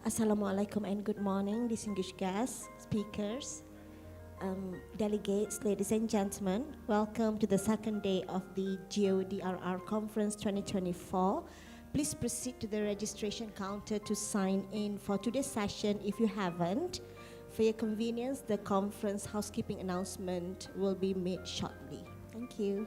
Assalamualaikum and good morning, distinguished guests, speakers, delegates, ladies and gentlemen. Welcome to the second day of the GeoDRR Conference 2024. Please proceed to the registration counter to sign in for today's session if you haven't. For your convenience, the conference housekeeping announcement will be made shortly. Thank you.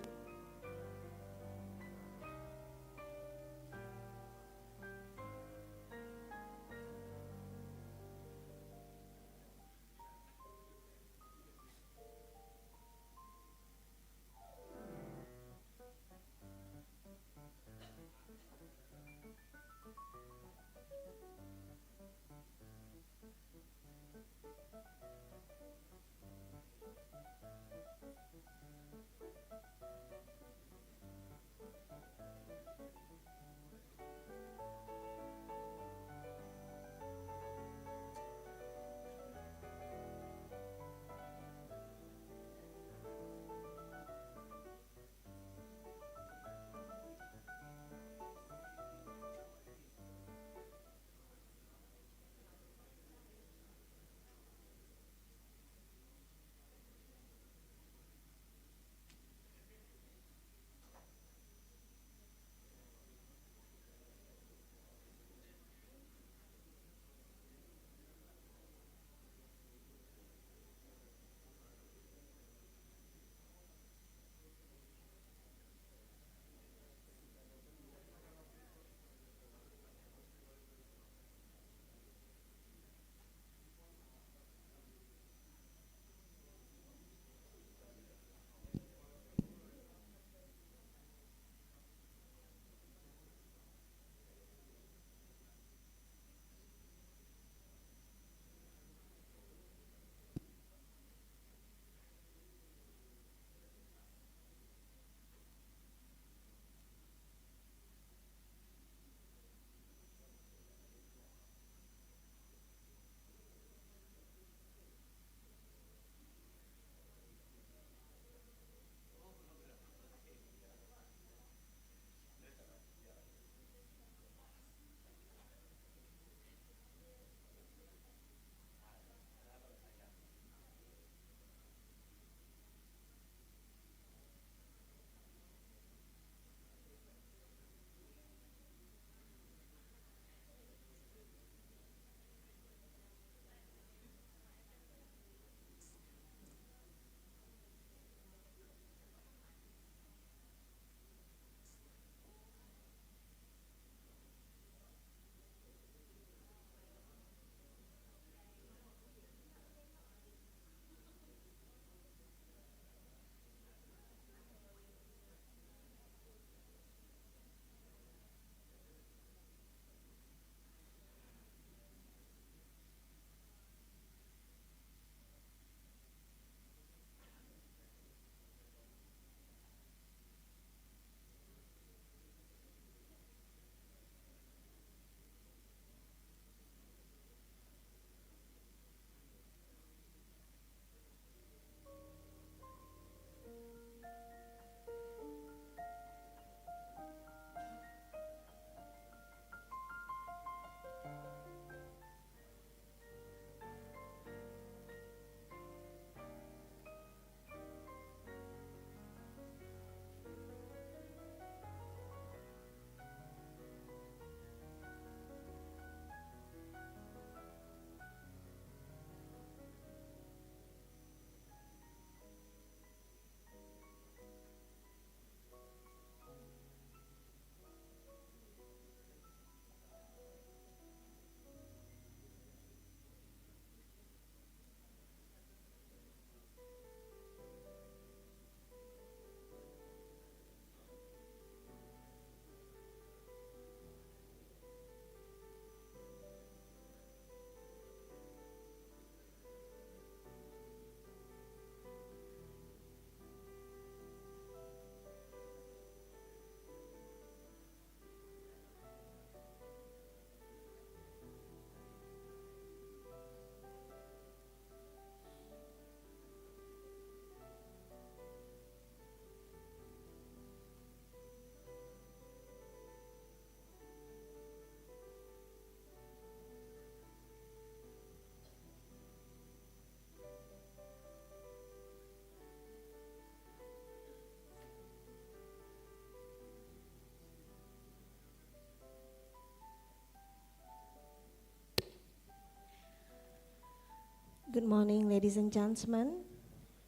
Good morning, ladies and gentlemen.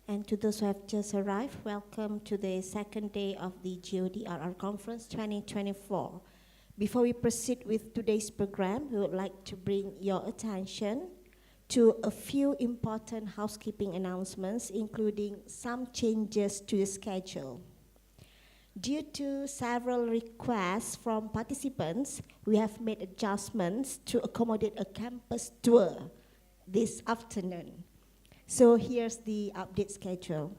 And to those who have just arrived, welcome to the second day of the GeoDRR Conference 2024. Before we proceed with today's program, we would like to bring your attention to a few important housekeeping announcements, including some changes to the schedule. Due to several requests from participants, we have made adjustments to accommodate a campus tour this afternoon. So here's the update schedule.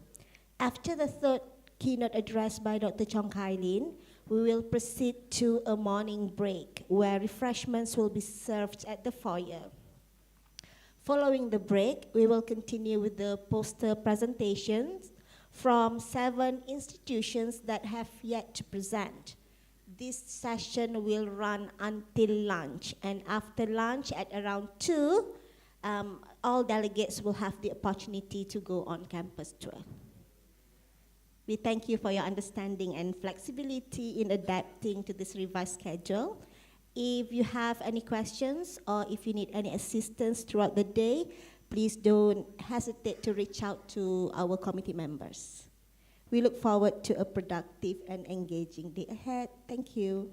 After the third keynote address by Dr. Chong Kai Lin, we will proceed to a morning break where refreshments will be served at the foyer. Following the break, we will continue with the poster presentations from 7 institutions that have yet to present. This session will run until lunch, and after lunch at around 2, all delegates will have the opportunity to go on campus tour. We thank you for your understanding and flexibility in adapting to this revised schedule. If you have any questions or if you need any assistance throughout the day, please don't hesitate to reach out to our committee members. We look forward to a productive and engaging day ahead. Thank you.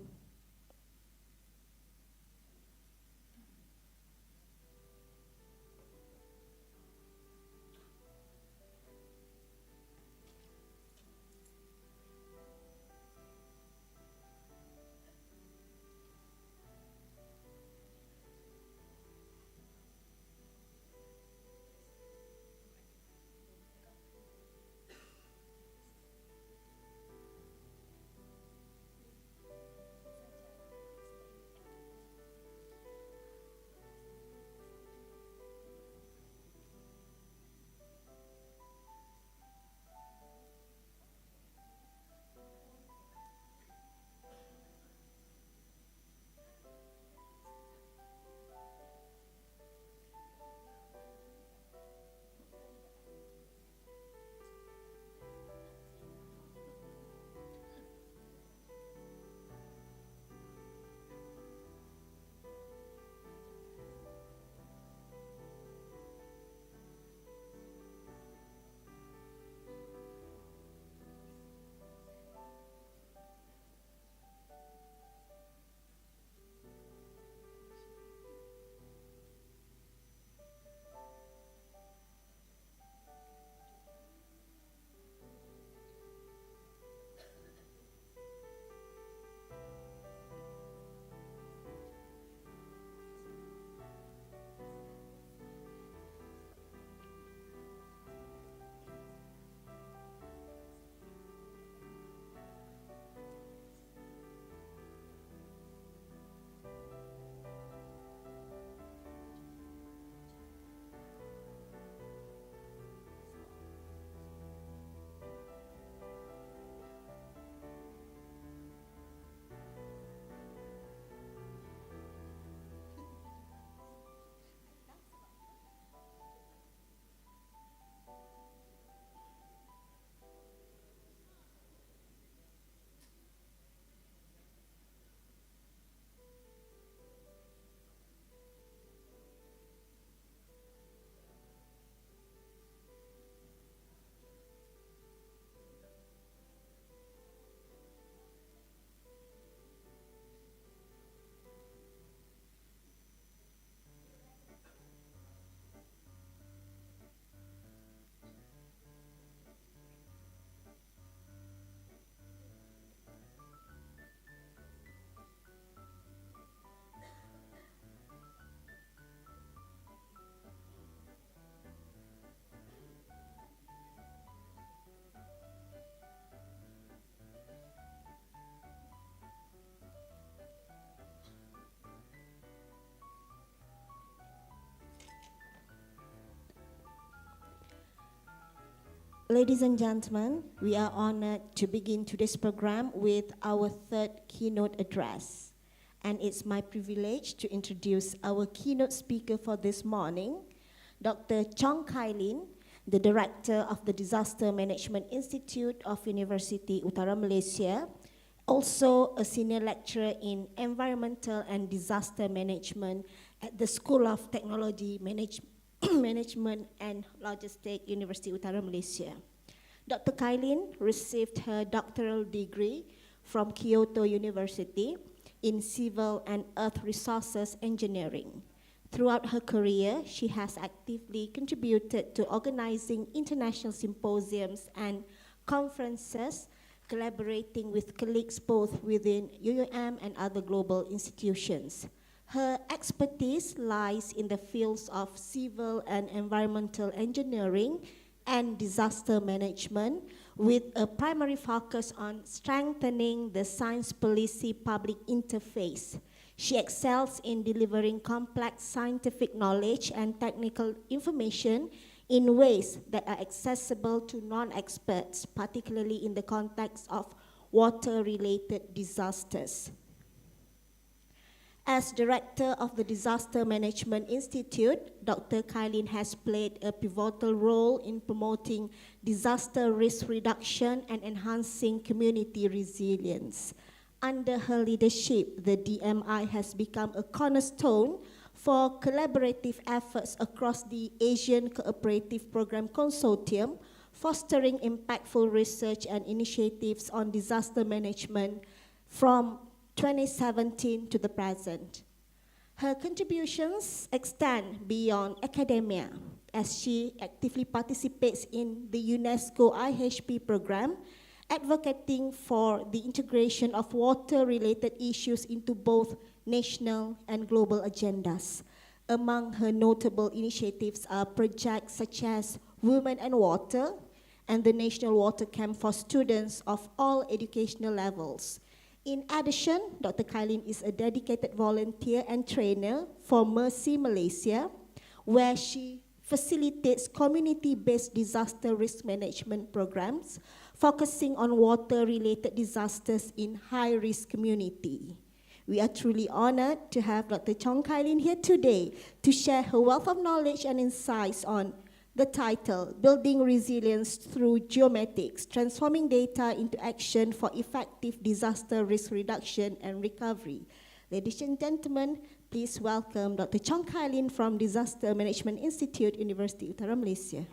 Ladies and gentlemen, we are honored to begin today's program with our third keynote address. And it's my privilege to introduce our keynote speaker for this morning, Dr. Chong Kai Lin, the Director of the Disaster Management Institute of University Utara Malaysia, also a senior lecturer in Environmental and Disaster Management at the School of Technology Management and Logistics, University Utara Malaysia. Dr. Kailin received her doctoral degree from Kyoto University in Civil and Earth Resources Engineering. Throughout her career, she has actively contributed to organizing international symposiums and conferences, collaborating with colleagues both within UUM and other global institutions. Her expertise lies in the fields of civil and environmental engineering and disaster management, with a primary focus on strengthening the science policy public interface. She excels in delivering complex scientific knowledge and technical information in ways that are accessible to non-experts, particularly in the context of water-related disasters. As director of the Disaster Management Institute, Dr. Kailin has played a pivotal role in promoting disaster risk reduction and enhancing community resilience. Under her leadership, the DMI has become a cornerstone for collaborative efforts across the Asian Cooperative Program Consortium, fostering impactful research and initiatives on disaster management from 2017 to the present. Her contributions extend beyond academia, as she actively participates in the UNESCO IHP program, advocating for the integration of water-related issues into both national and global agendas. Among her notable initiatives are projects such as Women and Water and the National Water Camp for students of all educational levels. In addition, Dr. Kailin is a dedicated volunteer and trainer for Mercy Malaysia, where she facilitates community-based disaster risk management programs, focusing on water-related disasters in high-risk community. We are truly honored to have Dr. Chong Kailin here today to share her wealth of knowledge and insights on the title, Building Resilience Through Geomatics, Transforming Data into Action for Effective Disaster Risk Reduction and Recovery. Ladies and gentlemen, please welcome Dr. Chong Kailin from Disaster Management Institute, University Utara Malaysia.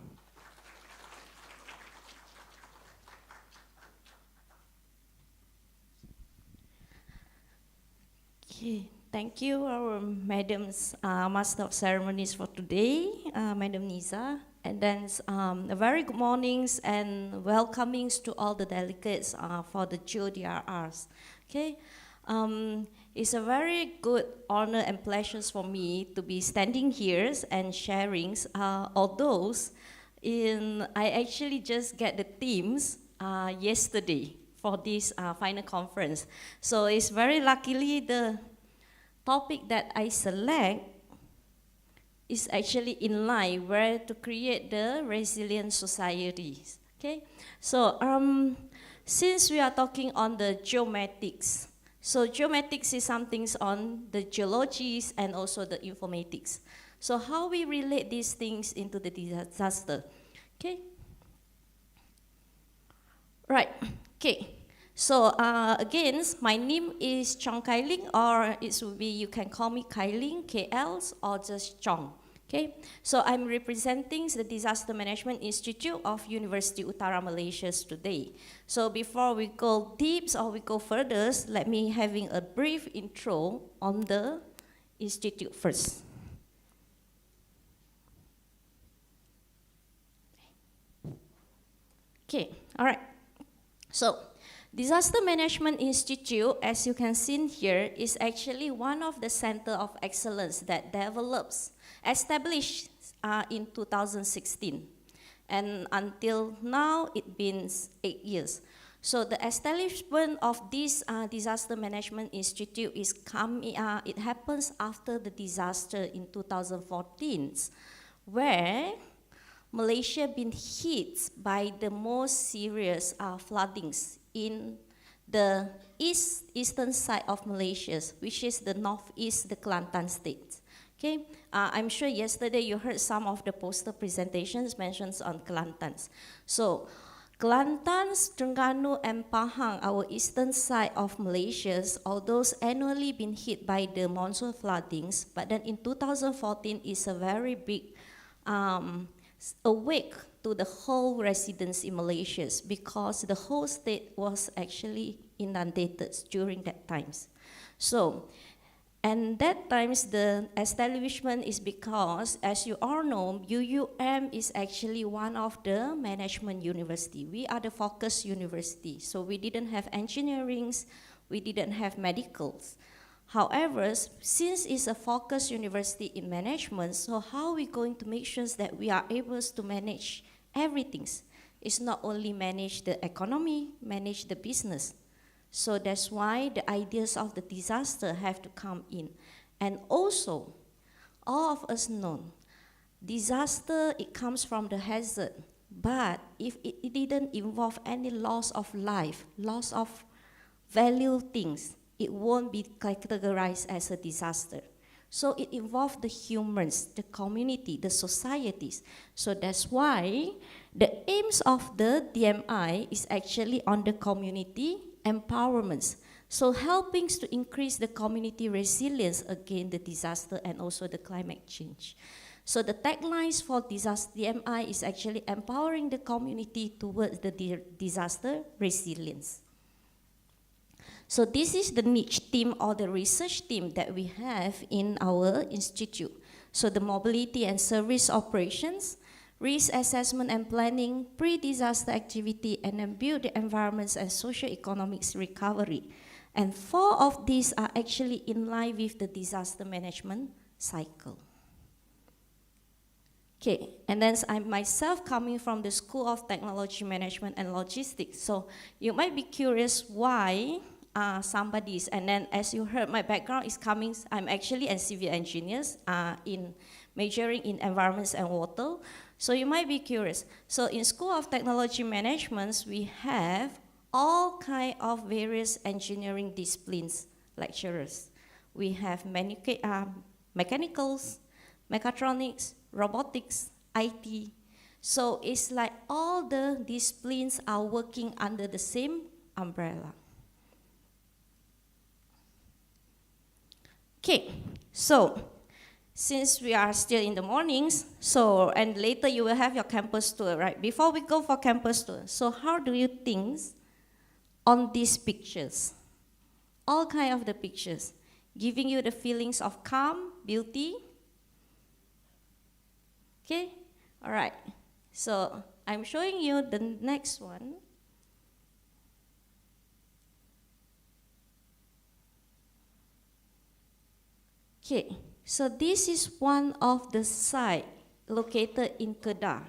Okay, thank you, our Madam's Master of Ceremonies for today, Madam Niza. And then a very good mornings and welcomings to all the delegates for the GeoDRRs. Okay, it's a very good honor and pleasures for me to be standing here and sharing. Although I actually just get the themes yesterday for this final conference. So it's very luckily the topic that I select is actually in line where to create the resilient societies. Okay, so since we are talking on the geomatics, so geomatics is something on the geologies and also the informatics. So how we relate these things into the disaster? Okay, right. Okay. So again, my name is Chong Kailin, or it will be, you can call me Kailin, KL, or just Chong. Okay, so I'm representing the Disaster Management Institute of University Utara Malaysia today. So before we go deep or we go further, let me having a brief intro on the institute first. Okay, all right. So Disaster Management Institute, as you can see here, is actually one of the center of excellence that established in 2016. And until now, it's been 8 years. So the establishment of this Disaster Management Institute it happens after the disaster in 2014, where Malaysia been hit by the most serious floodings in the eastern side of Malaysia, which is the northeast, the Kelantan state. Okay, I'm sure yesterday you heard some of the poster presentations mentions on Kelantan. So, Kelantan, Terengganu, and Pahang, our eastern side of Malaysia, although annually been hit by the monsoon floodings, but then in 2014 is a very big awake to the whole residents in Malaysia because the whole state was actually inundated during that times. So, and that times the establishment is because, as you all know, UUM is actually one of the management university. We are the focus university, so we didn't have engineerings, we didn't have medicals. However, since it's a focus university in management, so how are we going to make sure that we are able to manage everything? It's not only manage the economy, manage the business. So that's why the ideas of the disaster have to come in. And also, all of us know, disaster, it comes from the hazard. But if it didn't involve any loss of life, loss of value things, it won't be categorized as a disaster. So it involves the humans, the community, the societies. So that's why the aims of the DMI is actually on the community empowerment. So helping to increase the community resilience against the disaster and also the climate change. So the taglines for DMI is actually empowering the community towards the disaster resilience. So this is the niche team or the research team that we have in our institute. So the mobility and service operations, risk assessment and planning, pre-disaster activity, and then build the environments and socio-economics recovery. And 4 of these are actually in line with the disaster management cycle. Okay, and then I myself coming from the School of Technology Management and Logistics. So you might be curious why somebody's, and then as you heard, my background is coming, I'm actually a civil engineer in majoring in environments and water. So you might be curious. So in School of Technology Management, we have all kind of various engineering disciplines lecturers. We have mechanicals, mechatronics, robotics, IT. So it's like all the disciplines are working under the same umbrella. Okay, so since we are still in the mornings, so and later you will have your campus tour, right? Before we go for campus tour, so how do you think on these pictures? All kind of the pictures, giving you the feelings of calm, beauty. Okay, all right. So I'm showing you the next one. Okay, so this is one of the sites located in Kedah.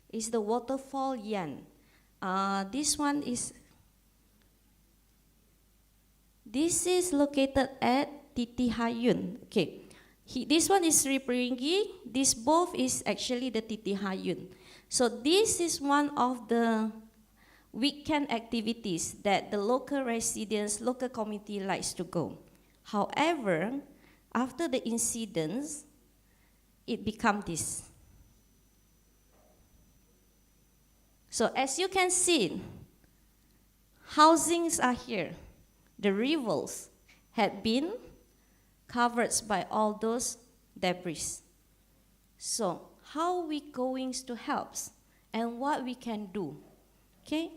It's the waterfall Yan. This is located at Titi Hayun. Okay, this one is Sri Peringgi. This both is actually the Titi Hayun. So this is one of the weekend activities that the local residents, local community likes to go. However, after the incidents, it became this. So as you can see, housings are here. The rivers had been covered by all those debris. So how are we going to help and what we can do? Okay?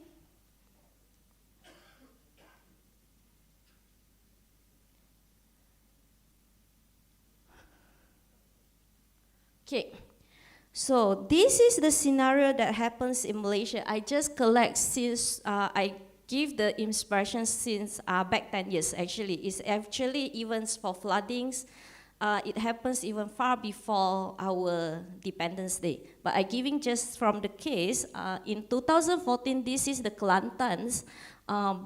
Okay, so this is the scenario that happens in Malaysia. I just collect since I give the inspiration since back 10 years actually. It's actually even for floodings. It happens even far before our Independence Day. But I'm giving just from the case, in 2014, this is the Kelantan's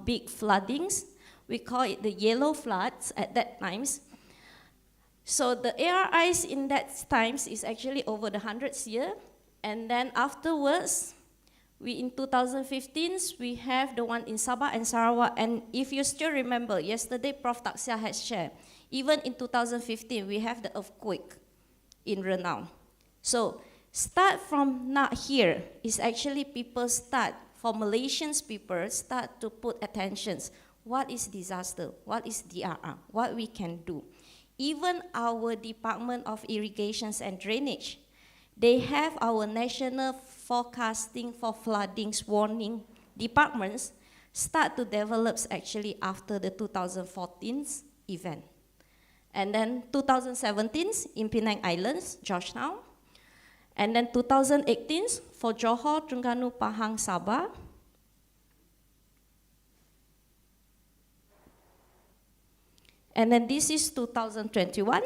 big floodings. We call it the yellow floods at that times. So the ARIs in that times is actually over the 100th year. And then afterwards, in 2015, we have the one in Sabah and Sarawak. And if you still remember, yesterday Prof. Taksia has shared, even in 2015, we have the earthquake in Renau. So start from not here is actually people start, for Malaysians people, start to put attentions. What is disaster? What is DRR? What we can do? Even our Department of Irrigations and Drainage they have our national forecasting for floodings warning departments start to develop actually after the 2014 event. And then 2017 in Penang Islands, Georgetown. And then 2018 for Johor, Terengganu, Pahang, Sabah. And then this is 2021.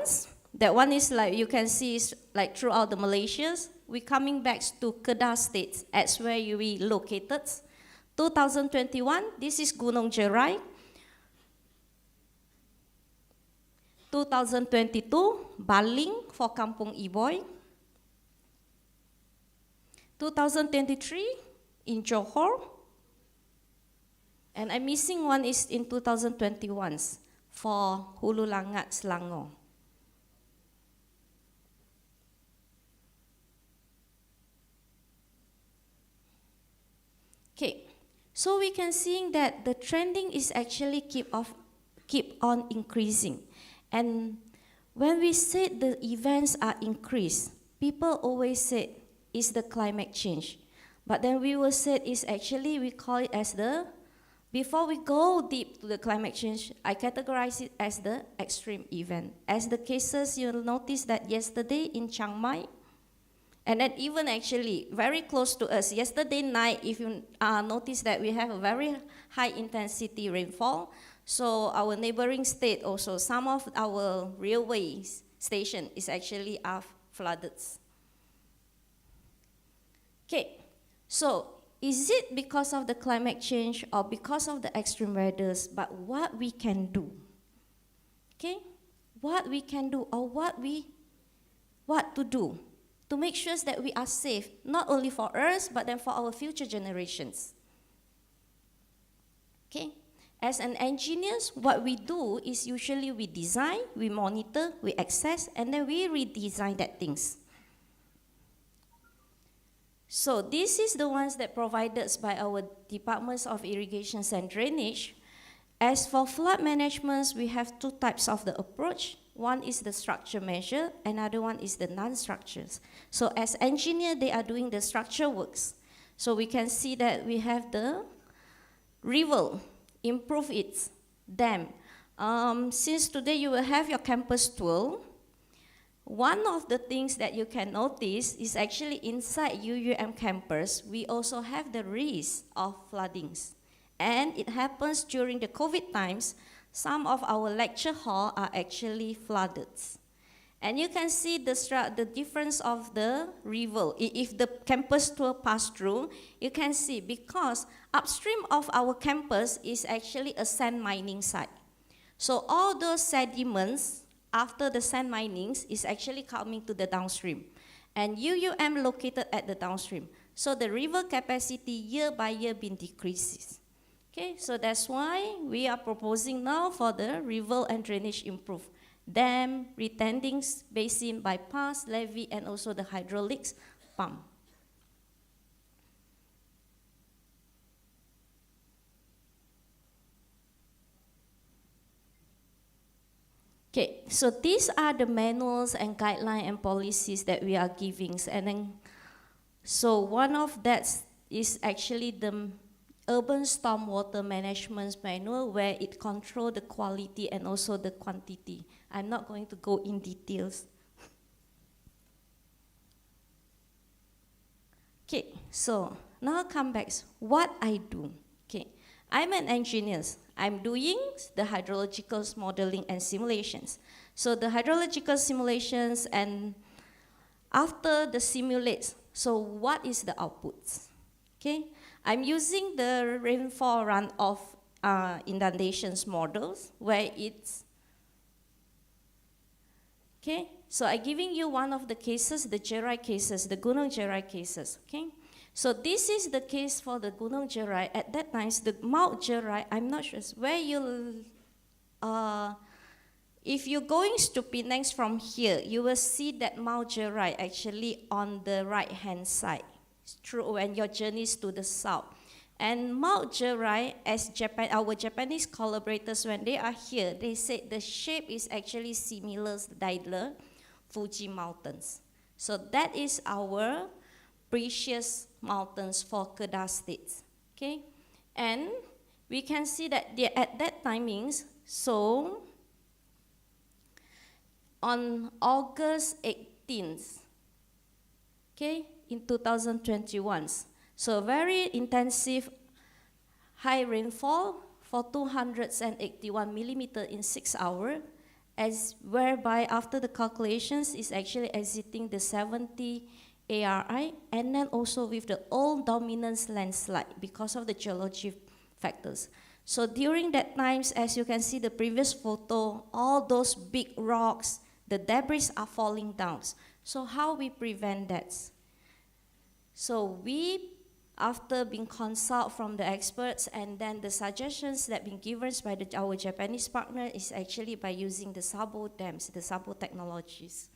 That one is like, you can see is like throughout the Malaysias. We're coming back to Kedah State as where we located. 2021, this is Gunung Jerai. 2022, Baling for Kampung Iboy. 2023 in Johor. And I'm missing one is in 2021 for Hulu Langat, Selangor. Okay, so we can see that the trending is actually keep on increasing. And when we say the events are increased, people always say it's the climate change. But then we will say it's actually, we call it as the, before we go deep to the climate change, I categorize it as the extreme event. As the cases, you'll notice that yesterday in Chiang Mai, and then even actually very close to us, yesterday night, if you notice that we have a very high intensity rainfall, so our neighboring state also, some of our railway station is actually flooded. Okay, so is it because of the climate change or because of the extreme weathers, but what we can do? Okay, what we can do or what to do to make sure that we are safe, not only for us, but then for our future generations. Okay, as an engineers, what we do is usually we design, we monitor, we access, and then we redesign that things. So this is the ones that provided by our Departments of Irrigation and Drainage. As for flood management, we have two types of the approach. One is the structure measure, another one is the non-structures. So as engineer, they are doing the structure works. So we can see that we have the river, improve its dam. Since today you will have your campus tour, one of the things that you can notice is actually inside UUM campus, we also have the risk of floodings. And it happens during the COVID times, some of our lecture hall are actually flooded. And you can see the difference of the river. If the campus tour pass through, you can see because upstream of our campus is actually a sand mining site. So all those sediments after the sand minings is actually coming to the downstream. And UUM located at the downstream. So the river capacity year by year been decreases. Okay, so that's why we are proposing now for the river and drainage improve. Dam, retending basin, bypass, levee, and also the hydraulics pump. Okay, so these are the manuals and guidelines and policies that we are giving. And then, so one of that is actually the Urban Stormwater Management Manual, where it controls the quality and also the quantity. I'm not going to go in details. Okay, so now come back. What I do. Okay, I'm an engineer. I'm doing the hydrological modeling and simulations. So the hydrological simulations, and after the simulates, so what is the outputs? Okay, I'm using the rainfall runoff inundations models where it's, okay, so I'm giving you one of the cases, the Jerai cases, the Gunung Jerai cases, okay? So this is the case for the Gunung Jerai. At that time, the Mount Jerai, I'm not sure where you'll, if you're going to Penang from here, you will see that Mount Jerai actually on the right-hand side, through when your journeys to the south. And Mount Jerai, as Japan, our Japanese collaborators, when they are here, they said the shape is actually similar to Daedalus, Fuji Mountains. So that is our precious mountains for Kedah State. Okay, and we can see that at that timings, so on August 18th, okay, in 2021, so very intensive high rainfall for 281 millimeter in 6 hours, as whereby after the calculations is actually exiting the 70 ARI, and then also with the all dominance landslide because of the geology factors. So during that times, as you can see the previous photo, all those big rocks, the debris are falling down. So how we prevent that? So we, after being consulted from the experts, and then the suggestions that been given by our Japanese partner is actually by using the Sabo dams, the Sabo technologies.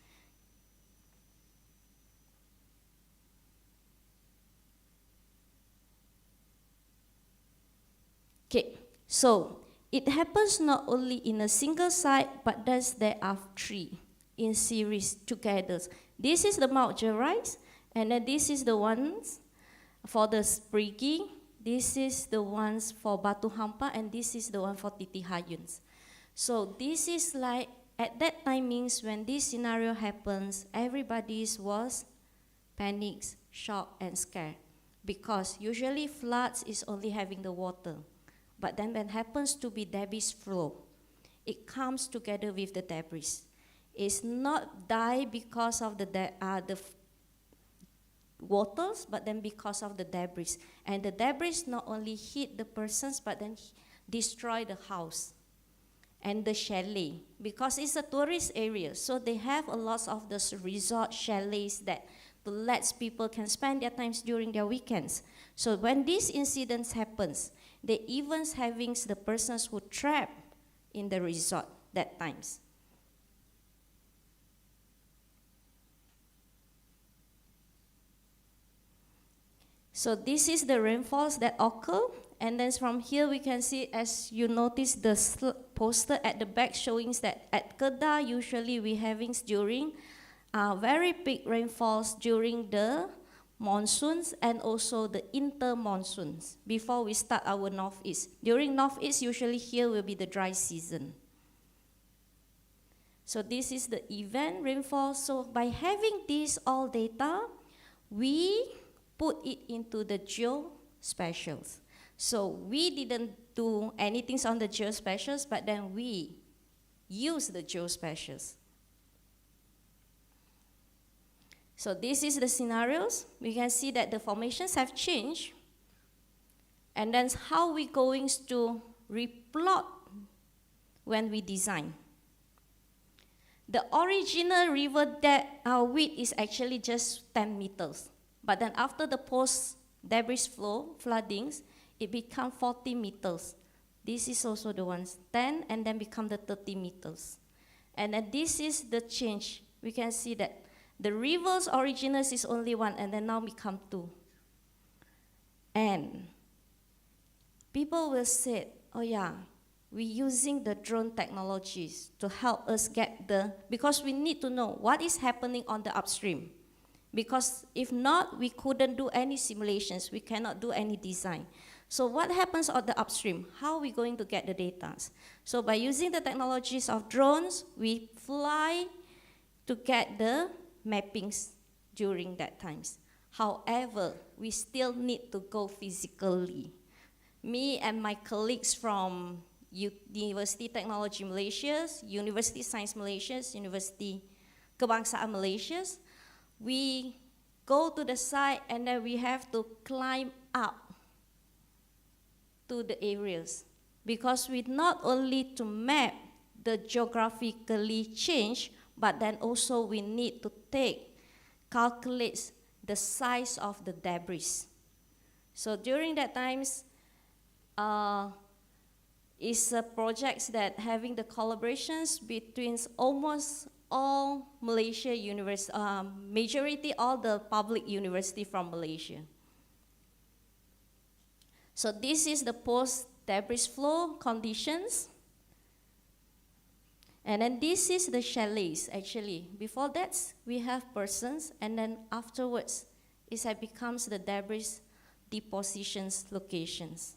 Okay, so it happens not only in a single site, but there are 3 in series together. This is the Mount Gerais, and then this is the ones for the Spriggy, this is the ones for Batu Hampa, and this is the one for Titi Hayuns. So this is like, at that time means when this scenario happens, everybody was panicked, shocked, and scared. Because usually floods is only having the water. But then when happens to be debris flow, it comes together with the debris. It's not die because of the waters, but then because of the debris. And the debris not only hit the persons, but then destroy the house and the chalet, because it's a tourist area. So they have a lot of those resort chalets that lets people can spend their times during their weekends. So when these incidents happens, they even having the persons who trap in the resort that times. So this is the rainfalls that occur, and then from here we can see, as you notice, the poster at the back showing that at Kedah usually we having during very big rainfalls during the monsoons and also the inter-monsoons before we start our northeast. During northeast, usually here will be the dry season. So this is the event rainfall. So by having this all data, we put it into the geospatials. So we didn't do anything on the geospatials, but then we use the geospatials. So this is the scenarios. We can see that the formations have changed. And then how we going to replot when we design. The original river width is actually just 10 meters. But then after the post-debris flow, floodings, it become 40 meters. This is also the ones, 10, and then become the 30 meters. And then this is the change. We can see that the river's originals is only 1, and then now become 2. And people will say, oh yeah, we're using the drone technologies to help us get because we need to know what is happening on the upstream. Because if not, we couldn't do any simulations, we cannot do any design. So what happens on the upstream? How are we going to get the data? So by using the technologies of drones, we fly to get the mappings during that times. However, we still need to go physically. Me and my colleagues from University Technology Malaysia, University Science Malaysia, University Kebangsaan Malaysia, we go to the site and then we have to climb up to the areas, because we not only to map the geographically change, but then also we need to calculate the size of the debris. So during that times, is projects that having the collaborations between almost all Malaysia university, majority all the public university from Malaysia. So this is the post-debris flow conditions. And then this is the chalets, actually. Before that, we have persons, and then afterwards, it becomes the debris depositions locations.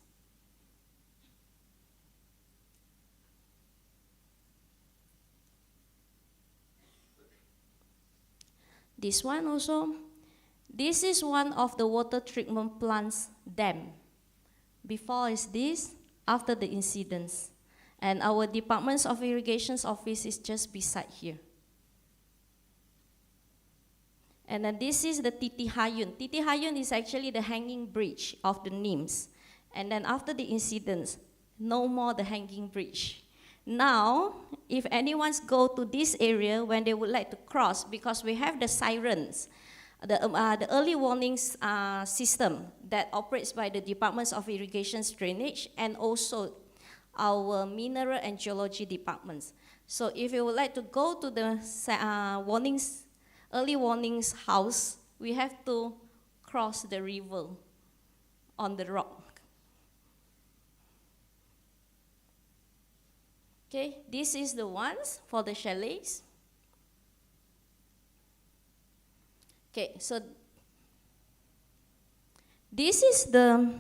This one also, this is one of the water treatment plants dam. Before is this, after the incidents. And our Departments of Irrigation's office is just beside here. And then this is the Titi Hayun. Titi Hayun is actually the hanging bridge of the NIMS. And then after the incidents, no more the hanging bridge. Now, if anyone's go to this area when they would like to cross, because we have the sirens, the early warnings system that operates by the Departments of Irrigation's drainage and also our mineral and geology departments. So if you would like to go to the early warnings house, we have to cross the river on the rock. Okay, this is the ones for the chalets. Okay, so this is the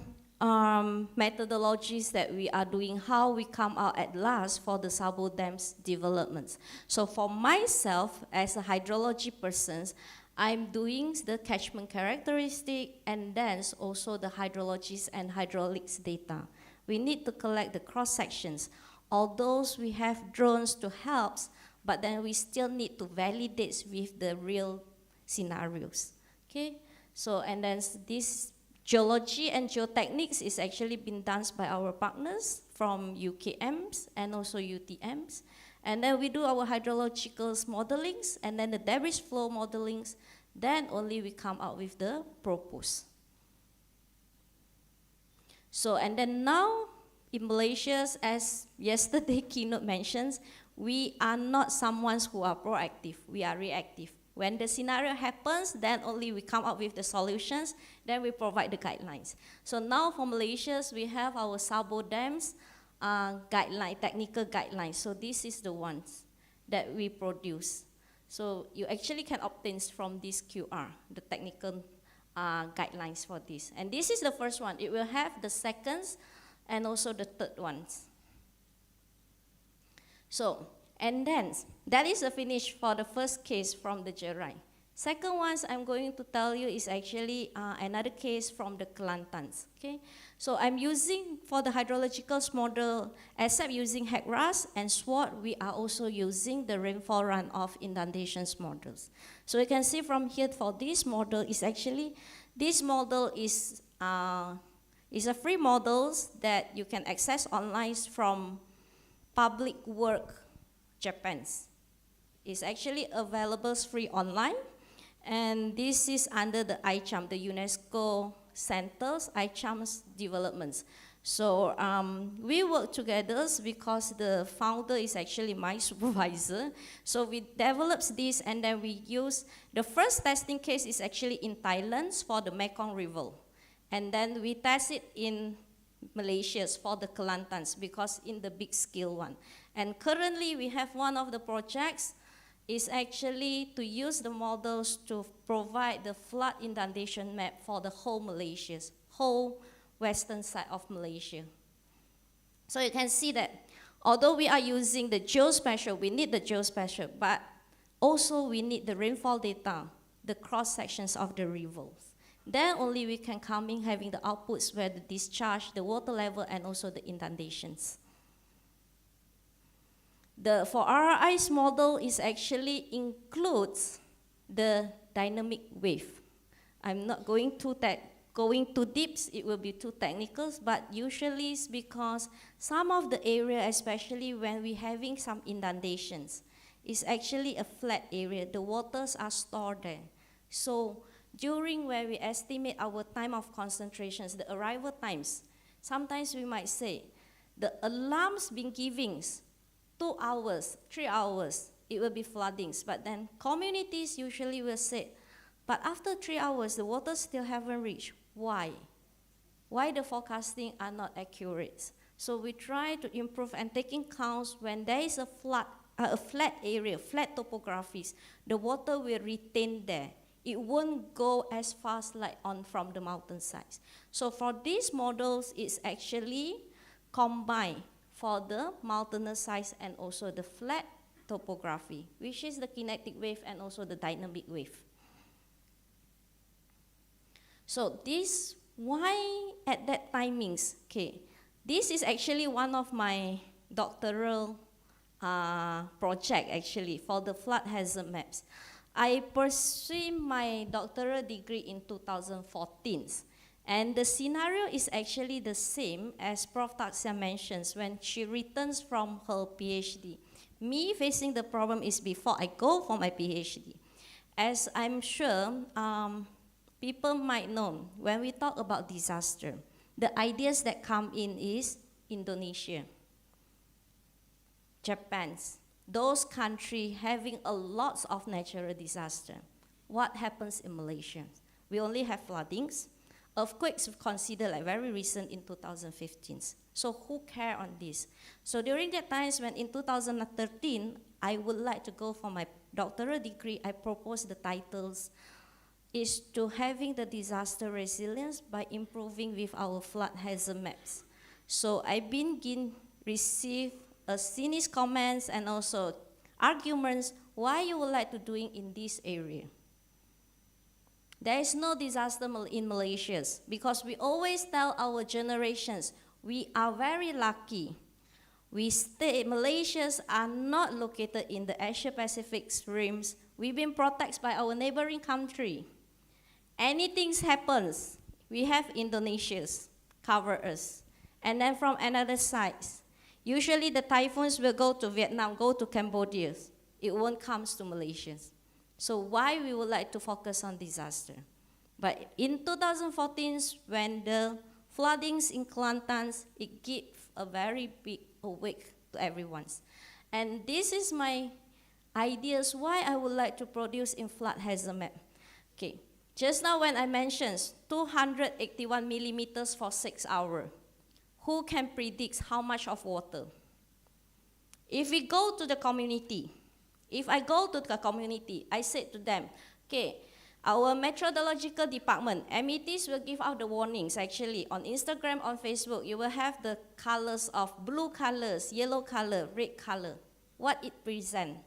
methodologies that we are doing, how we come out at last for the Sabo Dam's developments. So for myself, as a hydrology person, I'm doing the catchment characteristic and then also the hydrologies and hydraulics data. We need to collect the cross-sections. Although we have drones to help, but then we still need to validate with the real scenarios. Okay, so and then this geology and geotechnics is actually been done by our partners from UKMs and also UTMs. And then we do our hydrological modelings and then the debris flow modelings, then only we come out with the proposed. So, and then now in Malaysia, as yesterday keynote mentions, we are not someone who are proactive, we are reactive. When the scenario happens, then only we come up with the solutions, then we provide the guidelines. So now for Malaysia, we have our Sabo Dams guideline, technical guidelines. So this is the ones that we produce. So you actually can obtain from this QR, the technical guidelines for this. And this is the first one. It will have the seconds and also the third ones. So, and then, that is the finish for the first case from the Jerai. Second ones I'm going to tell you is actually another case from the Kelantans. Okay, so I'm using for the hydrological model, except using HECRAS and SWOT, we are also using the rainfall runoff inundations models. So you can see from here for this model is actually, this model is a free models that you can access online from Public Work Japan's. It's actually available free online, and this is under the ICHAM, the UNESCO Centers, ICHAM's developments. So we work together because the founder is actually my supervisor. So we developed this and then we use, the first testing case is actually in Thailand for the Mekong River. And then we test it in Malaysia for the Kelantans because in the big scale one. And currently we have one of the projects is actually to use the models to provide the flood inundation map for the whole Malaysia, whole western side of Malaysia. So you can see that although we are using the geospatial, we need the geospatial, but also we need the rainfall data, the cross sections of the rivers. Then only we can come in having the outputs where the discharge, the water level, and also the inundations. For RRI's model is actually includes the dynamic wave. I'm not going too deep, it will be too technical, but usually it's because some of the area, especially when we're having some inundations, is actually a flat area. The waters are stored there. So during where we estimate our time of concentrations, the arrival times, sometimes we might say, the alarms been giving 2 hours, 3 hours, it will be floodings. But then communities usually will say, but after 3 hours, the water still haven't reached. Why? Why the forecasting are not accurate? So we try to improve and taking counts when there is a flood a flat area, flat topographies, the water will retain there. It won't go as fast like from the mountainsides. So for these models, it's actually combined for the mountainous size and also the flat topography, which is the kinetic wave and also the dynamic wave. So this, why at that timings, okay, this is actually one of my doctoral project actually for the flood hazard maps. I pursued my doctoral degree in 2014, and the scenario is actually the same as Prof. Taxia mentions when she returns from her PhD. Me facing the problem is before I go for my PhD. As I'm sure people might know, when we talk about disaster, the ideas that come in is Indonesia, Japan, those countries having a lot of natural disaster. What happens in Malaysia? We only have floodings. Earthquakes considered like very recent in 2015. So who care on this? So during that times when in 2013, I would like to go for my doctoral degree, I proposed the titles is to having the disaster resilience by improving with our flood hazard maps. So I've been received cynical comments and also arguments why you would like to doing in this area. There is no disaster in Malaysia because we always tell our generations we are very lucky. Malaysians are not located in the Asia-Pacific rims. We've been protected by our neighboring country. Anything happens, we have Indonesians cover us. And then from another side, usually the typhoons will go to Vietnam, go to Cambodia. It won't come to Malaysia. So why we would like to focus on disaster? But in 2014, when the floodings in Kelantan, it gave a very big awake to everyone. And this is my ideas why I would like to produce in flood hazard map. Okay, just now when I mentioned 281 millimeters for 6 hours, who can predict how much of water? If we go to the community, if I go to the community, I said to them, okay, our meteorological department, METs will give out the warnings actually. On Instagram, on Facebook, you will have the colors of blue colors, yellow color, red color. What it presents.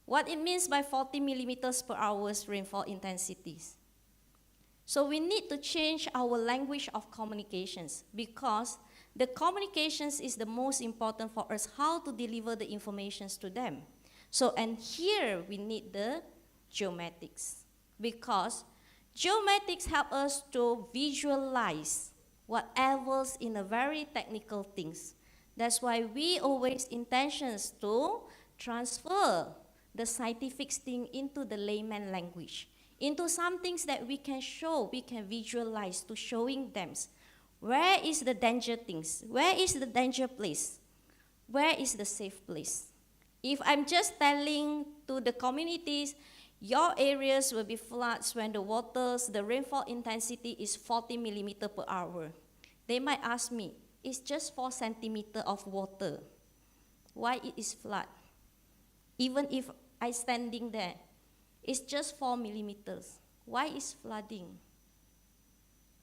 What it means by 40 millimeters per hour rainfall intensities. So we need to change our language of communications because the communications is the most important for us, how to deliver the information to them. So, and here we need the geomatics because geomatics help us to visualize whatever's in a very technical things. That's why we always intentions to transfer the scientific thing into the layman language, into some things that we can show, we can visualize to showing them where is the danger things, where is the danger place, where is the safe place. If I'm just telling to the communities, your areas will be floods when the waters, the rainfall intensity is 40 millimeters per hour. They might ask me, it's just 4 centimeters of water. Why it is flood? Even if I standing there, it's just 4 millimeters. Why is flooding?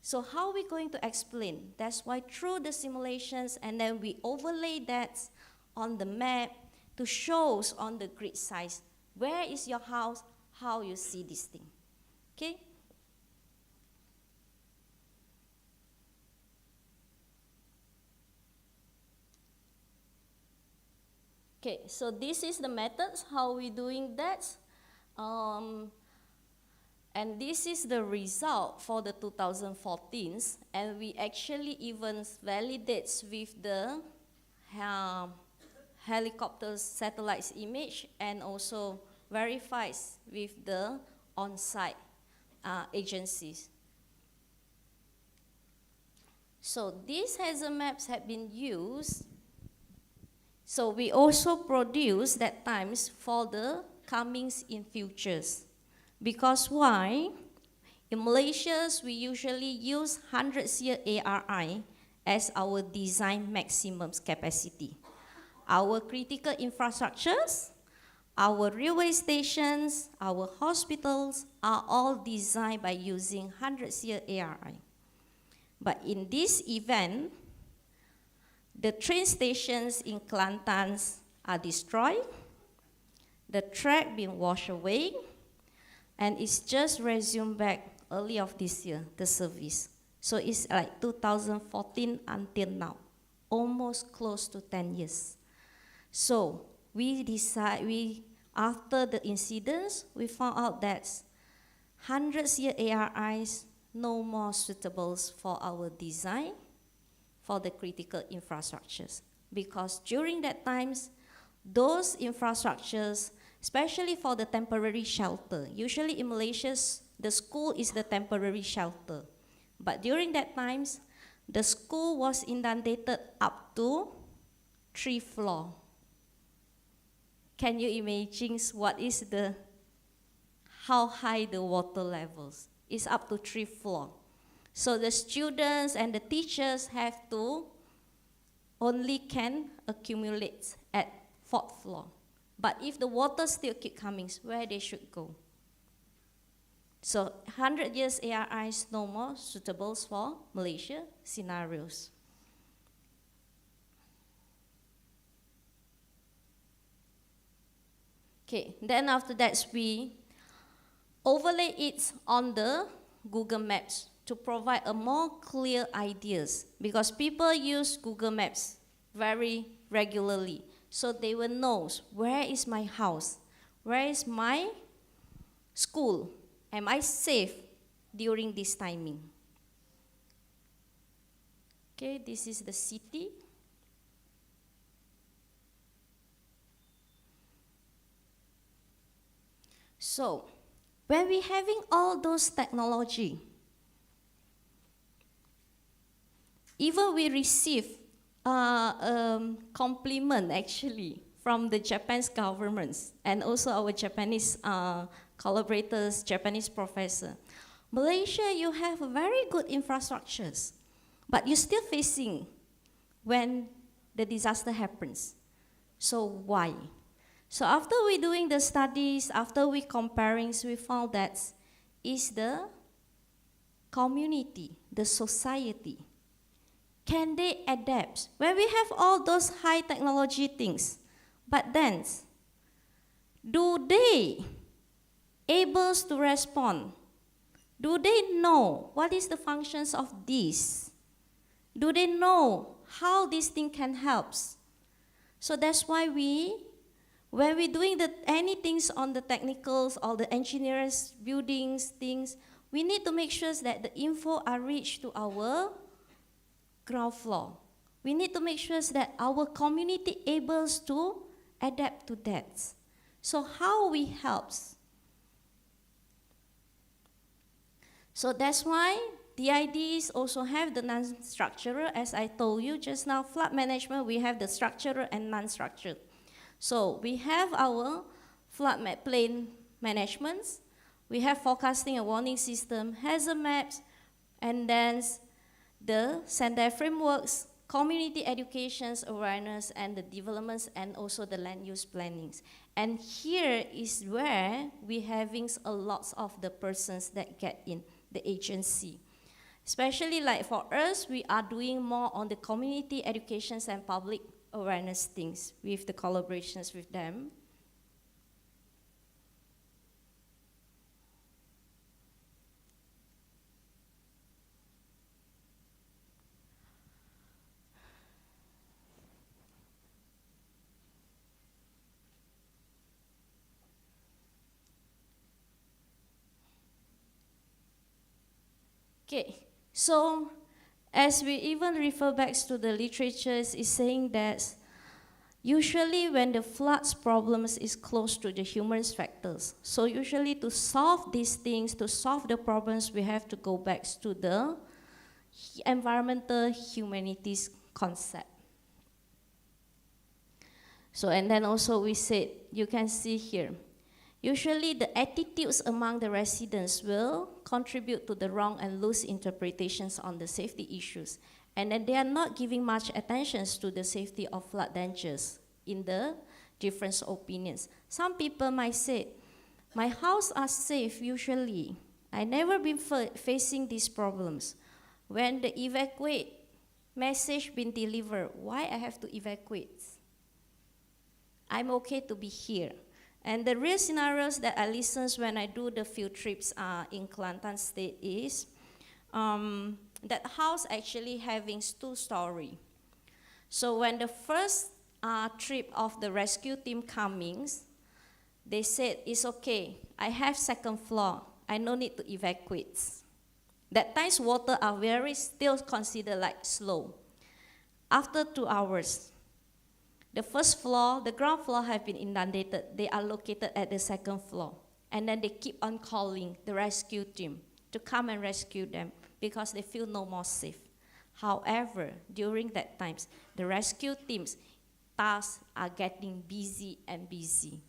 So how are we going to explain? That's why through the simulations and then we overlay that on the map to show on the grid size, where is your house, how you see this thing, okay? Okay, so this is the methods, how we doing that. And this is the result for the 2014s, and we actually even validates with the helicopter satellites image and also verifies with the on-site agencies. So these hazard maps have been used. So we also produce that times for the comings in futures. Because why? In Malaysia, we usually use 100-year ARI as our design maximum capacity. our critical infrastructures, our railway stations, our hospitals are all designed by using 100-year ARI. But in this event, the train stations in Kelantan are destroyed, the track being washed away, and it's just resumed back early of this year, the service. So it's like 2014 until now, almost close to 10 years. So after the incidents, we found out that 100-year ARIs no more suitable for our design for the critical infrastructures. Because during that times, those infrastructures, especially for the temporary shelter, usually in Malaysia, the school is the temporary shelter. But during that times, the school was inundated up to 3 floors. Can you imagine how high the water levels? It's up to 3 floors. So the students and the teachers have to only can accumulate at 4th floor. But if the water still keep coming, where they should go? So 100 years ARI is no more suitable for Malaysia scenarios. Okay, then after that we overlay it on the Google Maps to provide a more clear ideas, because people use Google Maps very regularly. So they will know where is my house, where is my school, am I safe during this timing. Okay, this is the city. So when we having all those technology, even we receive compliment actually from the Japanese governments and also our Japanese collaborators, Japanese professor. Malaysia, you have very good infrastructures, but you're still facing when the disaster happens. So why? So after we doing the studies, after we comparing, we found that is the community, the society. Can they adapt? When we have all those high technology things, but then, do they able to respond? Do they know what is the functions of this? Do they know how this thing can help? So that's why when we're doing any things on the technicals or the engineers, buildings, things, we need to make sure that the info are reached to our ground floor. We need to make sure that our community able to adapt to that. So how we help? So that's why the ideas also have the non-structural, as I told you just now, flood management, we have the structural and non-structural. So we have our flood plain management, we have forecasting and warning system, hazard maps, and then the Sendai frameworks, community educations, awareness, and the developments, and also the land use plannings. And here is where we having a lot of the persons that get in the agency. Especially like for us, we are doing more on the community educations and public awareness things with the collaborations with them. Okay, so as we even refer back to the literatures, is saying that usually when the floods problems is close to the human factors, so usually to solve these things, to solve the problems, we have to go back to the environmental humanities concept. So, and then also we said, you can see here, usually the attitudes among the residents will contribute to the wrong and loose interpretations on the safety issues. And then they are not giving much attention to the safety of flood dangers. in the different opinions. Some people might say, my house are safe usually. I never been facing these problems. When the evacuate message been delivered, why I have to evacuate? I'm okay to be here. And the real scenarios that I listen when I do the field trips in Kelantan State is that house actually having 2-story. So when the first trip of the rescue team comings, they said, it's okay, I have 2nd floor, I no need to evacuate. That times water are still considered like slow. After 2 hours, the first floor, the ground floor have been inundated. They are located at the 2nd floor. And then they keep on calling the rescue team to come and rescue them because they feel no more safe. However, during that times, the rescue teams' tasks are getting busy and busy.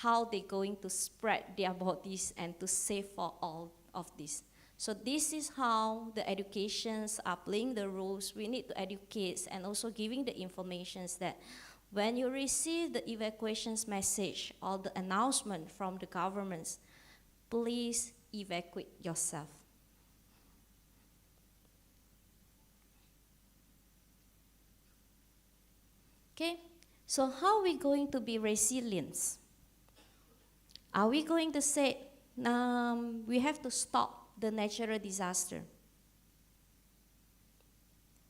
How they going to spread their bodies and to save for all of this. So this is how the educations are playing the roles. We need to educate and also giving the informations that when you receive the evacuations message or the announcement from the governments, please evacuate yourself. Okay, so how are we going to be resilient? Are we going to say, we have to stop the natural disaster?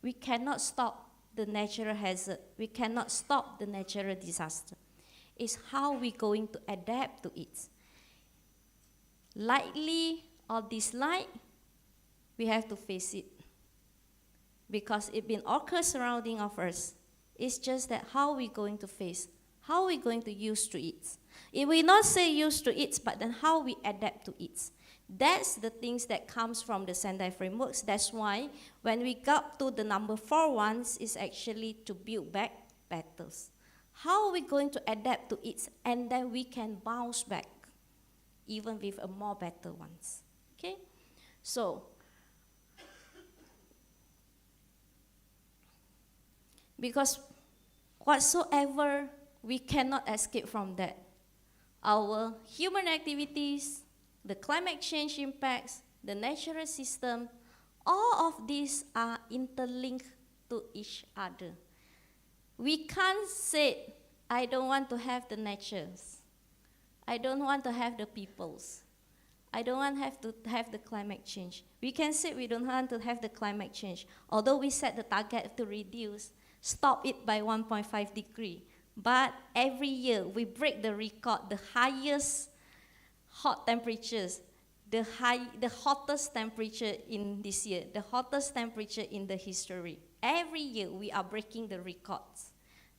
We cannot stop the natural hazard. We cannot stop the natural disaster. It's how we're going to adapt to it. Lightly or dislike, we have to face it. Because it been occur surrounding of us. It's just that how we're going to face, how we're going to use to it. If we not say use to it, but then how we adapt to it. That's the things that comes from the Sendai frameworks. That's why when we got to the number 4 ones is actually to build back battles. How are we going to adapt to it and then we can bounce back even with a more better ones. Okay? So, because whatsoever we cannot escape from that. Our human activities, the climate change impacts, the natural system, all of these are interlinked to each other. We can't say, I don't want to have the natures. I don't want to have the peoples. I don't want to have the climate change. We can say we don't want to have the climate change, although we set the target to reduce, stop it by 1.5 degree. But every year we break the record, the highest hot temperatures, the hottest temperature in this year, the hottest temperature in the history. Every year we are breaking the records.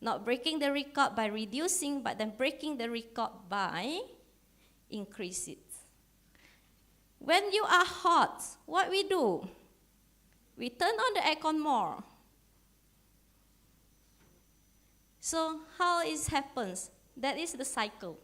Not breaking the record by reducing, but then breaking the record by increase it. When you are hot, what we do? We turn on the aircon more. So how it happens? That is the cycle.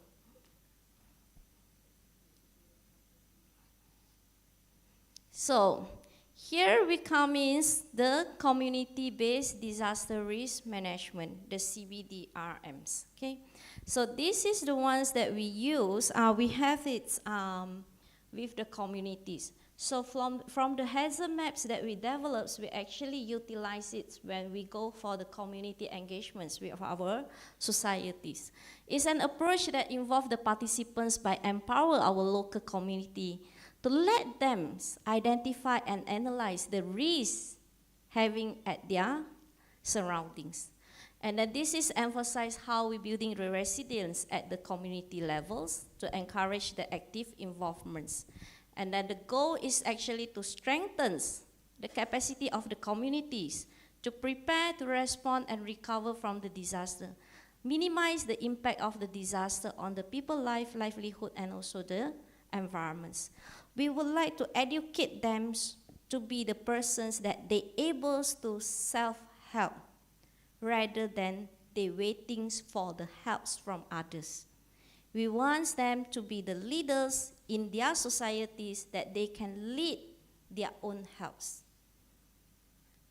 So here we come in the community-based disaster risk management, the CBDRMs. Okay, so this is the ones that we use. We have it with the communities. So from the hazard maps that we develop, we actually utilize it when we go for the community engagements with our societies. It's an approach that involves the participants by empower our local community to let them identify and analyze the risks having at their surroundings. And then this is emphasized how we're building the resilience at the community levels to encourage the active involvements. And then the goal is actually to strengthen the capacity of the communities to prepare, to respond, and recover from the disaster. Minimize the impact of the disaster on the people's life, livelihood, and also the environments. We would like to educate them to be the persons that they able to self-help rather than they waiting for the help from others. We want them to be the leaders in their societies that they can lead their own helps.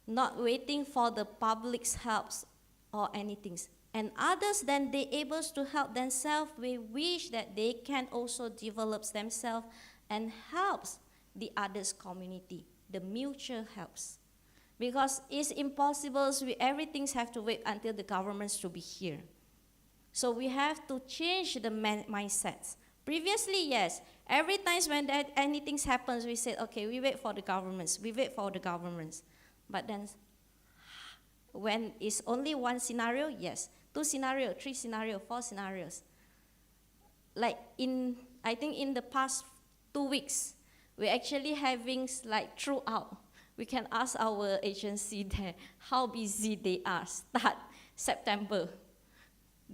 Not waiting for the public's helps or anything. and others then they able to help themselves, we wish that they can also develop themselves and helps the others community, the mutual helps. Because it's impossible, everything has to wait until the governments to be here. So we have to change the mindsets. Previously, yes, every time when anything happens, we said, okay, we wait for the governments, we wait for the governments. But then, when it's only one scenario, yes, 2 scenarios, 3 scenarios, 4 scenarios. Like I think in the past 2 weeks, we're actually having like throughout. We can ask our agency there how busy they are. Start September.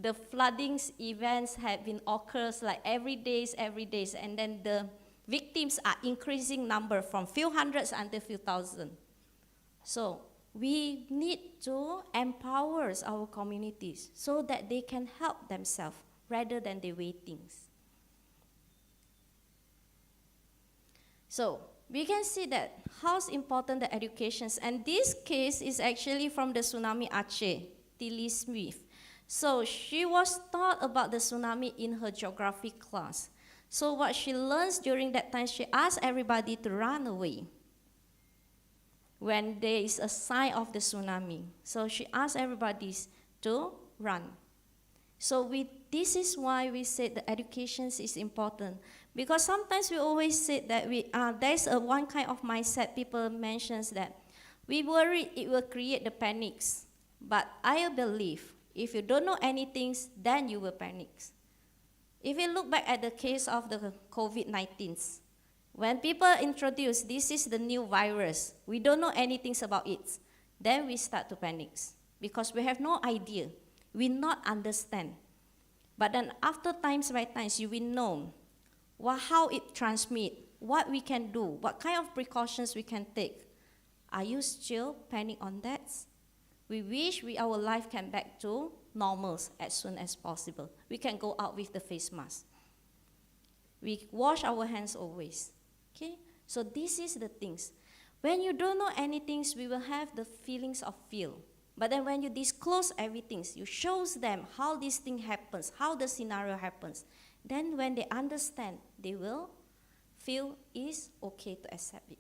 The floodings events have been occurs like every day, and then the victims are increasing number from few hundreds until few thousand. So we need to empower our communities so that they can help themselves rather than they waiting. So we can see that how important the education is. And this case is actually from the tsunami Aceh, Tilly Smith. So she was taught about the tsunami in her geography class. So what she learns during that time, she asked everybody to run away when there is a sign of the tsunami. So she asked everybody to run. So this is why we said the education is important. Because sometimes we always say that there's one kind of mindset people mentions that we worry it will create the panics. But I believe if you don't know anything, then you will panic. If you look back at the case of the COVID-19, when people introduce this is the new virus, we don't know anything about it, then we start to panic because we have no idea, we not understand. But then after times by times, you will know how it transmits, what we can do, what kind of precautions we can take. Are you still panic on that? We wish our life can back to normal as soon as possible. We can go out with the face mask. We wash our hands always. Okay? So this is the things. When you don't know anything, we will have the feelings of fear. But then when you disclose everything, you show them how this thing happens, how the scenario happens. Then when they understand, they will feel it's okay to accept it.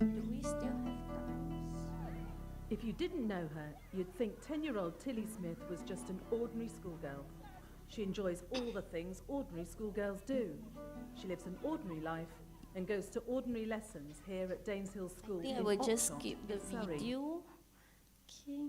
Do we still have time? If you didn't know her, you'd think 10-year-old Tilly Smith was just an ordinary schoolgirl. She enjoys all the things ordinary schoolgirls do. She lives an ordinary life and goes to ordinary lessons here at Daneshill School. I think I will just Oxford, skip the Surrey. video. Okay.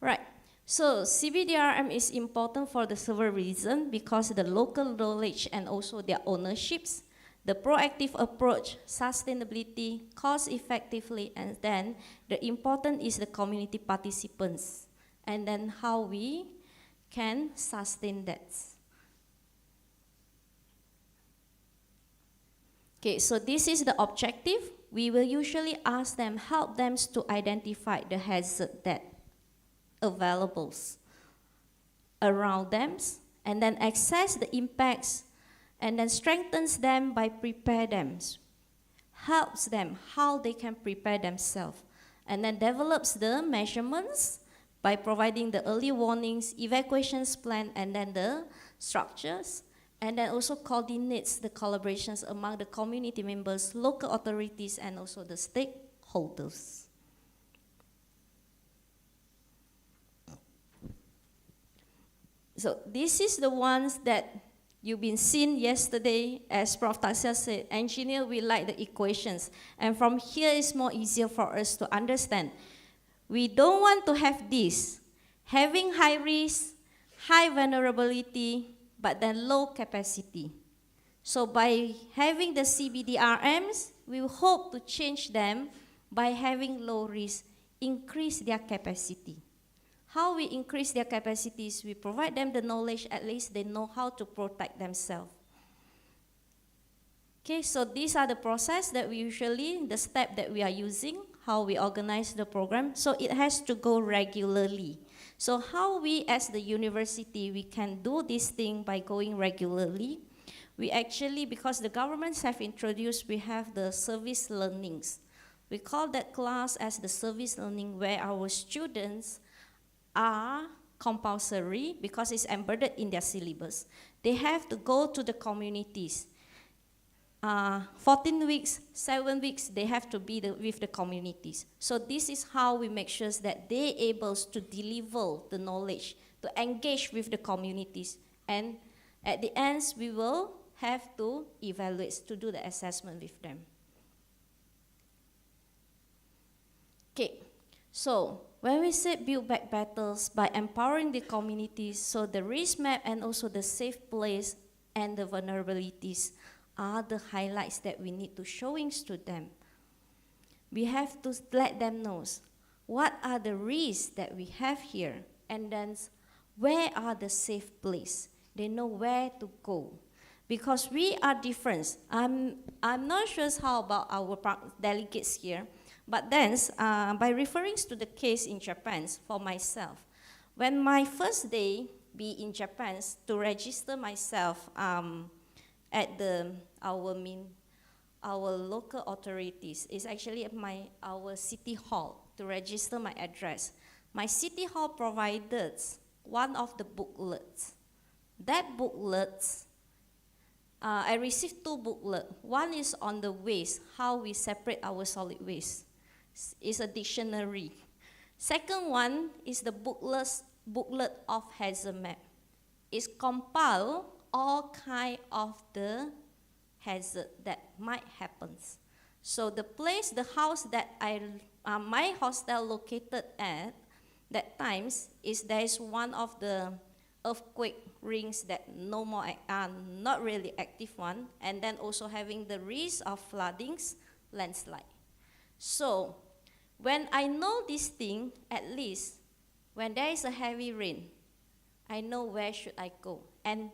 Right. So CBDRM is important for the several reasons because the local knowledge and also their ownerships, the proactive approach, sustainability, cost effectively, and then the important is the community participants, and then how we can sustain that. Okay, so this is the objective. We will usually ask them, help them to identify the hazard that available around them, and then assess the impacts, and then strengthens them by prepare them, helps them how they can prepare themselves, and then develops the measurements by providing the early warnings, evacuations plan, and then the structures, and then also coordinates the collaborations among the community members, local authorities, and also the stakeholders. So this is the ones that you've been seeing yesterday. As Prof. Tasya said, engineer, we like the equations. And from here it's more easier for us to understand. We don't want to have this, having high risk, high vulnerability, but then low capacity. So by having the CBDRMs, we hope to change them by having low risk, increase their capacity. How we increase their capacities, we provide them the knowledge, at least they know how to protect themselves. Okay, so these are the process that we usually, the step that we are using, how we organize the program. So it has to go regularly. So how we as the university, we can do this thing by going regularly. we actually, because the governments have introduced, we have the service learnings. We call that class as the service learning, where our students are compulsory, because it's embedded in their syllabus. They have to go to the communities. 14 weeks, 7 weeks, they have to be with the communities. So this is how we make sure that they're able to deliver the knowledge, to engage with the communities. And at the end, we will have to evaluate, to do the assessment with them. Okay, so when we say build back battles by empowering the communities, so the risk map and also the safe place and the vulnerabilities are the highlights that we need to showing to them. We have to let them know what are the risks that we have here, and then where are the safe place. They know where to go. Because we are different. I'm not sure how about our delegates here, but then by referring to the case in Japan for myself, when my first day be in Japan to register myself at our local authorities, is actually at our city hall to register my address. My city hall provided one of the booklets. That booklet, I received 2 booklets. One is on the waste, how we separate our solid waste. It's a dictionary. Second one is the booklet of hazard map. It's compiled all kind of the hazard that might happen. So the place, the house that my hostel located at that times is there is one of the earthquake rings that no more not really active one, and then also having the risk of floodings, landslide. So when I know this thing, at least when there is a heavy rain, I know where should I go. And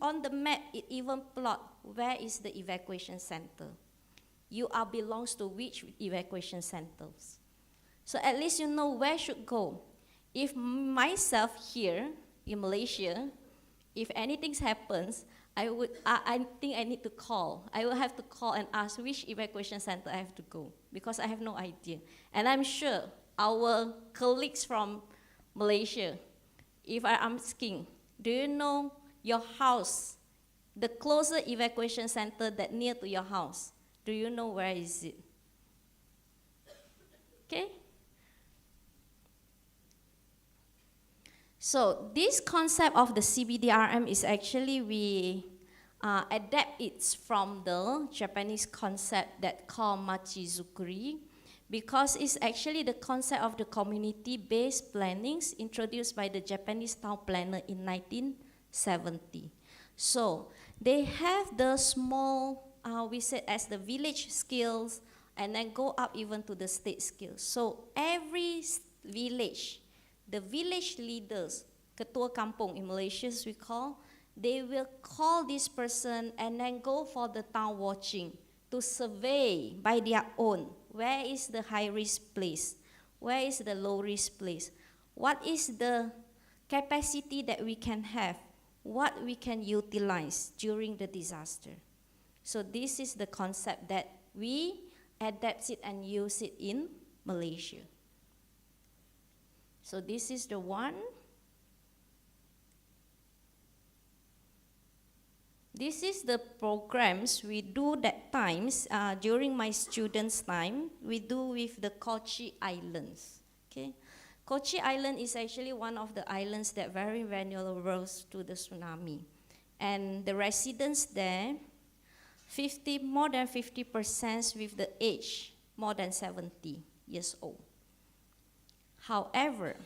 on the map, it even plot where is the evacuation center. You belongs to which evacuation centers. So at least you know where should go. If myself here in Malaysia, if anything happens, I think I need to call. I will have to call and ask which evacuation center I have to go, because I have no idea. And I'm sure our colleagues from Malaysia, if I'm asking, do you know your house, the closer evacuation center that near to your house, do you know where is it? Okay? So this concept of the CBDRM is actually we adapt it from the Japanese concept that called Machizukuri, because it's actually the concept of the community-based plannings introduced by the Japanese town planner in 1970. So they have the small, we said as the village skills, and then go up even to the state skills. So every village, the village leaders, ketua kampung in Malaysia we call, they will call this person and then go for the town watching to survey by their own. Where is the high risk place? Where is the low risk place? What is the capacity that we can have? What we can utilize during the disaster? So this is the concept that we adapt it and use it in Malaysia. So this is the one. This is the programs we do that times during my students' time. We do with the Kochi Islands. Okay, Kochi Island is actually one of the islands that very vulnerable to the tsunami, and the residents there, more than 50% with the age more than 70 years old. However,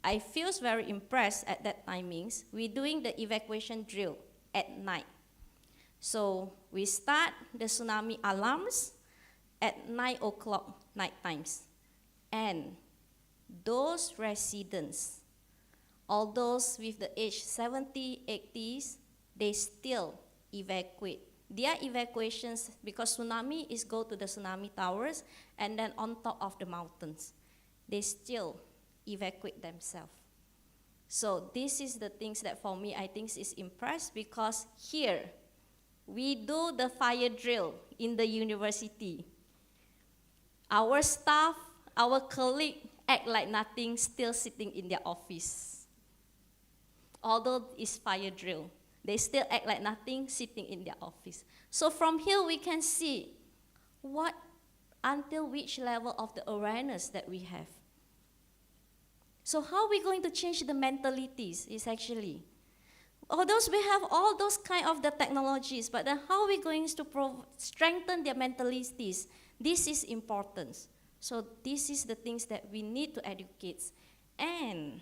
I feel very impressed at that timings. We're doing the evacuation drill at night. So we start the tsunami alarms at 9 o'clock night times. And those residents, all those with the age 70, 80s, they still evacuate. Their evacuations, because tsunami is go to the tsunami towers and then on top of the mountains. They still evacuate themselves. So this is the things that for me I think is impressed, because here we do the fire drill in the university. Our staff, our colleague act like nothing, still sitting in their office. Although it's fire drill, they still act like nothing, sitting in their office. So from here we can see until which level of the awareness that we have. So how are we going to change the mentalities is actually, although we have all those kind of the technologies, but then how are we going to strengthen their mentalities? This is important. So this is the things that we need to educate. And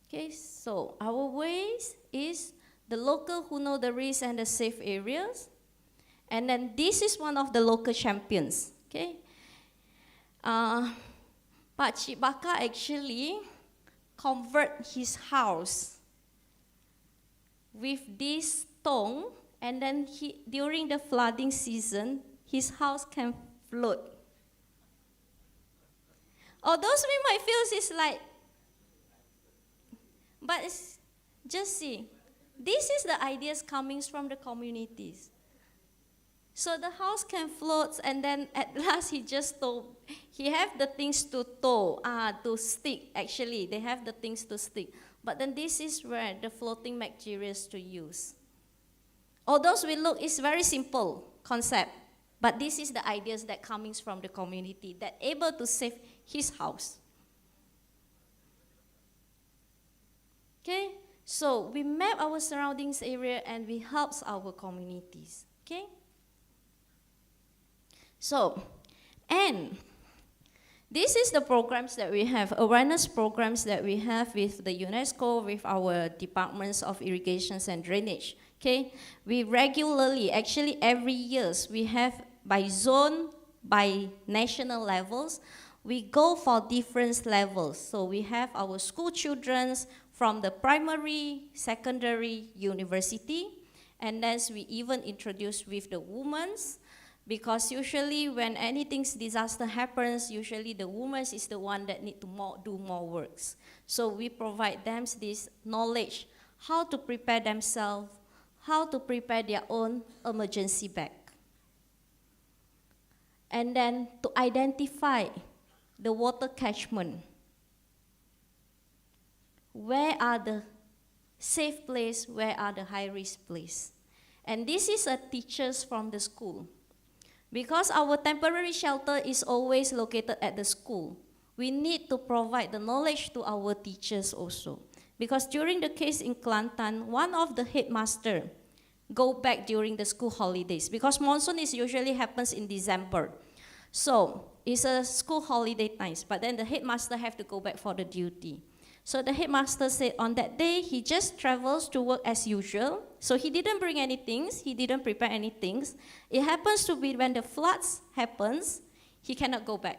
okay, so our ways is the local who know the risks and the safe areas. And then this is one of the local champions, okay? Pak Cik Baka actually convert his house with this stone, and then during the flooding season, his house can float. Although we might feel it's like, but it's just see, this is the ideas coming from the communities. So the house can float, and then at last he have the things to to stick, actually. They have the things to stick. But then this is where the floating materials to use. Although it's very simple concept, but this is the ideas that coming from the community that able to save his house. Okay, so we map our surroundings area and we help our communities. Okay. So, and this is the programs that we have, awareness programs that we have with the UNESCO, with our departments of irrigations and drainage. Okay, we regularly, actually every year, we have by zone, by national levels, we go for different levels. So we have our school children from the primary, secondary, university, and then we even introduce with the women's. Because usually when anything disaster happens, usually the woman is the one that need to do more works. So we provide them this knowledge, how to prepare themselves, how to prepare their own emergency bag. And then to identify the water catchment. Where are the safe place, where are the high risk place? And this is a teachers from the school. Because our temporary shelter is always located at the school, we need to provide the knowledge to our teachers also. Because during the case in Kelantan, one of the headmaster go back during the school holidays, because monsoon is usually happens in December. So it's a school holiday times, but then the headmaster have to go back for the duty. So the headmaster said on that day, he just travels to work as usual. So he didn't bring anything, he didn't prepare anything. It happens to be when the floods happens, he cannot go back.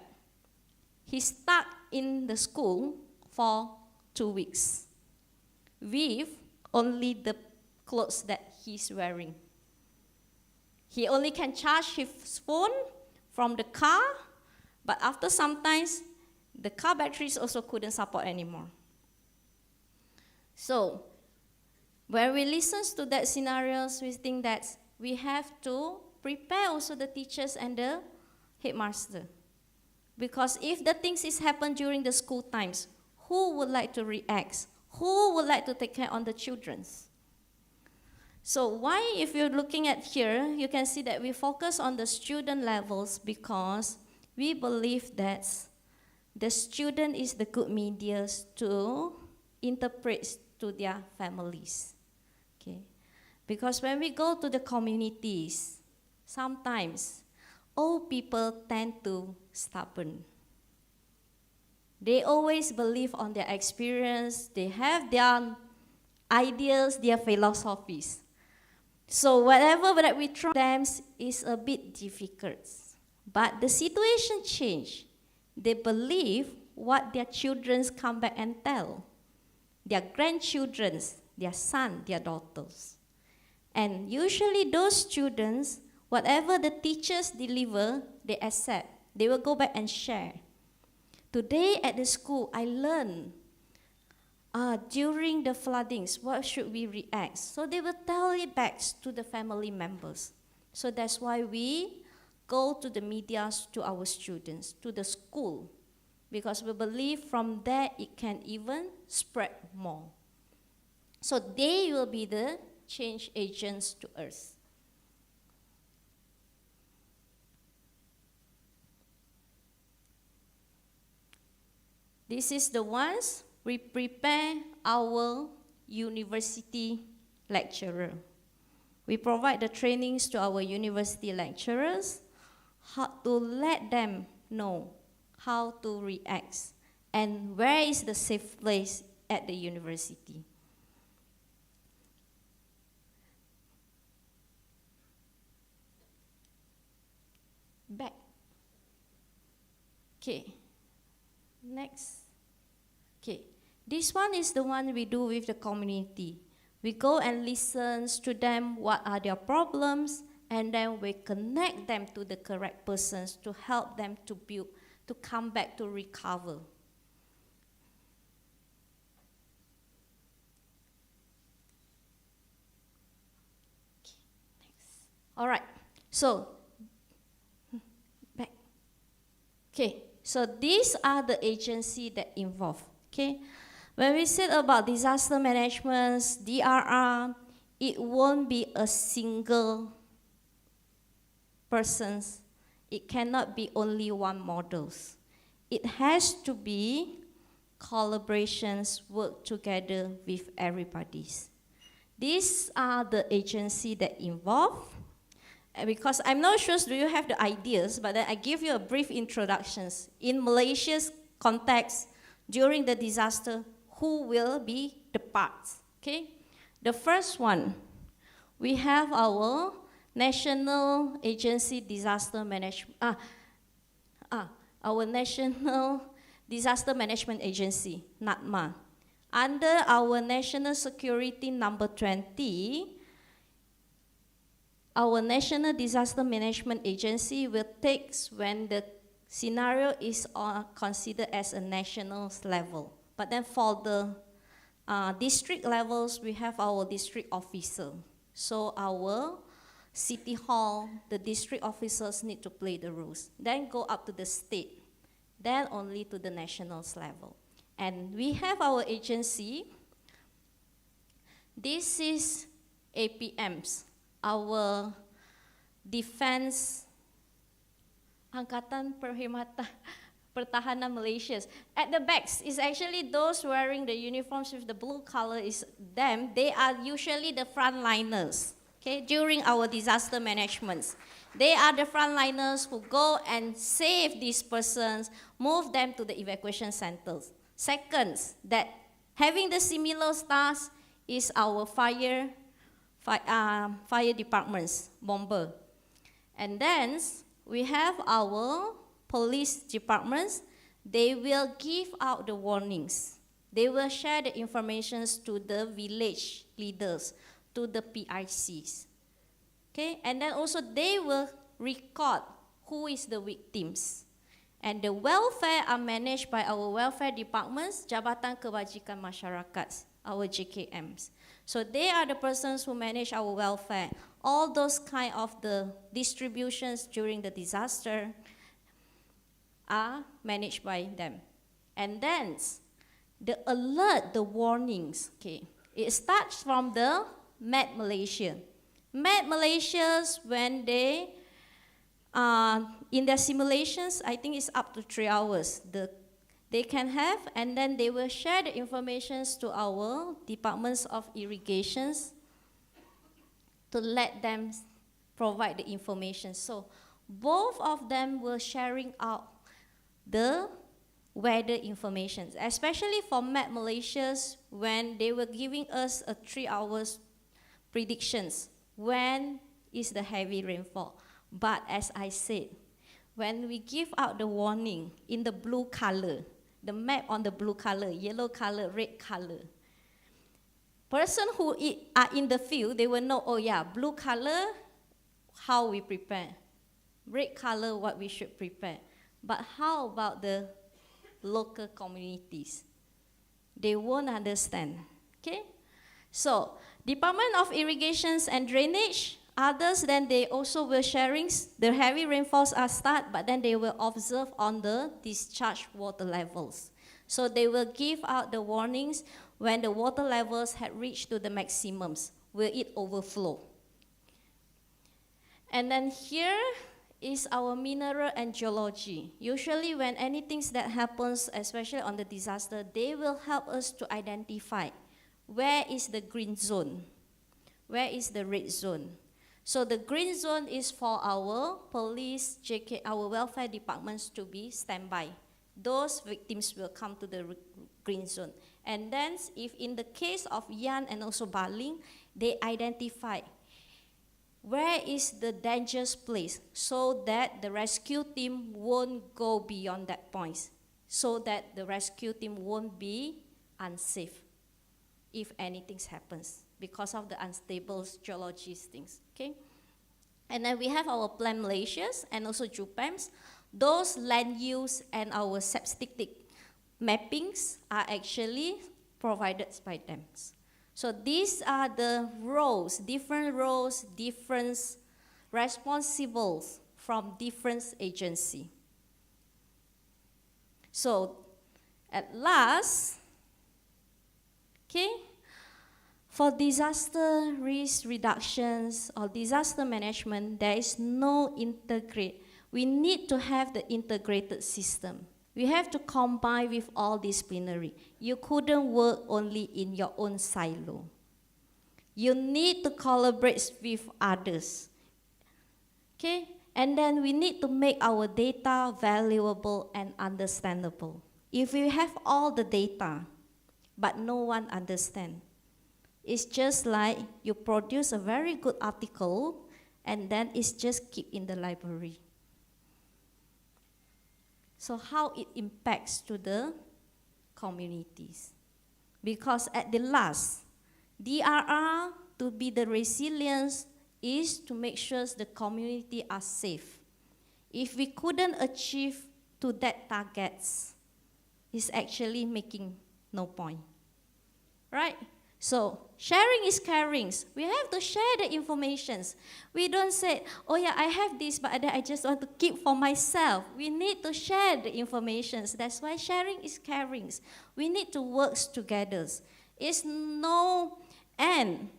He's stuck in the school for 2 weeks with only the clothes that he's wearing. He only can charge his phone from the car, but after some time, the car batteries also couldn't support anymore. So, when we listen to that scenarios, we think that we have to prepare also the teachers and the headmaster. Because if the things is happen during the school times, who would like to react? Who would like to take care on the children? So why, if you're looking at here, you can see that we focus on the student levels because we believe that the student is the good media to interpret to their families. Okay? Because when we go to the communities, sometimes old people tend to stubborn. They always believe on their experience, they have their ideas, their philosophies. So whatever that we try them is a bit difficult. But the situation changed. They believe what their children come back and tell. Their grandchildren, their son, their daughters. And usually those students, whatever the teachers deliver, they accept. They will go back and share. Today at the school, I learned during the floodings, what should we react? So they will tell it back to the family members. So that's why we go to the media, to our students, to the school, because we believe from there it can even spread more. So they will be the change agents to Earth. This is the ones we prepare our university lecturer. We provide the trainings to our university lecturers how to let them know how to react and where is the safe place at the university. Back. Okay. Next. Okay. This one is the one we do with the community. We go and listen to them, what are their problems, and then we connect them to the correct persons to help them to build, to come back to recover. Okay, next. All right, so, back. Okay, so these are the agencies that involve, okay? When we said about disaster management, DRR, it won't be a single person. It cannot be only one model. It has to be collaborations, work together with everybody. These are the agencies that involve. Because I'm not sure, do you have the ideas, but then I give you a brief introductions. In Malaysia's context, during the disaster, who will be the parts, okay? The first one, we have our National Agency Disaster Management, our National Disaster Management Agency, NADMA. Under our National Security Number 20, our National Disaster Management Agency will take when the scenario is considered as a national level. But then for the district levels, we have our district officer. So our city hall, the district officers need to play the roles. Then go up to the state, then only to the national level. And we have our agency. This is APMs, our Defense Angkatan Pertahanan Malaysia. At the backs is actually those wearing the uniforms with the blue color is them. They are usually the frontliners, okay, during our disaster management. They are the frontliners who go and save these persons, move them to the evacuation centers. Second, that having the similar stars is our fire departments, bomber. And then we have our police departments. They will give out the warnings. They will share the information to the village leaders, to the PICs. Okay, and then also they will record who is the victims. And the welfare are managed by our welfare departments, Jabatan Kebajikan Masyarakat, our JKMs. So they are the persons who manage our welfare. All those kind of the distributions during the disaster are managed by them. And then the alert, the warnings, okay, it starts from the Met Malaysia. Met Malaysia, when they, in their simulations, I think it's up to 3 hours, they can have, and then they will share the information to our departments of irrigations to let them provide the information. So both of them were sharing out the weather information, especially for Met Malaysia, when they were giving us a 3 hours predictions when is the heavy rainfall. But as I said, when we give out the warning in the blue color, the map on the blue color, yellow color, red color, person who are in the field, they will know, oh yeah, blue color, how we prepare. Red color, what we should prepare. But how about the local communities? they won't understand. Okay? So, Department of Irrigations and Drainage, others, then they also will sharing, the heavy rainfalls are start, but then they will observe on the discharge water levels. So they will give out the warnings when the water levels had reached to the maximums. Will it overflow? And then here is our mineral and geology. Usually when anything that happens, especially on the disaster, they will help us to identify where is the green zone, where is the red zone. So the green zone is for our police, JK, our welfare departments to be standby. Those victims will come to the green zone. And then if in the case of Yan and also Baling, they identify where is the dangerous place so that the rescue team won't go beyond that point, so that the rescue team won't be unsafe if anything happens because of the unstable geology things, okay? And then we have our Plan Malaysias and also JUPAMs. Those land use and our statistic mappings are actually provided by them. So these are the roles, different responsibles from different agency. So at last, okay, for disaster risk reductions or disaster management, there is no integrate. We need to have the integrated system. We have to combine with all disciplinary. You couldn't work only in your own silo. You need to collaborate with others. Okay? And then we need to make our data valuable and understandable. If we have all the data, but no one understands, it's just like you produce a very good article and then it's just keep in the library. So how it impacts to the communities? Because at the last, DRR to be the resilience is to make sure the community are safe. If we couldn't achieve to that targets, it's actually making no point, right? So sharing is caring. We have to share the informations. We don't say, oh yeah, I have this, but I just want to keep for myself. We need to share the informations. That's why sharing is caring. We need to work together. It's no end.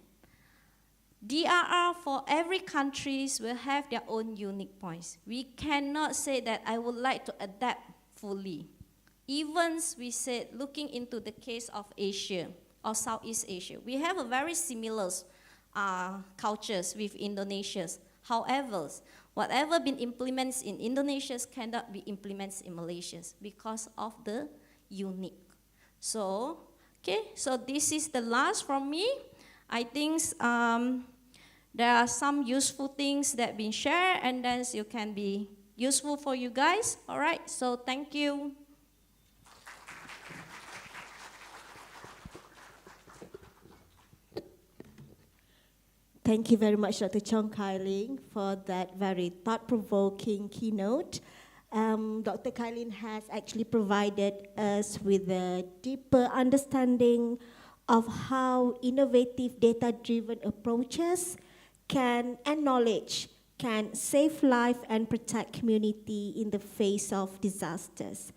DRR for every countries will have their own unique points. We cannot say that I would like to adapt fully. Even we said, looking into the case of Asia, or Southeast Asia. We have a very similar cultures with Indonesia. However, whatever been implemented in Indonesia cannot be implemented in Malaysia because of the unique. So, okay, so this is the last from me. I think there are some useful things that been shared and then you can be useful for you guys. All right, so thank you. Thank you very much, Dr. Chong Kai Ling, for that very thought-provoking keynote. Dr. Kai Ling has actually provided us with a deeper understanding of how innovative data-driven approaches and knowledge can save life and protect community in the face of disasters.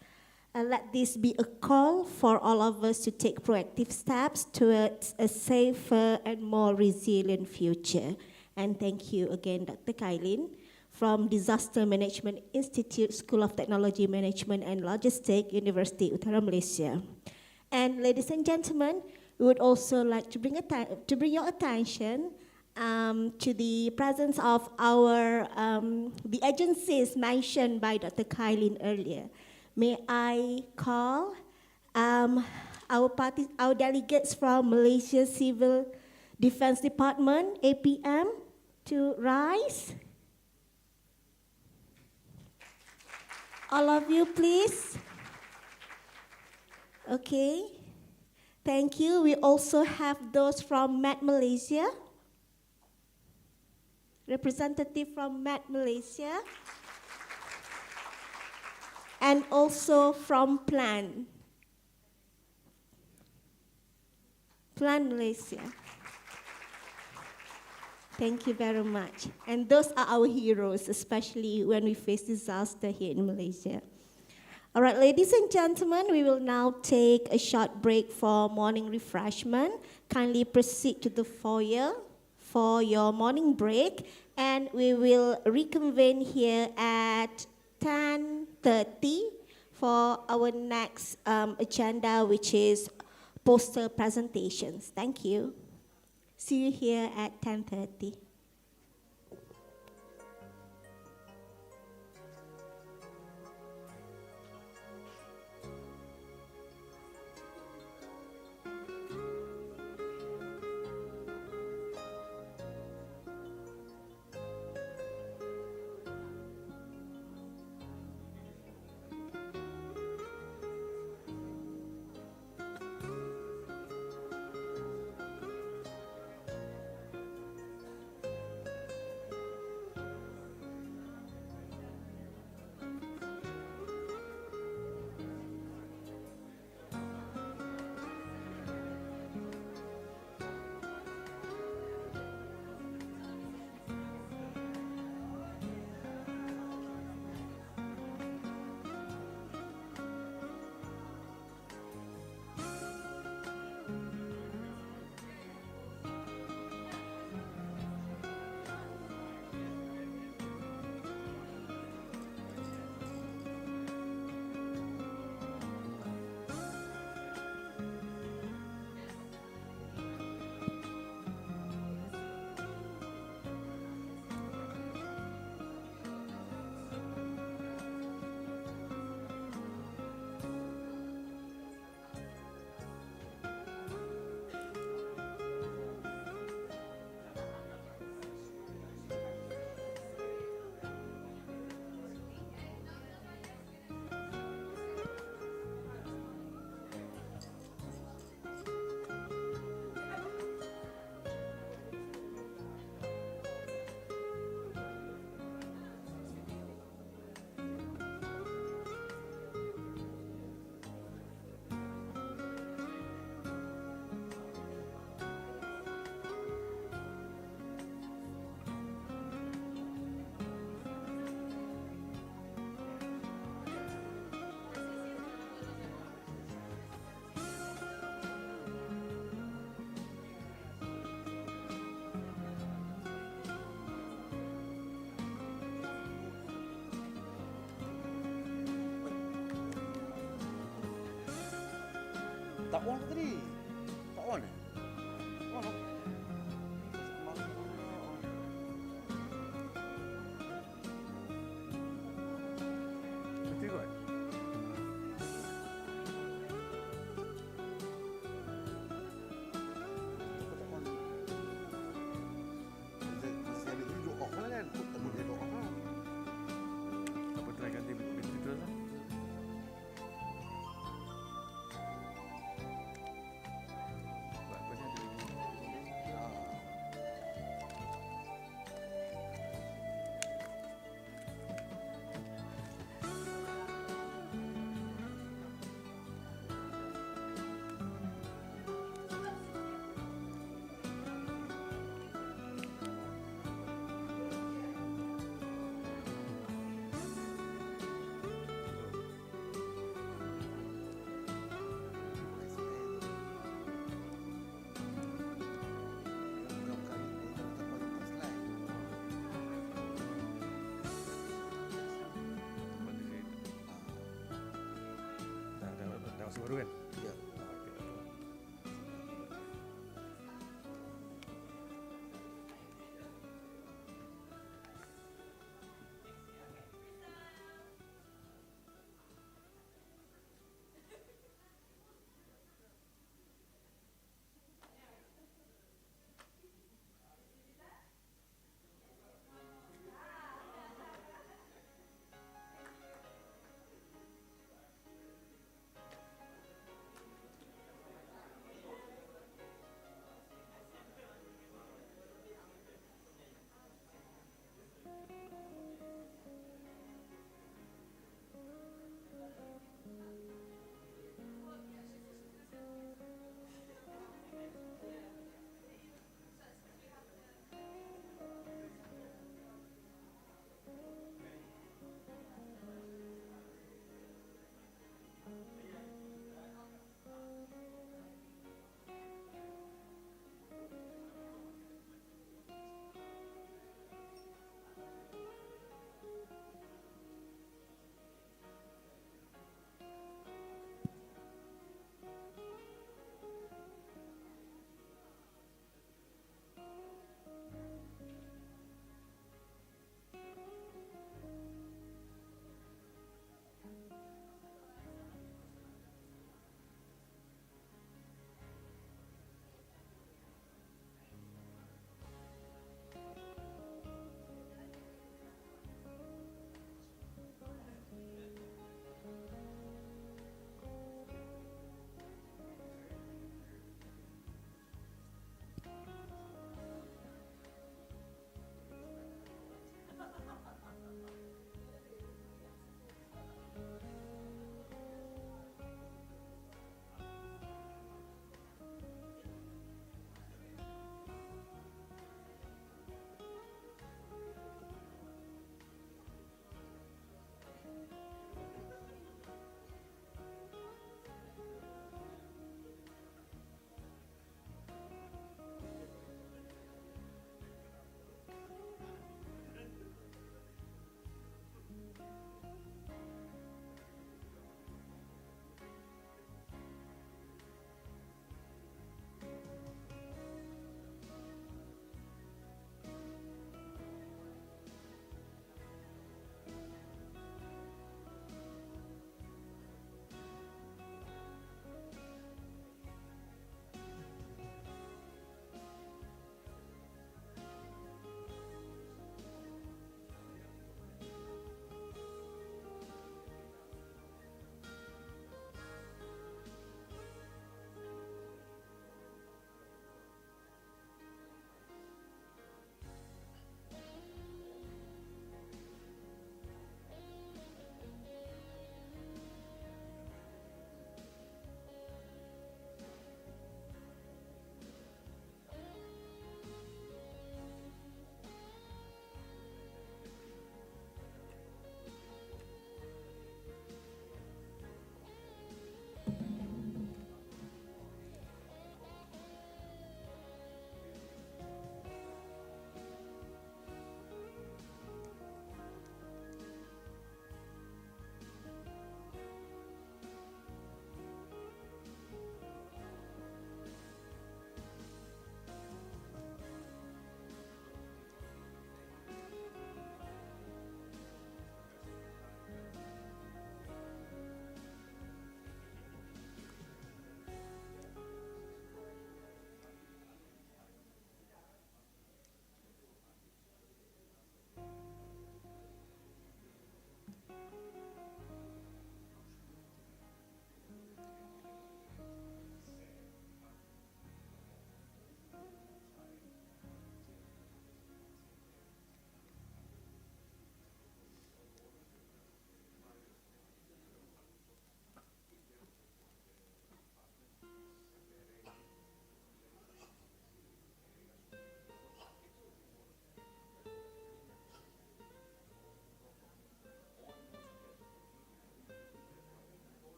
Let this be a call for all of us to take proactive steps towards a safer and more resilient future. And thank you again, Dr. Kai Ling, from Disaster Management Institute, School of Technology Management and Logistics, University Utara Malaysia. And ladies and gentlemen, we would also like to bring your attention to the presence of our the agencies mentioned by Dr. Kai Ling earlier. May I call our delegates from Malaysia Civil Defense Department, APM, to rise? All of you, please. Okay. Thank you. We also have those from MAT Malaysia. Representative from MAT Malaysia. And also from Plan. Plan Malaysia. Thank you very much. And those are our heroes, especially when we face disaster here in Malaysia. All right, ladies and gentlemen, we will now take a short break for morning refreshment. Kindly proceed to the foyer for your morning break, and we will reconvene here at 10:30 for our next agenda, which is poster presentations. Thank you. See you here at 10:30. Tak on tadi. Tak on. On. Betul kot. Masih ada video off lah kan. Temu dia off lah. Apa try ganti bateri terus lah. Masuk baru kan? Ya.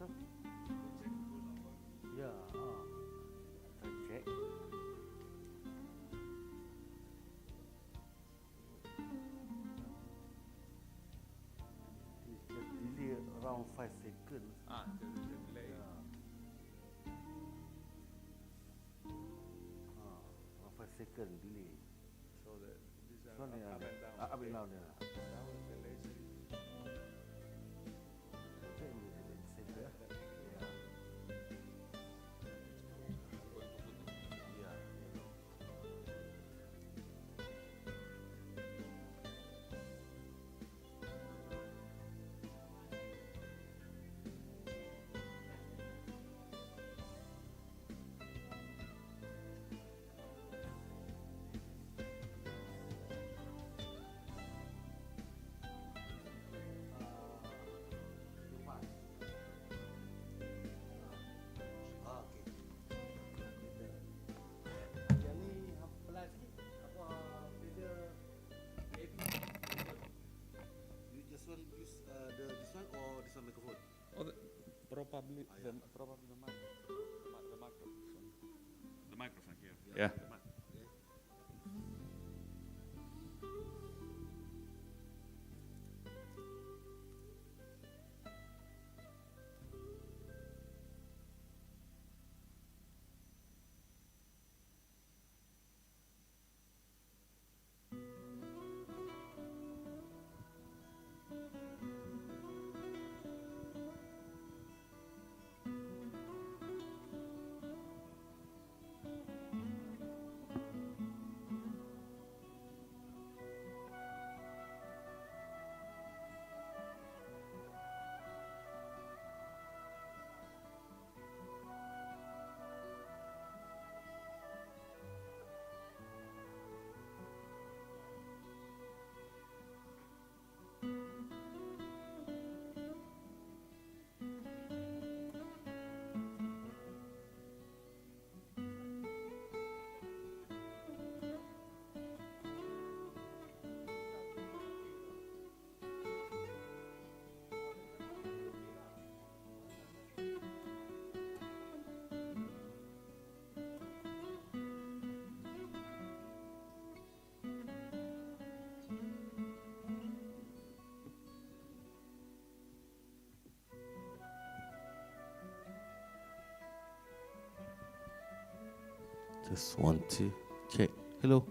sir? Yeah. I check. It's just delay around 5 seconds. The delay. Yeah. Around 5 seconds delay. So that these are So ni up and down. up and down ni. Down delay series. Okay, ni same ya. Yeah. Yeah. Yang ni pelan sikit. Apa beza AB? You just want use this one or this one microphone? Oh, probably Ah, yeah. probably the microphone. The microphone here. Yeah. Yeah. Okay. Just want to check. Hello.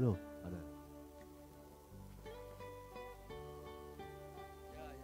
Hello, ada. Ya, ya.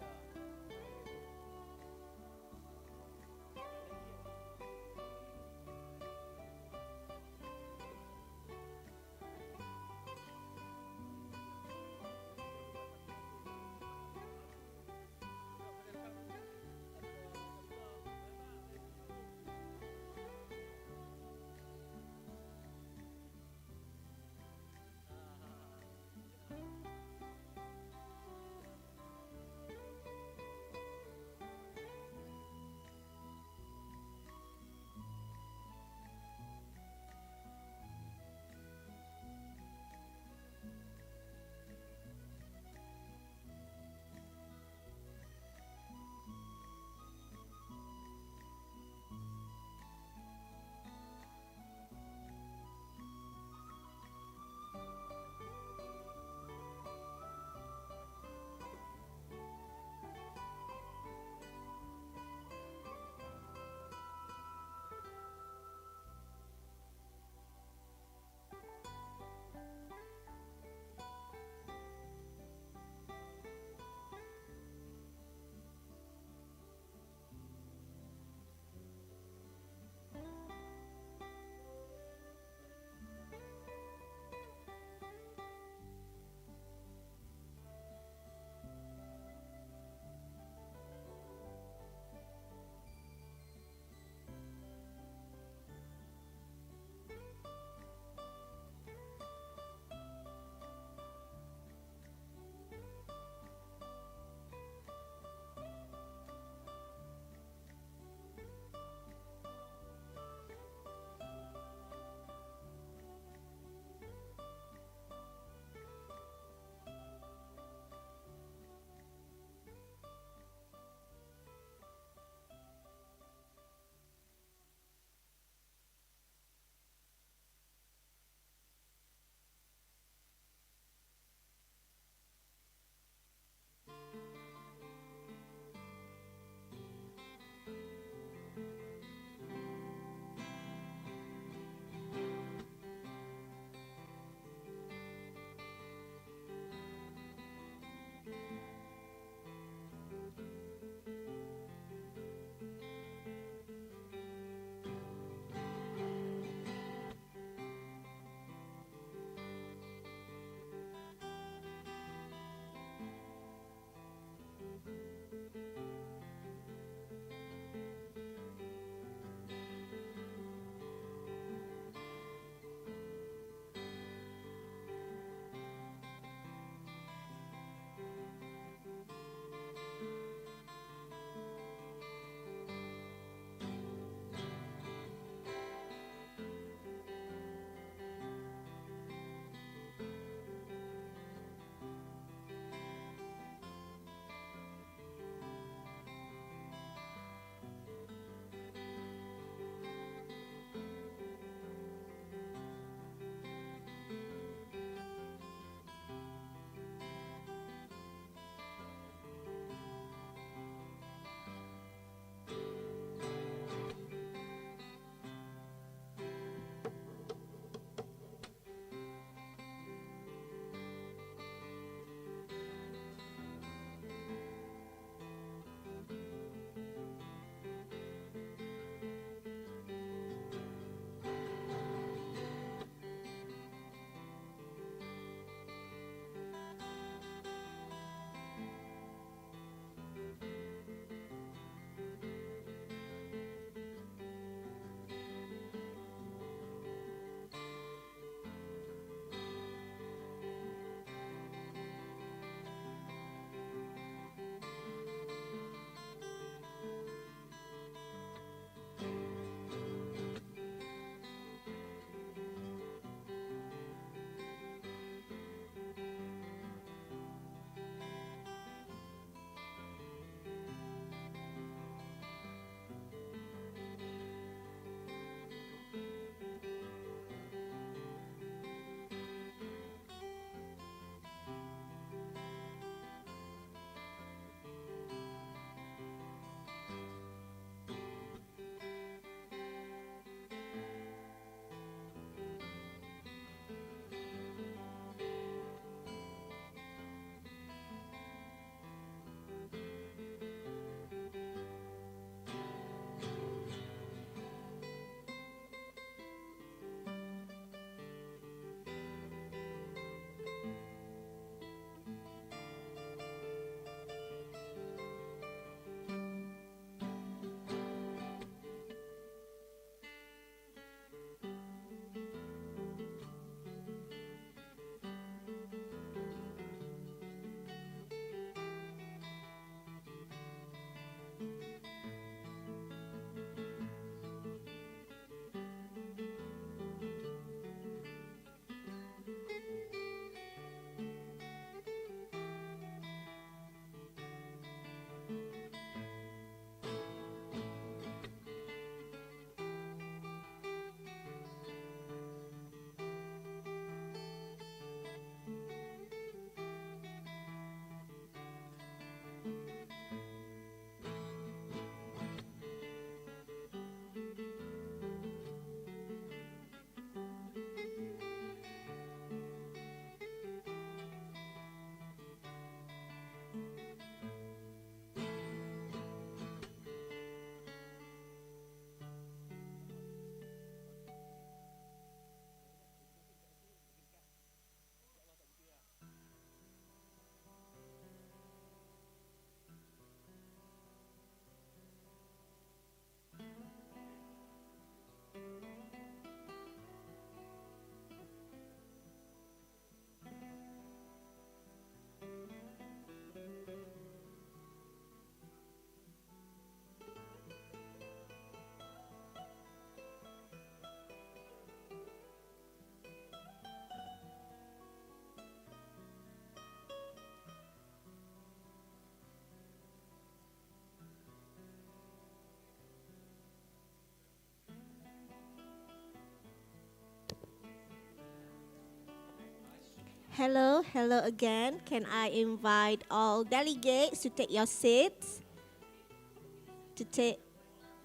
Hello, hello again. Can I invite all delegates to take your seats?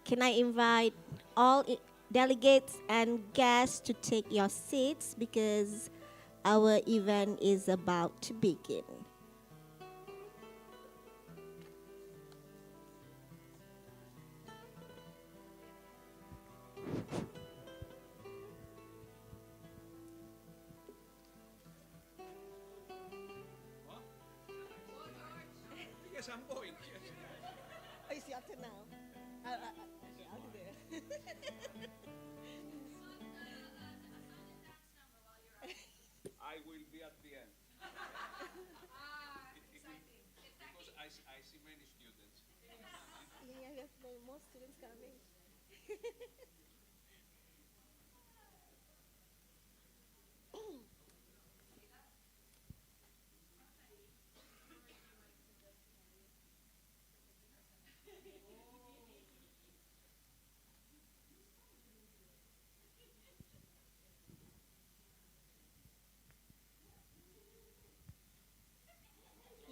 Can I invite all delegates and guests to take your seats because our event is about to begin. Yes, I'm going. Oh, it's your turn now. I'll do it. I will be at the end. Because I see many students. Yeah, we have more students coming.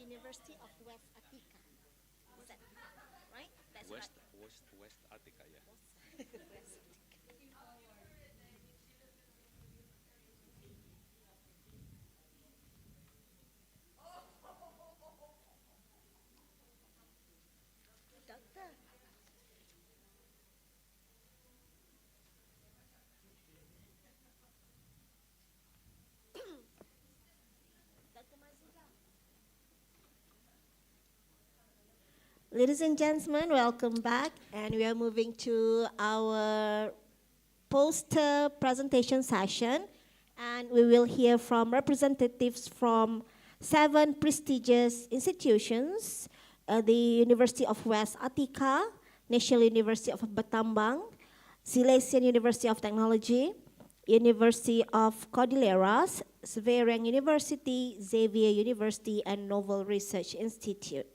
University of West Attica. Is that right? That's West right. Attica, yeah. West Attica. Doctor. Dr. Mazuka. Ladies and gentlemen, welcome back, and we are moving to our poster presentation session, and we will hear from representatives from 7 prestigious institutions, the University of West Attica, National University of Battambang, Silesian University of Technology, University of Cordilleras, Severian University, Xavier University, and Novel Research Institute.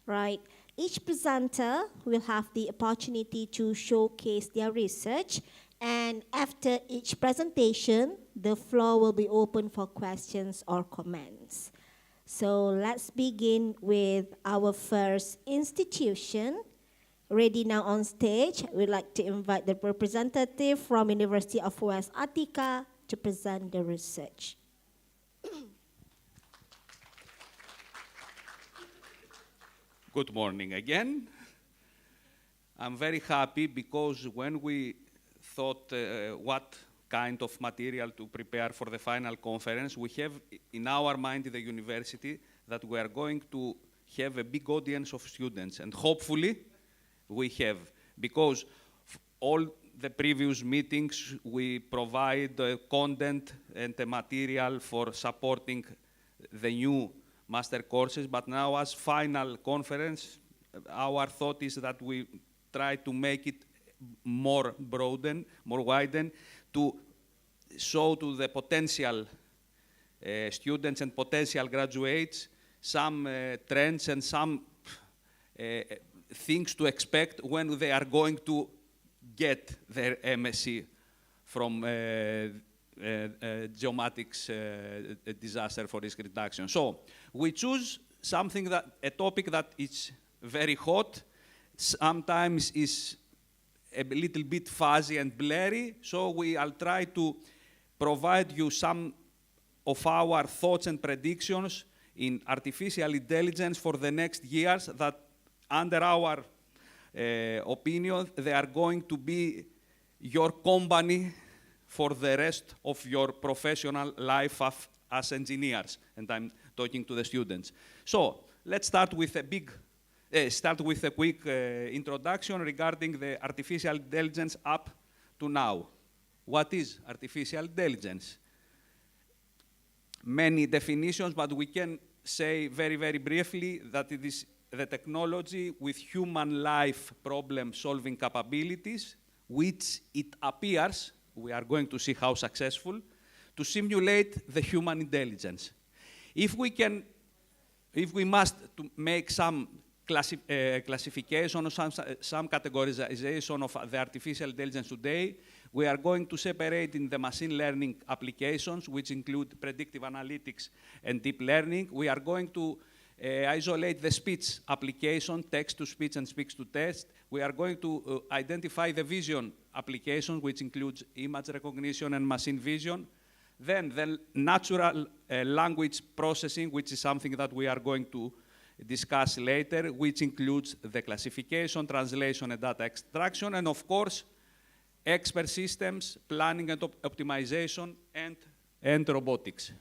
Right. Each presenter will have the opportunity to showcase their research, and after each presentation, the floor will be open for questions or comments. So let's begin with our first institution. Ready now on stage, we'd like to invite the representative from University of West Attica to present the research. Good morning again. I'm very happy because when we thought what kind of material to prepare for the final conference, we have in our mind in the university that we are going to have a big audience of students, and hopefully we have, because all the previous meetings we provide content and the material for supporting the new master courses, but now as final conference, our thought is that we try to make it more broaden, more widen, to show to the potential students and potential graduates some trends and some things to expect when they are going to get their MSc from geomatics disaster for risk reduction. So we choose something a topic that is very hot, sometimes is a little bit fuzzy and blurry, so I'll try to provide you some of our thoughts and predictions in artificial intelligence for the next years that, under our opinion, they are going to be your company for the rest of your professional life as engineers, and I'm talking to the students. So let's start with a quick introduction regarding the artificial intelligence up to now. What is artificial intelligence? Many definitions, but we can say very, very briefly that it is the technology with human life problem-solving capabilities, which it appears, we are going to see how successful, to simulate the human intelligence. If we must to make some classification or some categorization of the artificial intelligence today, We are going to separate in the machine learning applications, which include predictive analytics and deep learning. We are going to isolate the speech application, text-to-speech and speech-to-text. We are going to identify the vision application, which includes image recognition and machine vision. Then the natural language processing, which is something that we are going to discuss later, which includes the classification, translation, and data extraction, and of course, expert systems, planning and optimization, and robotics.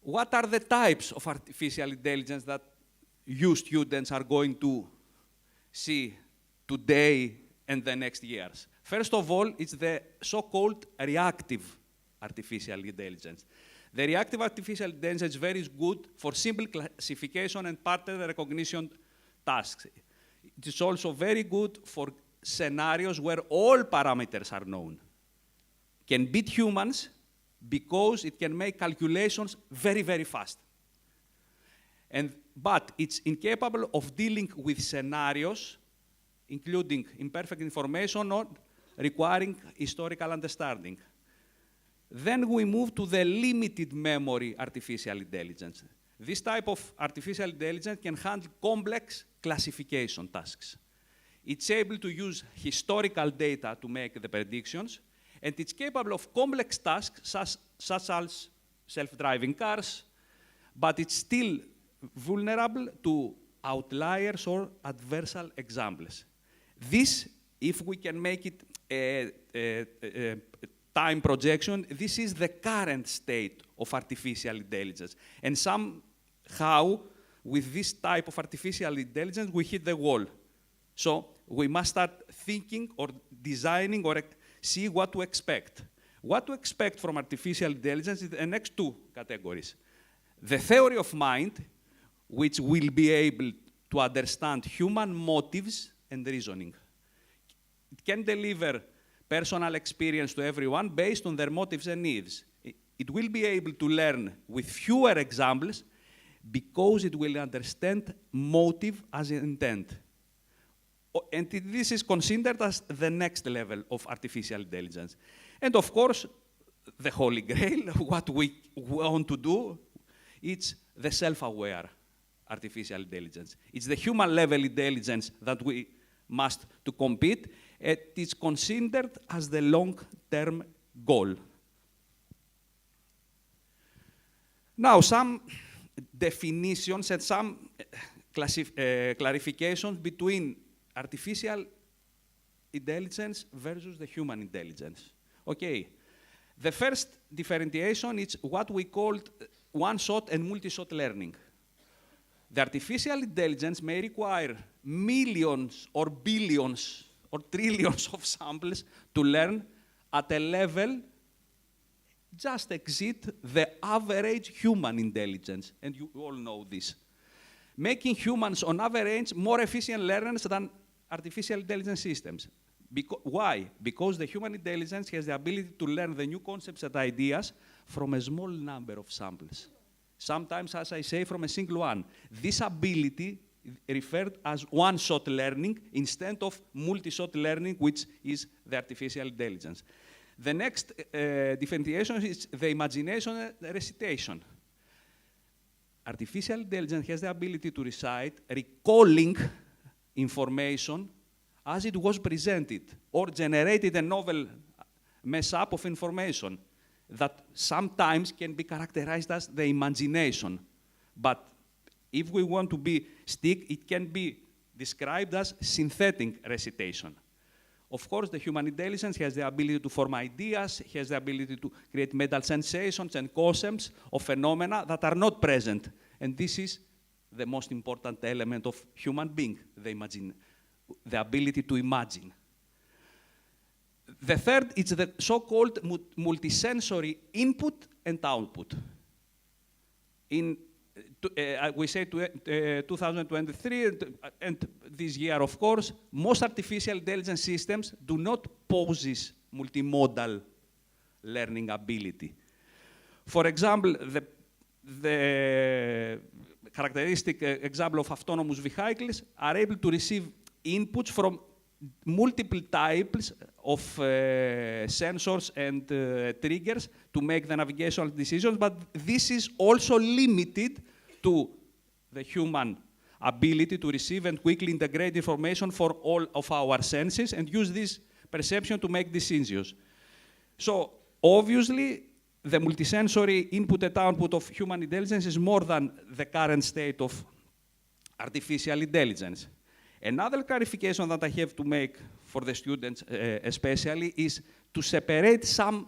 What are the types of artificial intelligence that you students are going to see today and the next years? First of all, it's the so-called reactive artificial intelligence. The reactive artificial intelligence is very good for simple classification and pattern recognition tasks. It is also very good for scenarios where all parameters are known. Can beat humans because it can make calculations very, very fast. But it's incapable of dealing with scenarios, including imperfect information or requiring historical understanding. Then we move to the limited memory artificial intelligence. This type of artificial intelligence can handle complex classification tasks. It's able to use historical data to make the predictions, and it's capable of complex tasks such as self-driving cars, but it's still vulnerable to outliers or adversarial examples. This, if we can make it time projection, this is the current state of artificial intelligence. And somehow, with this type of artificial intelligence, we hit the wall. So we must start thinking or designing or see what to expect. What to expect from artificial intelligence is the next two categories. The theory of mind, which will be able to understand human motives and reasoning. It can deliver personal experience to everyone based on their motives and needs. It will be able to learn with fewer examples because it will understand motive as intent. And this is considered as the next level of artificial intelligence. And of course, the holy grail, what we want to do, it's the self-aware artificial intelligence. It's the human level intelligence that we must to compete. It is considered as the long-term goal. Now, some definitions and some clarifications between artificial intelligence versus the human intelligence. Okay, the first differentiation is what we call one-shot and multi-shot learning. The artificial intelligence may require millions or billions or trillions of samples to learn at a level just exceed the average human intelligence, and you all know this. Making humans on average more efficient learners than artificial intelligence systems. Why? Because the human intelligence has the ability to learn the new concepts and ideas from a small number of samples. Sometimes, as I say, from a single one. This ability referred as one-shot learning instead of multi-shot learning, which is the artificial intelligence. The next differentiation is the imagination and recitation. Artificial intelligence has the ability to recite, recalling information as it was presented, or generated a novel mess-up of information that sometimes can be characterized as the imagination. But if we want to be strict, it can be described as synthetic recitation. Of course, the human intelligence has the ability to form ideas, has the ability to create mental sensations and concepts of phenomena that are not present. And this is the most important element of human being, the ability to imagine. The third is the so-called multisensory input and output. We say 2023, and this year, of course, most artificial intelligence systems do not possess multimodal learning ability. For example, the characteristic example of autonomous vehicles are able to receive inputs from multiple types of sensors and triggers to make the navigational decisions, but this is also limited to the human ability to receive and quickly integrate information for all of our senses and use this perception to make decisions. So obviously, the multisensory input and output of human intelligence is more than the current state of artificial intelligence. Another clarification that I have to make for the students especially is to separate some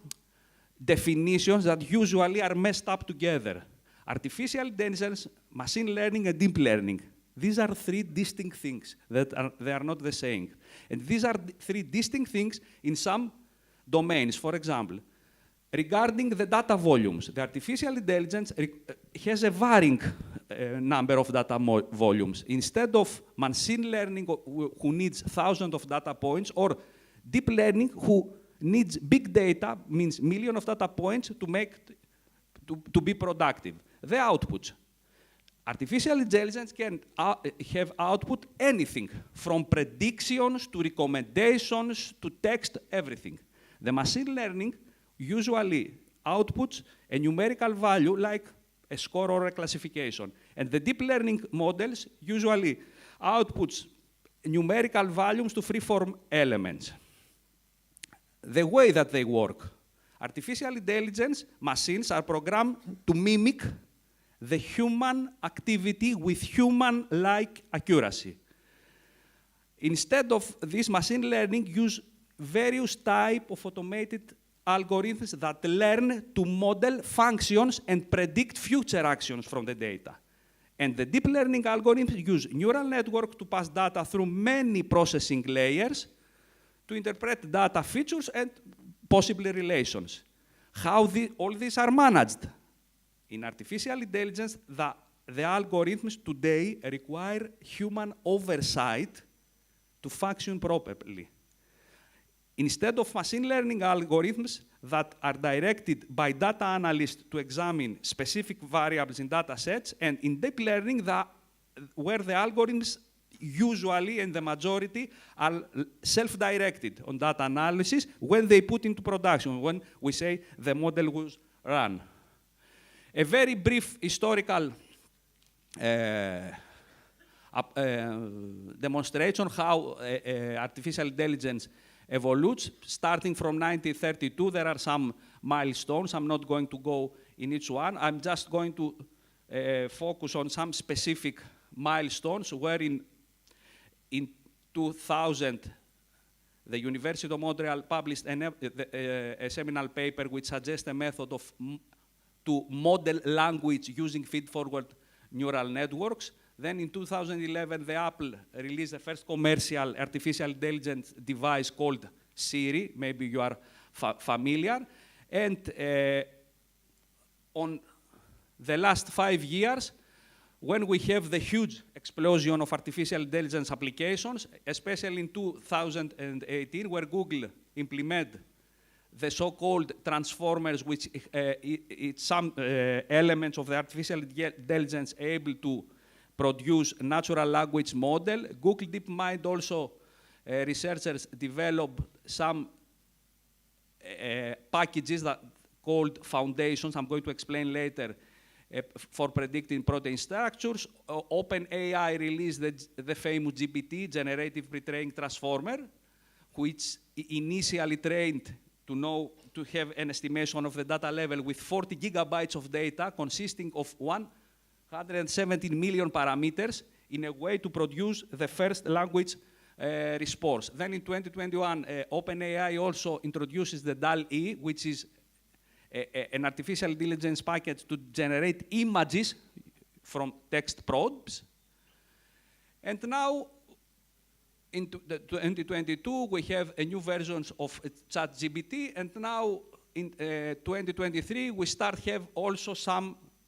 definitions that usually are messed up together. Artificial intelligence, machine learning, and deep learning. These are three distinct things they are not the same. And these are three distinct things in some domains. For example, regarding the data volumes, the artificial intelligence has a varying number of data volumes. Instead of machine learning, who needs thousands of data points, or deep learning, who needs big data, means millions of data points to be productive. The outputs. Artificial intelligence can have output anything, from predictions to recommendations to text, everything. The machine learning usually outputs a numerical value like a score or a classification. And the deep learning models usually outputs numerical values to free-form elements. The way that they work. Artificial intelligence machines are programmed to mimic the human activity with human-like accuracy. Instead of this, machine learning use various types of automated algorithms that learn to model functions and predict future actions from the data. And the deep learning algorithms use neural networks to pass data through many processing layers to interpret data features and possibly relations. How all these are managed? In artificial intelligence, the algorithms today require human oversight to function properly. Instead of machine learning algorithms that are directed by data analysts to examine specific variables in data sets, and in deep learning, where the algorithms usually, and the majority, are self-directed on data analysis when they put into production, when we say the model was run. A very brief historical demonstration how artificial intelligence evolutes. Starting from 1932, there are some milestones. I'm not going to go in each one. I'm just going to focus on some specific milestones, where in 2000, the University of Montreal published a seminal paper which suggests a method to model language using feed-forward neural networks. Then in 2011, the Apple released the first commercial artificial intelligence device called Siri. Maybe you are familiar. And on the last 5 years, when we have the huge explosion of artificial intelligence applications, especially in 2018, where Google implemented the so-called transformers, which it's some elements of the artificial intelligence able to produce natural language model. Google DeepMind also, researchers developed some packages that called foundations, I'm going to explain later, for predicting protein structures. OpenAI released the famous GPT, Generative Pre-trained Transformer, which initially trained to have an estimation of the data level with 40 gigabytes of data consisting of 117 million parameters in a way to produce the first language response. Then in 2021, OpenAI also introduces the DAL-E, which is an artificial intelligence package to generate images from text prompts. And now, in 2022, we have a new versions of ChatGPT, and now in 2023, we start have also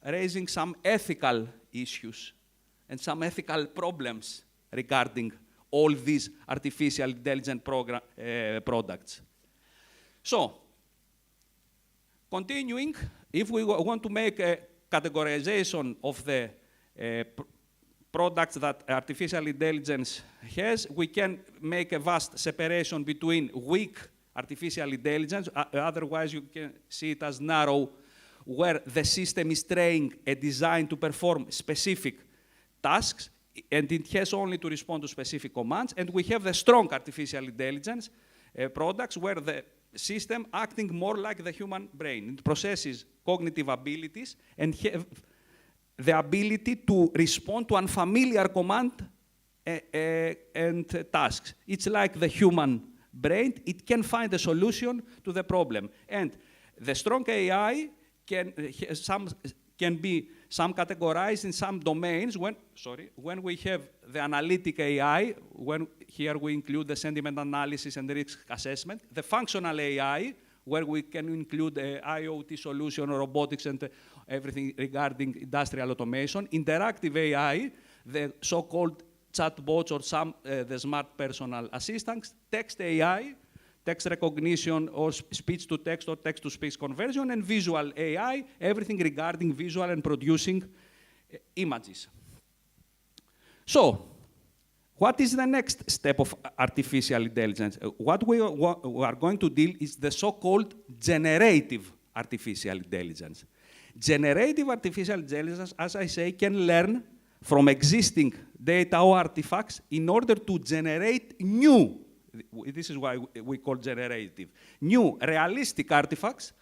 raising some ethical issues and some ethical problems regarding all these artificial intelligence products. So, continuing, if we want to make a categorization of the products that artificial intelligence has, we can make a vast separation between weak artificial intelligence, otherwise you can see it as narrow, where the system is trained and designed to perform specific tasks, and it has only to respond to specific commands. And we have the strong artificial intelligence products, where the system acting more like the human brain. It processes cognitive abilities and have the ability to respond to unfamiliar command and tasks. It's like the human brain. It can find a solution to the problem. And the strong AI can be some categorized in some domains. When we have the analytic AI, here we include the sentiment analysis and risk assessment. The functional AI, where we can include IoT solution, robotics, and everything regarding industrial automation. Interactive AI, the so-called chatbots or the smart personal assistants. Text AI, text recognition or speech-to-text or text-to-speech conversion. And visual AI, everything regarding visual and producing images. So, what is the next step of artificial intelligence? What we are going to deal is the so-called generative artificial intelligence. Generative artificial intelligence, as I say, can learn from existing data or artifacts in order to generate new, this is why we call generative, new realistic artifacts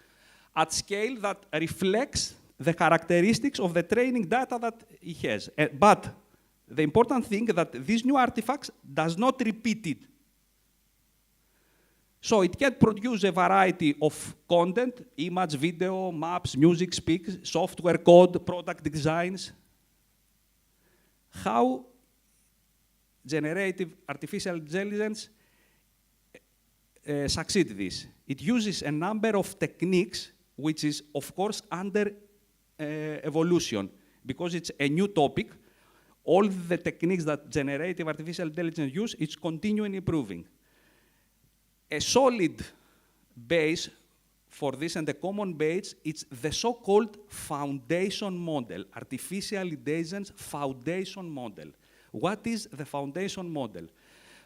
at scale that reflects the characteristics of the training data that it has. But the important thing is that these new artifacts does not repeat it. So it can produce a variety of content, image, video, maps, music, speech, software code, product designs. How generative artificial intelligence succeeds this? It uses a number of techniques, which is, of course, under evolution, because it's a new topic. All the techniques that generative artificial intelligence use, it's continuing improving. A solid base for this and the common base, it's the so-called foundation model, artificial intelligence foundation model. What is the foundation model?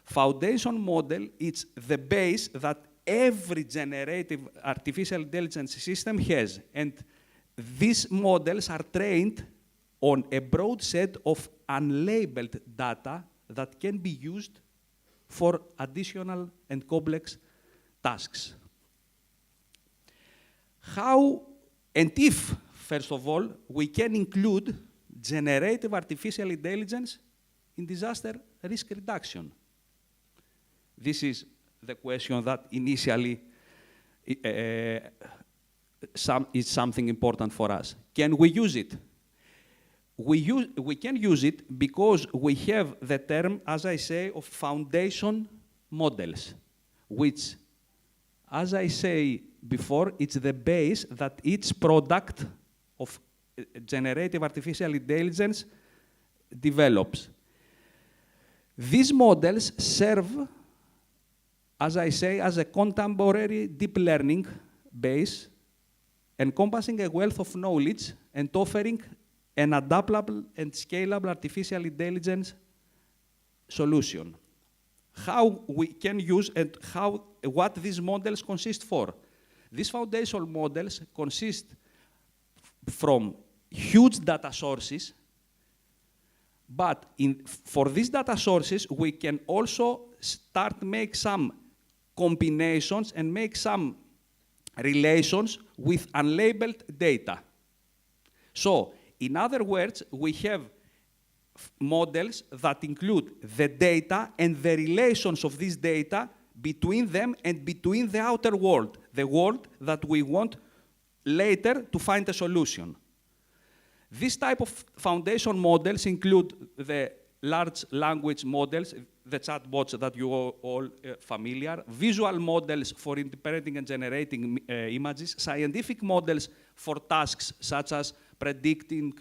Foundation model, it's the base that every generative artificial intelligence system has. And these models are trained on a broad set of unlabeled data that can be used for additional and complex tasks. How and if, first of all, we can include generative artificial intelligence in disaster risk reduction? This is the question that initially is something important for us. Can we use it? We can use it because we have the term, as I say, of foundation models, which, as I say before, it's the base that each product of generative artificial intelligence develops. These models serve, as I say, as a contemporary deep learning base, encompassing a wealth of knowledge and offering an adaptable and scalable artificial intelligence solution. How we can use and what these models consist for. These foundation models consist from huge data sources, but for these data sources, we can also start make some combinations and make some relations with unlabeled data. So, in other words, we have models that include the data and the relations of this data between them and between the outer world, the world that we want later to find a solution. This type of foundation models include the large language models, the chatbots that you are all familiar, visual models for interpreting and generating images, scientific models for tasks such as predicting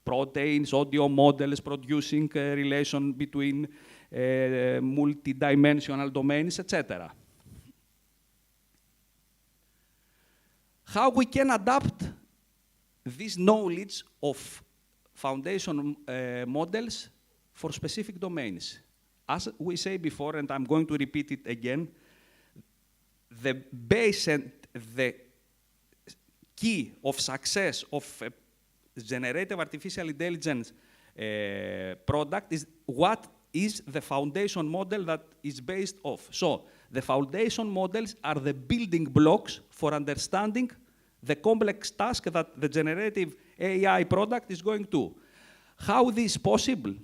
proteins, audio models, producing a relation between multidimensional domains, etc. How we can adapt this knowledge of foundation models for specific domains? As we say before, and I'm going to repeat it again, the base and the key of success of a generative artificial intelligence product is what is the foundation model that is based off. So the foundation models are the building blocks for understanding the complex task that the generative AI product is going to. How this is possible?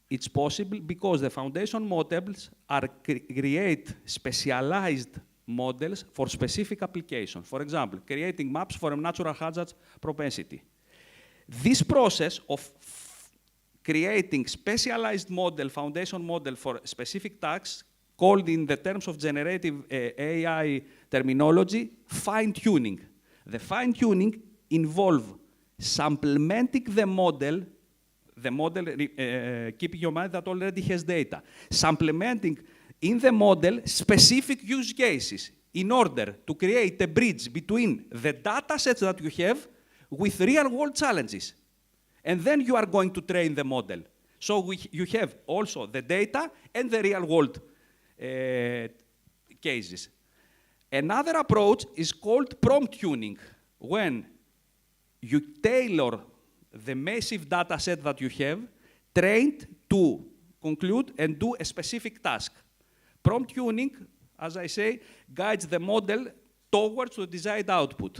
It's possible because the foundation models are create specialized models for specific applications. For example, creating maps for a natural hazards propensity. This process of creating specialized model, foundation model for specific tasks, called in the terms of generative AI terminology, fine-tuning. The fine-tuning involves supplementing the model, keeping your mind that already has data, supplementing in the model specific use cases in order to create a bridge between the data sets that you have with real-world challenges. And then you are going to train the model. So you have also the data and the real-world cases. Another approach is called prompt tuning, when you tailor the massive data set that you have, trained to conclude and do a specific task. Prompt tuning, as I say, guides the model towards the desired output.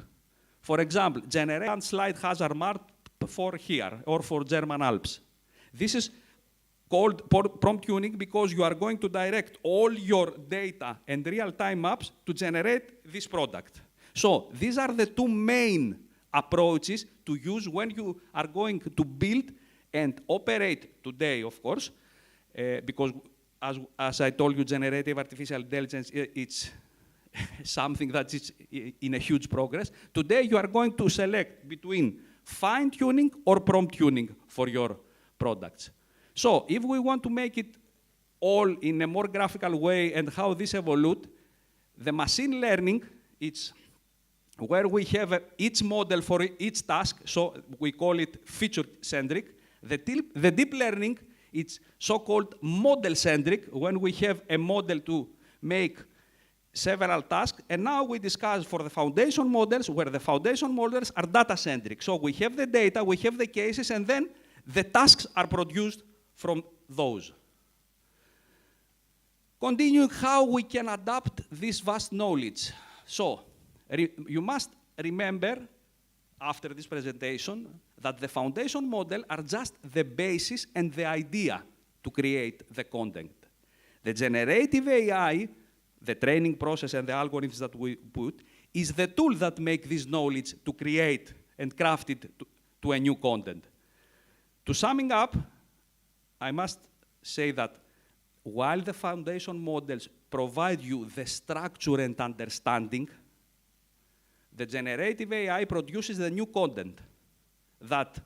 For example, generate a slide hazard map for here or for German Alps. This is called prompt tuning because you are going to direct all your data and real-time maps to generate this product. So these are the two main approaches to use when you are going to build and operate today, of course, because as I told you, generative artificial intelligence, it's something that is in a huge progress. Today, you are going to select between fine-tuning or prompt tuning for your products. So if we want to make it all in a more graphical way and how this evolved, the machine learning, it's where we have each model for each task, so we call it feature-centric. The deep learning, it's so-called model-centric, when we have a model to make several tasks. And now we discuss for the foundation models, where the foundation models are data-centric. So we have the data, we have the cases, and then the tasks are produced from those. Continuing how we can adapt this vast knowledge. So you must remember, after this presentation, that the foundation model are just the basis and the idea to create the content. The generative AI, the training process and the algorithms that we put, is the tool that make this knowledge to create and craft it to a new content. To summing up, I must say that while the foundation models provide you the structure and understanding, the generative AI produces the new content that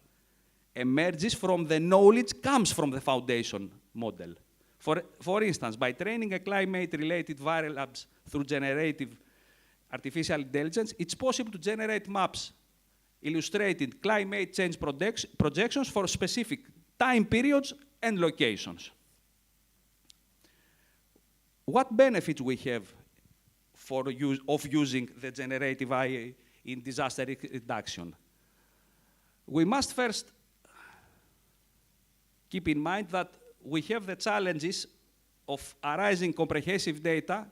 emerges from the knowledge comes from the foundation model. For instance, by training a climate-related variables through generative artificial intelligence, it's possible to generate maps illustrating climate change projections for specific time periods and locations. What benefits we have of using the generative AI in disaster reduction? We must first keep in mind that we have the challenges of arising comprehensive data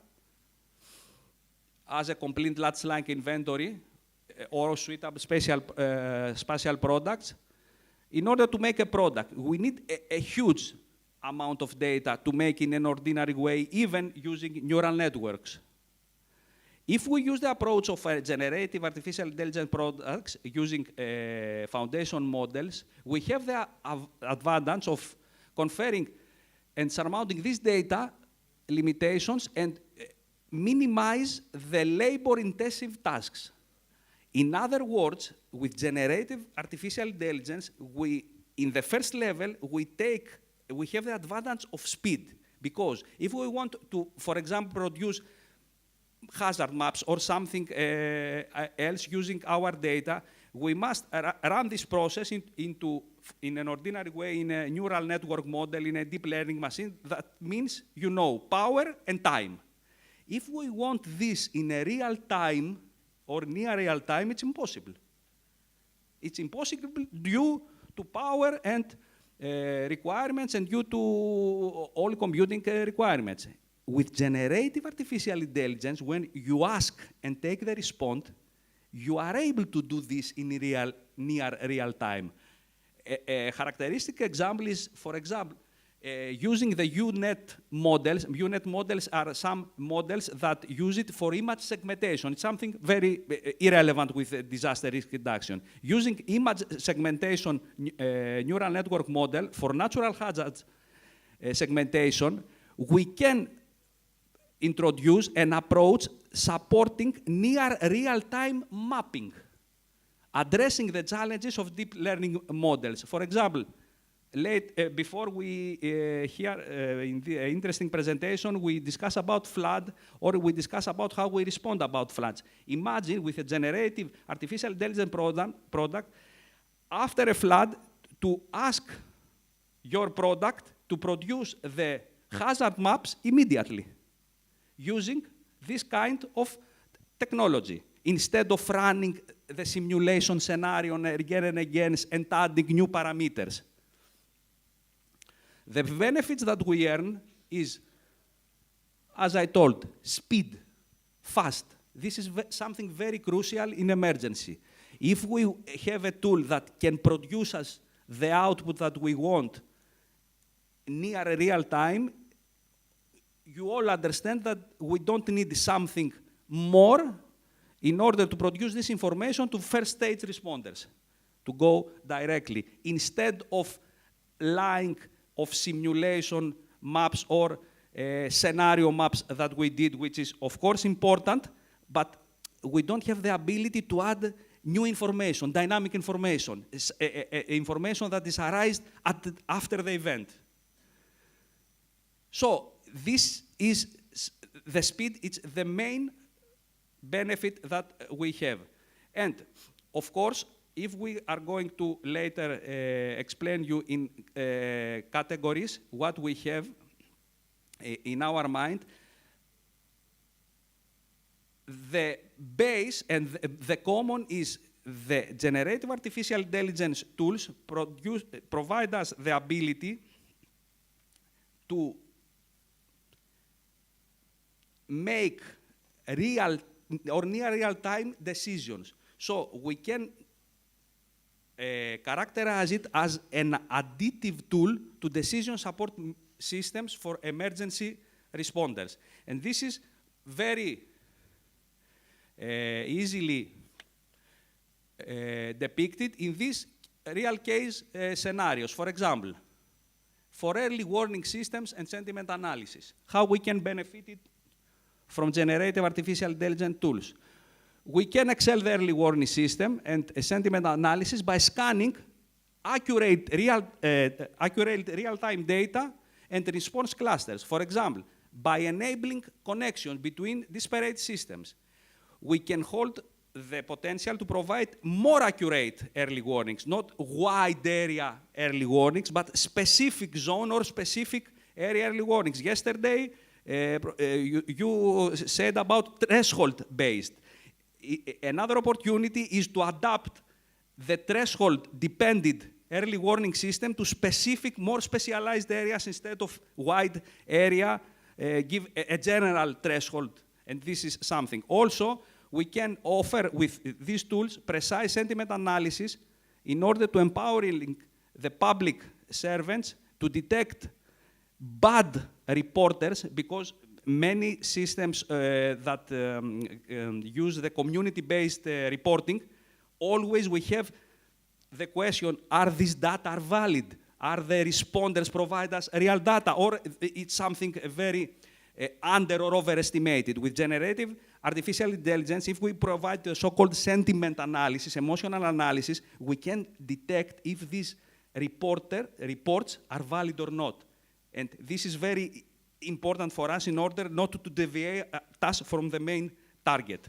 as a complete large language inventory or suitable spatial products. In order to make a product, we need a huge amount of data to make in an ordinary way, even using neural networks. If we use the approach of generative artificial intelligence products using foundation models, we have the advantage of conferring and surmounting these data limitations and minimize the labor-intensive tasks. In other words, with generative artificial intelligence, in the first level, we have the advantage of speed. Because if we want to, for example, produce hazard maps or something else using our data, we must run this process in an ordinary way, in a neural network model, in a deep learning machine. That means, power and time. If we want this in a real time or near real time, it's impossible. It's impossible due to power and requirements and due to all computing requirements. With generative artificial intelligence, when you ask and take the response, you are able to do this in near real time. A characteristic example is, for example, using the UNet models. UNet models are some models that use it for image segmentation. It's something very irrelevant with disaster risk reduction. Using image segmentation neural network model for natural hazards segmentation, we can introduce an approach supporting near real-time mapping, addressing the challenges of deep learning models. For example, before we hear in the interesting presentation, we discuss about flood, or we discuss about how we respond about floods. Imagine with a generative artificial intelligence product, after a flood, to ask your product to produce the hazard maps immediately, using this kind of technology, instead of running the simulation scenario again and again and adding new parameters. The benefits that we earn is, as I told, speed, fast. This is something very crucial in emergency. If we have a tool that can produce us the output that we want near real time, you all understand that we don't need something more in order to produce this information to first stage responders, to go directly, instead of lying of simulation maps or scenario maps that we did, which is of course important, but we don't have the ability to add new information, dynamic information, information that is arised after the event. So this is the speed, it's the main benefit that we have. And of course, if we are going to later explain you in categories what we have in our mind, the base and the common is the generative artificial intelligence tools provide us the ability to make real or near real-time decisions. So we can characterize it as an additive tool to decision support systems for emergency responders. And this is very easily depicted in these real case scenarios. For example, for early warning systems and sentiment analysis, how we can benefit it from generative artificial intelligence tools. We can excel the early warning system and sentiment analysis by scanning accurate real-time data and response clusters. For example, by enabling connections between disparate systems, we can hold the potential to provide more accurate early warnings, not wide area early warnings, but specific zone or specific area early warnings. Yesterday, you said about threshold-based. Another opportunity is to adapt the threshold-dependent early warning system to specific, more specialized areas instead of wide area, give a general threshold, and this is something. Also, we can offer with these tools precise sentiment analysis in order to empowering the public servants to detect bad reporters, because many systems that use the community-based reporting, always we have the question, are these data valid? Are the responders provide us real data? Or it's something very under or overestimated. With generative artificial intelligence, if we provide the so-called sentiment analysis, emotional analysis, we can detect if these reports are valid or not. And this is very important for us in order not to deviate us from the main target,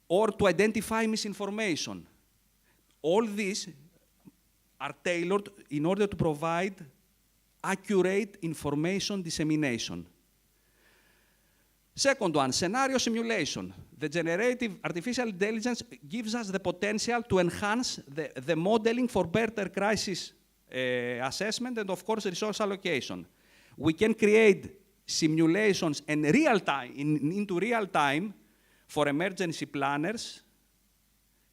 or to identify misinformation. All these are tailored in order to provide accurate information dissemination. Second one, scenario simulation. The generative artificial intelligence gives us the potential to enhance the modeling for better crisis assessment and, of course, resource allocation. We can create simulations in real time, into real time for emergency planners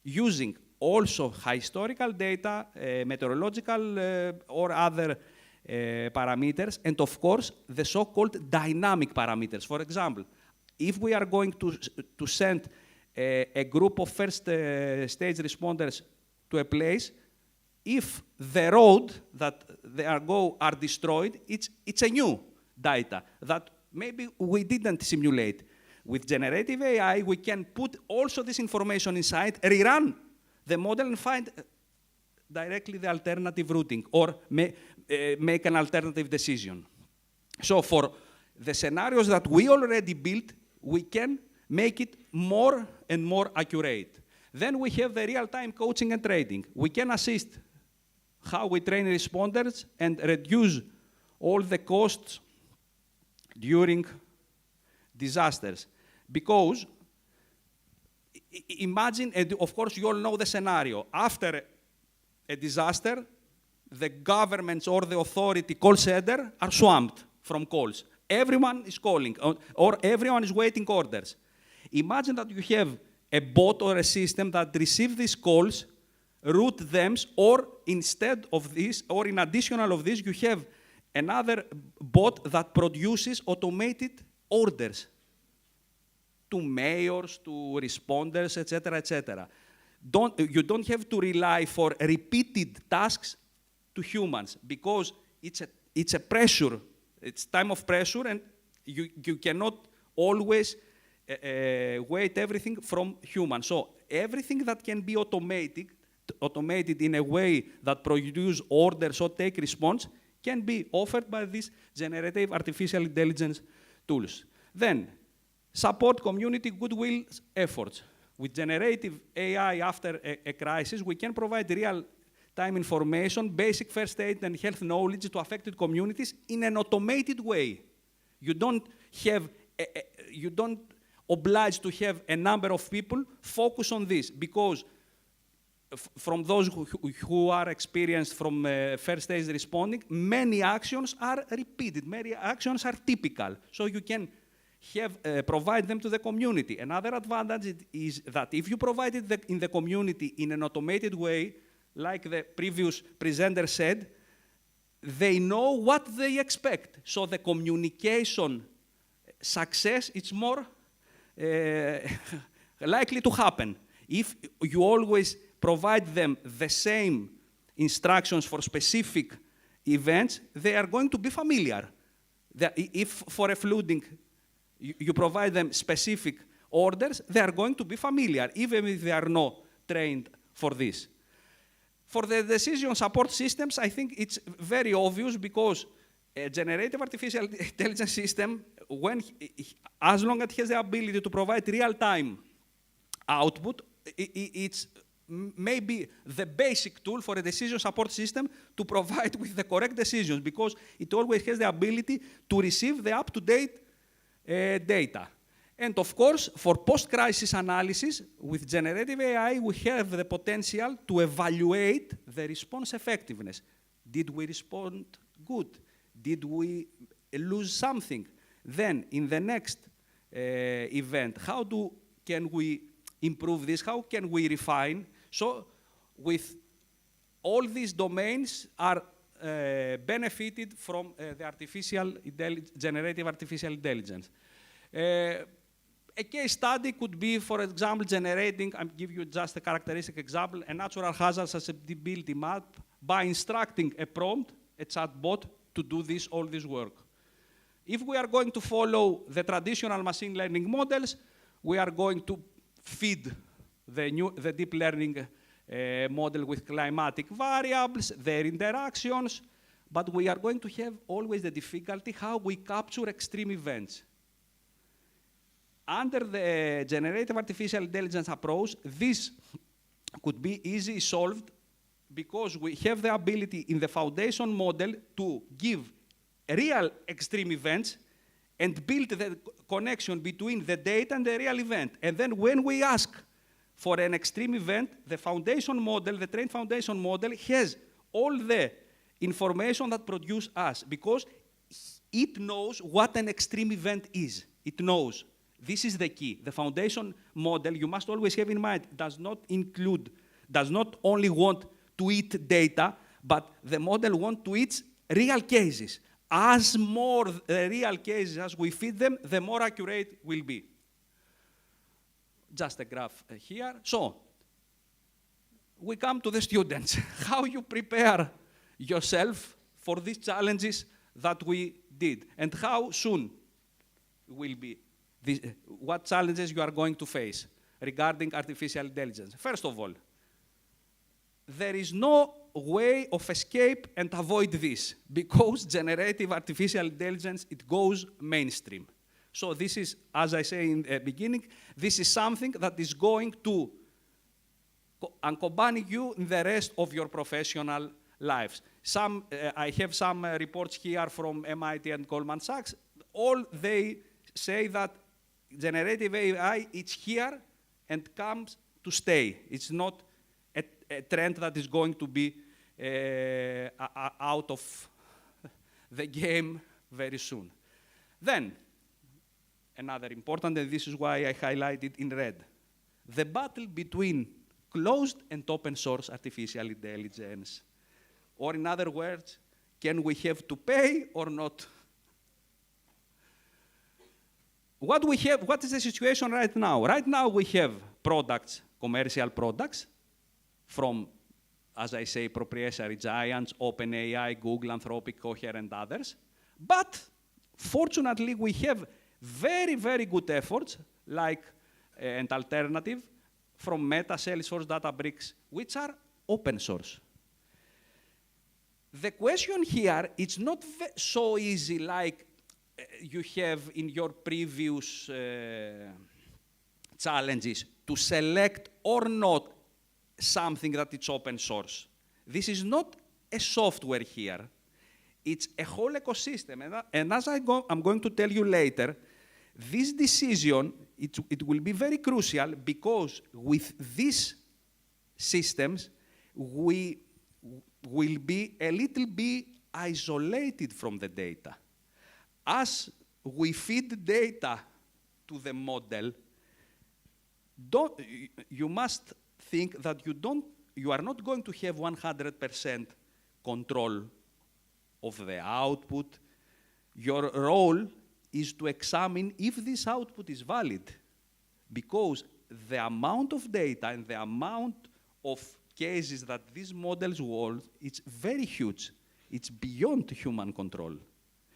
using also historical data, meteorological or other parameters, and of course, the so-called dynamic parameters. For example, if we are going to send a group of first stage responders to a place, if the road that they are destroyed, it's a new data that maybe we didn't simulate. With generative AI, we can put also this information inside, rerun the model and find directly the alternative routing or make an alternative decision. So for the scenarios that we already built, we can make it more and more accurate. Then we have the real-time coaching and training. We can assist how we train responders and reduce all the costs during disasters. Because imagine, and of course you all know the scenario, after a disaster, the governments or the authority call center are swamped from calls. Everyone is calling, or everyone is waiting orders. Imagine that you have a bot or a system that receives these calls, route them, or instead of this, or in additional of this, you have another bot that produces automated orders to mayors, to responders, etc., etc. You don't have to rely for repeated tasks to humans because it's a pressure. It's time of pressure, and you cannot always wait everything from humans. So everything that can be automated in a way that produce orders or take response can be offered by these generative artificial intelligence tools. Then, support community goodwill efforts. With generative AI after a crisis, we can provide real-time information, basic first aid and health knowledge to affected communities in an automated way. You don't oblige to have a number of people focus on this, because from those who are experienced from first stage responding, many actions are repeated, many actions are typical. So you can provide them to the community. Another advantage is that if you provide it in the community in an automated way, like the previous presenter said, they know what they expect. So the communication success is more likely to happen. If you always provide them the same instructions for specific events, they are going to be familiar. If for a flooding, you provide them specific orders, they are going to be familiar, even if they are not trained for this. For the decision support systems, I think it's very obvious, because a generative artificial intelligence system, as long as it has the ability to provide real-time output, it's maybe the basic tool for a decision support system to provide with the correct decisions, because it always has the ability to receive the up-to-date data. And of course, for post-crisis analysis, with generative AI, we have the potential to evaluate the response effectiveness. Did we respond good? Did we lose something? Then, in the next event, can we improve this? How can we refine? So, with all these domains are benefited from the generative artificial intelligence. A case study could be, for example, generating, I'll give you just a characteristic example, a natural hazard susceptibility map by instructing a prompt, a chatbot, to do all this work. If we are going to follow the traditional machine learning models, we are going to feed the deep learning model with climatic variables, their interactions, but we are going to have always the difficulty how we capture extreme events. Under the generative artificial intelligence approach, this could be easily solved because we have the ability in the foundation model to give real extreme events and build the connection between the data and the real event. And then when we ask for an extreme event, the foundation model, the trained foundation model, has all the information that produce us, because it knows what an extreme event is. It knows. This is the key. The foundation model, you must always have in mind, does not only want to eat data, but the model wants to eat real cases. As more real cases as we feed them, the more accurate will be. Just a graph here. So, we come to the students. How you prepare yourself for these challenges that we did, and how soon will be this, what challenges you are going to face regarding artificial intelligence. First of all, there is no way of escape and avoid this, because generative artificial intelligence, it goes mainstream. So this is, as I say in the beginning, this is something that is going to accompany you in the rest of your professional lives. I have some reports here from MIT and Goldman Sachs. All they say that generative AI, it's here and comes to stay. It's not a trend that is going to be out of the game very soon. Then, another important, and this is why I highlighted in red, the battle between closed and open source artificial intelligence. Or in other words, can we have to pay or not? What is the situation right now? Right now we have products, commercial products, from, as I say, proprietary giants, OpenAI, Google, Anthropic, Cohere, and others. But fortunately, we have very, very good efforts, like and alternative, from Meta, Salesforce, Databricks, which are open source. The question here, it's not so easy like you have in your previous challenges to select or not something that is open source. This is not a software here. It's a whole ecosystem. And as I'm going to tell you later, this decision, it will be very crucial, because with these systems, we will be a little bit isolated from the data. As we feed data to the model, you must think that you are not going to have 100% control of the output. Your role is to examine if this output is valid, because the amount of data and the amount of cases that these models hold, it's very huge. It's beyond human control.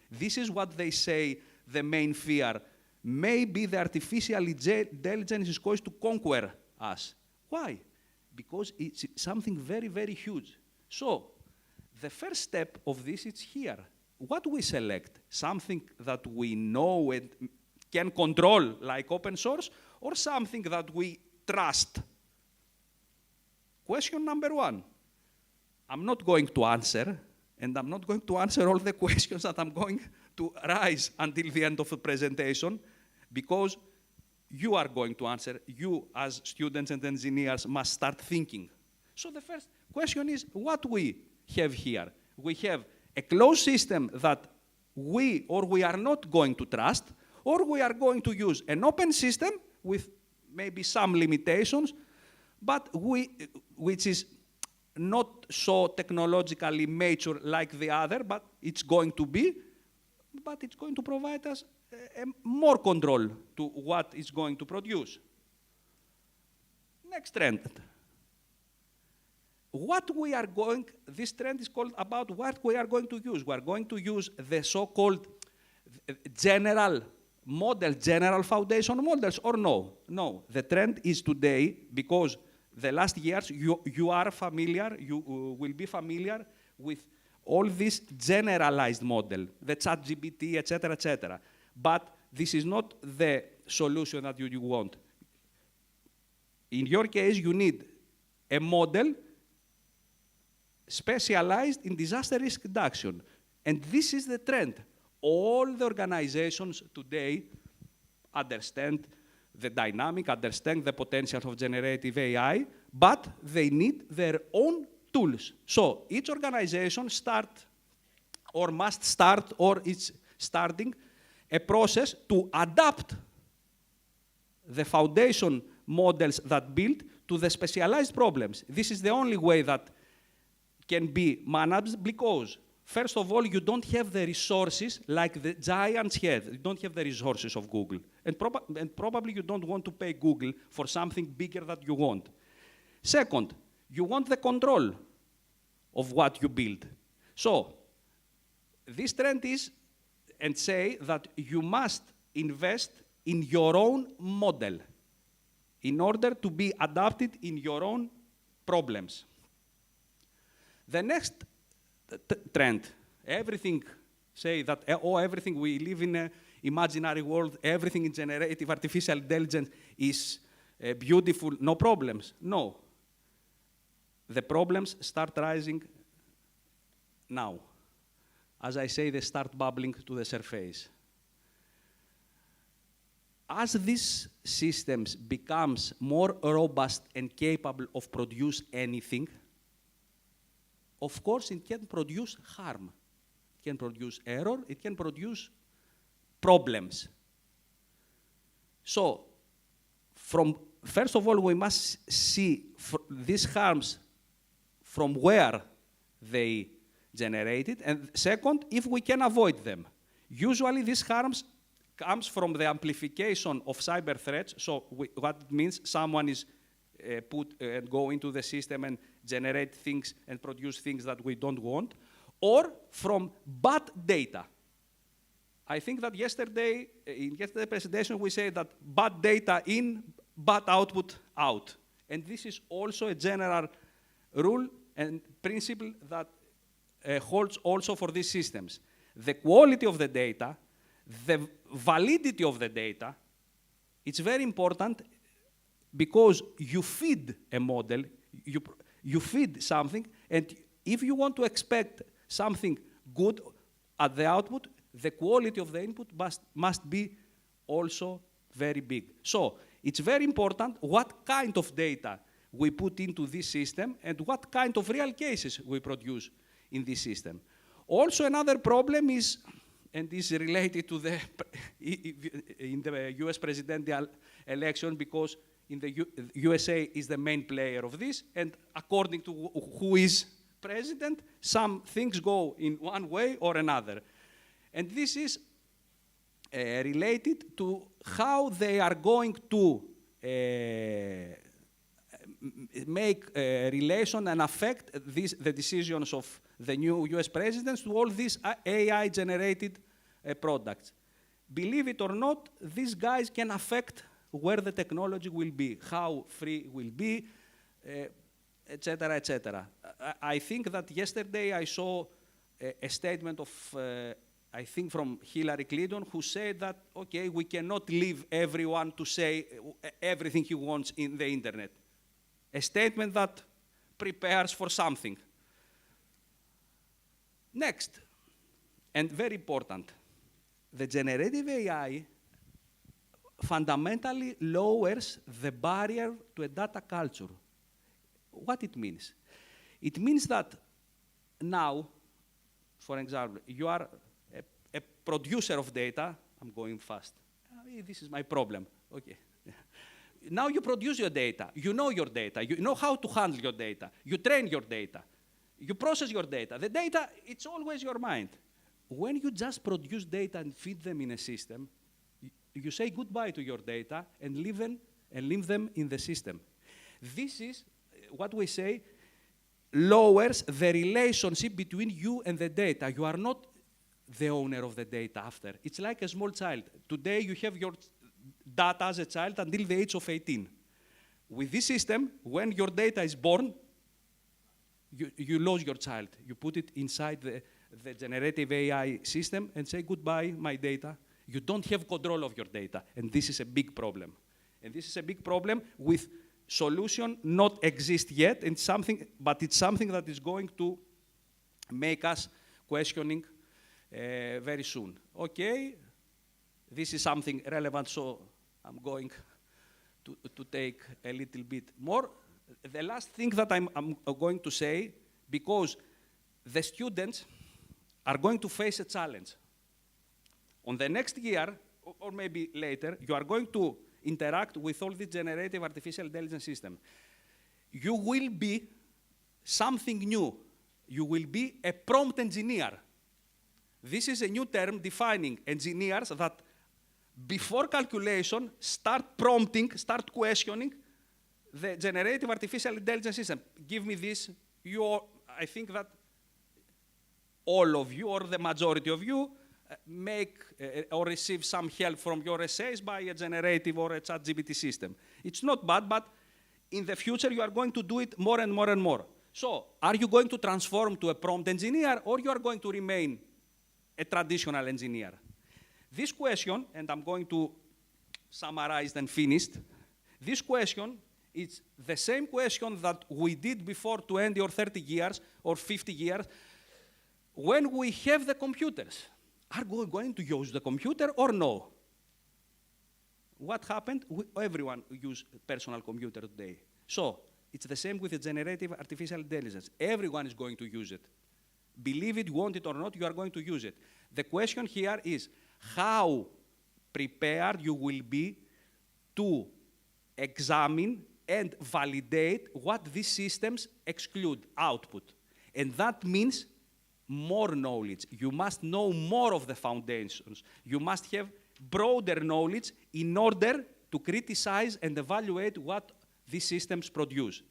This is what they say the main fear. Maybe the artificial intelligence is going to conquer us. Why? Because it's something very, very huge. So the first step of this is here. What we select? Something that we know and can control, like open source, or something that we trust? Question number one. I'm not going to answer, and I'm not going to answer all the questions that I'm going to raise until the end of the presentation, because you are going to answer. You, as students and engineers, must start thinking. So the first question is what we have here. We have a closed system that we are not going to trust, or we are going to use an open system with maybe some limitations, but which is not so technologically mature like the other, but it's going to be, but it's going to provide us more control to what it's going to produce. Next trend. This trend is called about what we are going to use. We are going to use the so-called general foundation models, or no? No, the trend is today, because the last years you are familiar, you will be familiar with all this generalized model, the ChatGPT, etc., etc. But this is not the solution that you want. In your case, you need a model specialized in disaster risk reduction. And this is the trend. all the organizations today understand the dynamic, understand the potential of generative AI, but they need their own tools. So each organization must start or is starting a process to adapt the foundation models that build to the specialized problems. This is the only way that can be managed because, first of all, you don't have the resources like the giants have. You don't have the resources of Google. And probably you don't want to pay Google for something bigger that you want. Second, you want the control of what you build. So this trend is, and say that you must invest in your own model in order to be adapted in your own problems. The next trend, everything say that, oh, everything we live in an imaginary world, everything in generative artificial intelligence is beautiful, no problems. No. The problems start rising now. As I say, they start bubbling to the surface. As these systems becomes more robust and capable of produce anything, of course, it can produce harm. It can produce error. It can produce problems. So, first of all, we must see these harms from where they generated, and second, if we can avoid them. Usually, these harms comes from the amplification of cyber threats. So, what it means, someone is put and go into the system and generate things and produce things that we don't want, or from bad data. I think that yesterday, in yesterday's presentation, we said that bad data in, bad output out. And this is also a general rule and principle that holds also for these systems. The quality of the data, the validity of the data, it's very important because you feed a model, you feed something, and if you want to expect something good at the output, the quality of the input must be also very big. So it's very important what kind of data we put into this system and what kind of real cases we produce in this system. Also, another problem is, and this is related to the in the US presidential election, because in the USA is the main player of this, and according to who is president, some things go in one way or another. And this is related to how they are going to make a relation and affect the decisions of the new US presidents to all these AI-generated products. Believe it or not, these guys can affect where the technology will be, how free it will be, et cetera, et cetera. I think that yesterday I saw a statement of, I think from Hillary Clinton, who said that, okay, we cannot leave everyone to say everything he wants in the internet. A statement that prepares for something. Next, and very important, the generative AI fundamentally lowers the barrier to a data culture. What it means? It means that now, for example, you are a producer of data. I'm going fast. This is my problem. Okay. Now you produce your data. You know your data. You know how to handle your data. You train your data. You process your data. The data, it's always your mind. When you just produce data and feed them in a system, you say goodbye to your data and leave them in the system. This is what we say lowers the relationship between you and the data. You are not the owner of the data after. It's like a small child. Today you have your data as a child until the age of 18. With this system, when your data is born, you lose your child. You put it inside the generative AI system and say, goodbye, my data. You don't have control of your data, and this is a big problem. And this is a big problem with solution not exist yet, but it's something that is going to make us questioning very soon. Okay, this is something relevant, so I'm going to take a little bit more. The last thing that I'm going to say, because the students are going to face a challenge. On the next year, or maybe later, you are going to interact with all the generative artificial intelligence system. You will be something new. You will be a prompt engineer. This is a new term defining engineers that before calculation start prompting, start questioning the generative artificial intelligence system. Give me this. I think that all of you, or the majority of you, make or receive some help from your essays by a generative or a ChatGPT system. It's not bad, but in the future you are going to do it more and more and more. So, are you going to transform to a prompt engineer, or you are going to remain a traditional engineer? This question, and I'm going to summarize and finish, this question is the same question that we did before 20 or 30 years or 50 years when we have the computers. Are we going to use the computer or no? What happened? Everyone uses a personal computer today. So, it's the same with the generative artificial intelligence. Everyone is going to use it. Believe it, want it or not, you are going to use it. The question here is how prepared you will be to examine and validate what these systems exclude, output. And that means more knowledge. You must know more of the foundations. You must have broader knowledge in order to criticize and evaluate what these systems produce.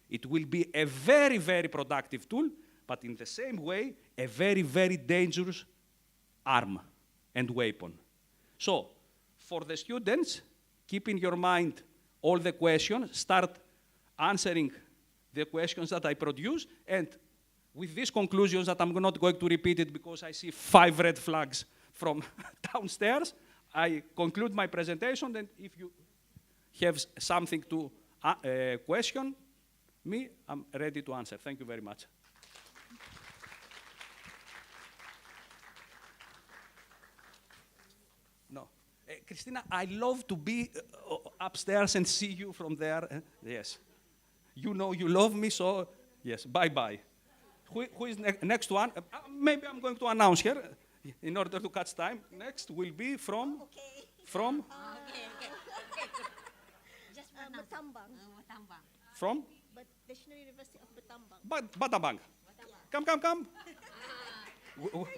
It will be a very, very productive tool, but in the same way, a very, very dangerous arm and weapon. So, for the students, keep in your mind all the questions, start answering the questions that I produce, and with these conclusions that I'm not going to repeat it because I see 5 red flags from downstairs, I conclude my presentation, and if you have something to question me, I'm ready to answer. Thank you very much. No. Christina, I love to be upstairs and see you from there. Yes. You know you love me, so yes, bye-bye. Who is next one? Maybe I'm going to announce here in order to catch time. Next will be from? Okay. From? Okay. Just Battambang. From? National University of Battambang. Battambang. Come.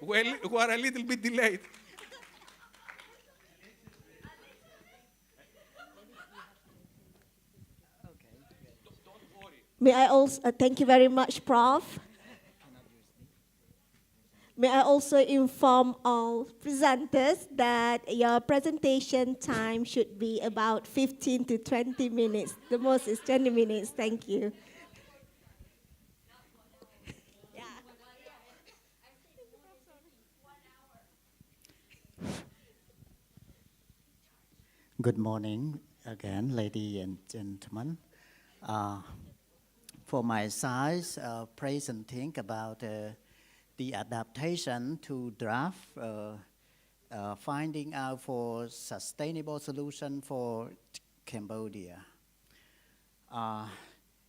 Well, we are a little bit delayed. May I also, thank you very much, Prof. May I also inform all presenters that your presentation time should be about 15 to 20 minutes. The most is 20 minutes. Thank you. Good morning again, ladies and gentlemen. For my side, presenting about the adaptation to draft, finding out for sustainable solution for Cambodia.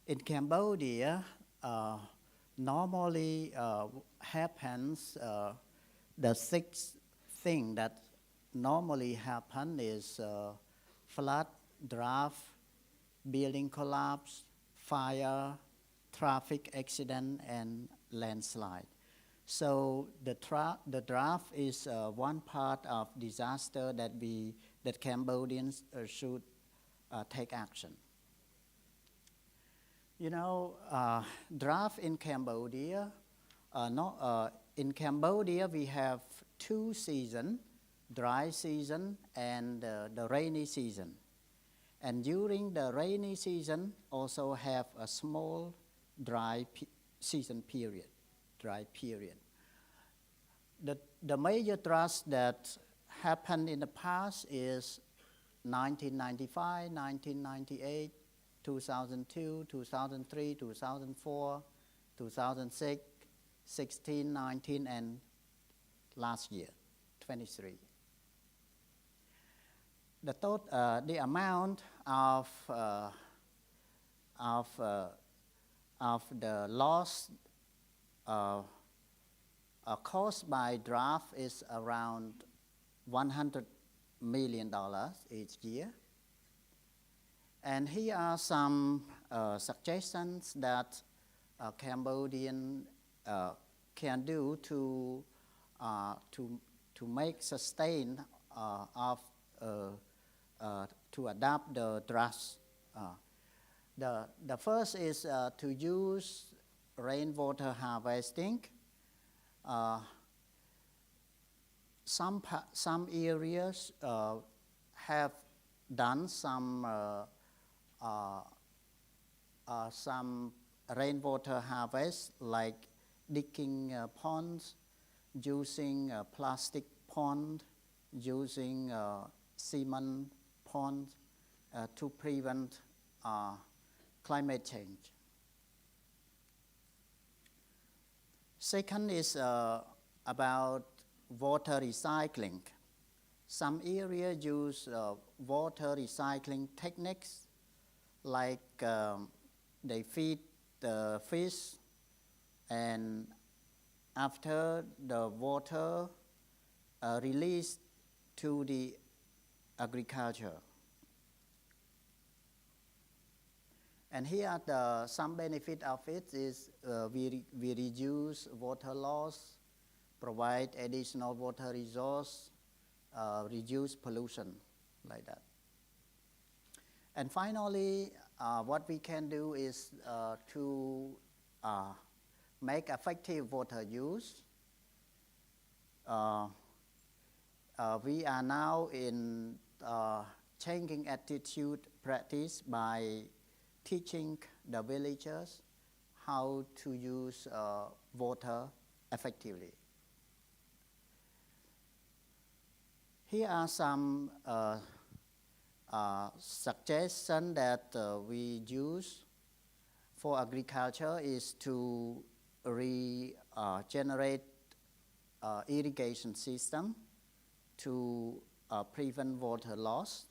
In Cambodia, normally happens, the 6 thing that normally happen is flood, drought, building collapse, fire, traffic accident, and landslide. So the drought is one part of disaster that Cambodians should take action. You know, drought in Cambodia. In Cambodia, we have 2 seasons: dry season and the rainy season. And during the rainy season, also have a small dry season period. The major droughts that happened in the past is 1995, 1998, 2002, 2003, 2004, 2006, 16, 19, and last year, 23. The amount of the loss caused by drought is around $100 million each year. And here are some suggestions that Cambodian can do to make sustain to adapt the drought. The first is to use rainwater harvesting. Some areas have done some rainwater harvest, like digging ponds, using plastic pond, using cement pond to prevent climate change. Second is about water recycling. Some areas use water recycling techniques, like they feed the fish, and after the water released to the agriculture. And here some benefit of it is we reduce water loss, provide additional water resource, reduce pollution, like that. And finally, what we can do is to make effective water use. We are now in changing attitude practice by teaching the villagers how to use water effectively. Here are some suggestions that we use for agriculture is to regenerate irrigation system to prevent water loss.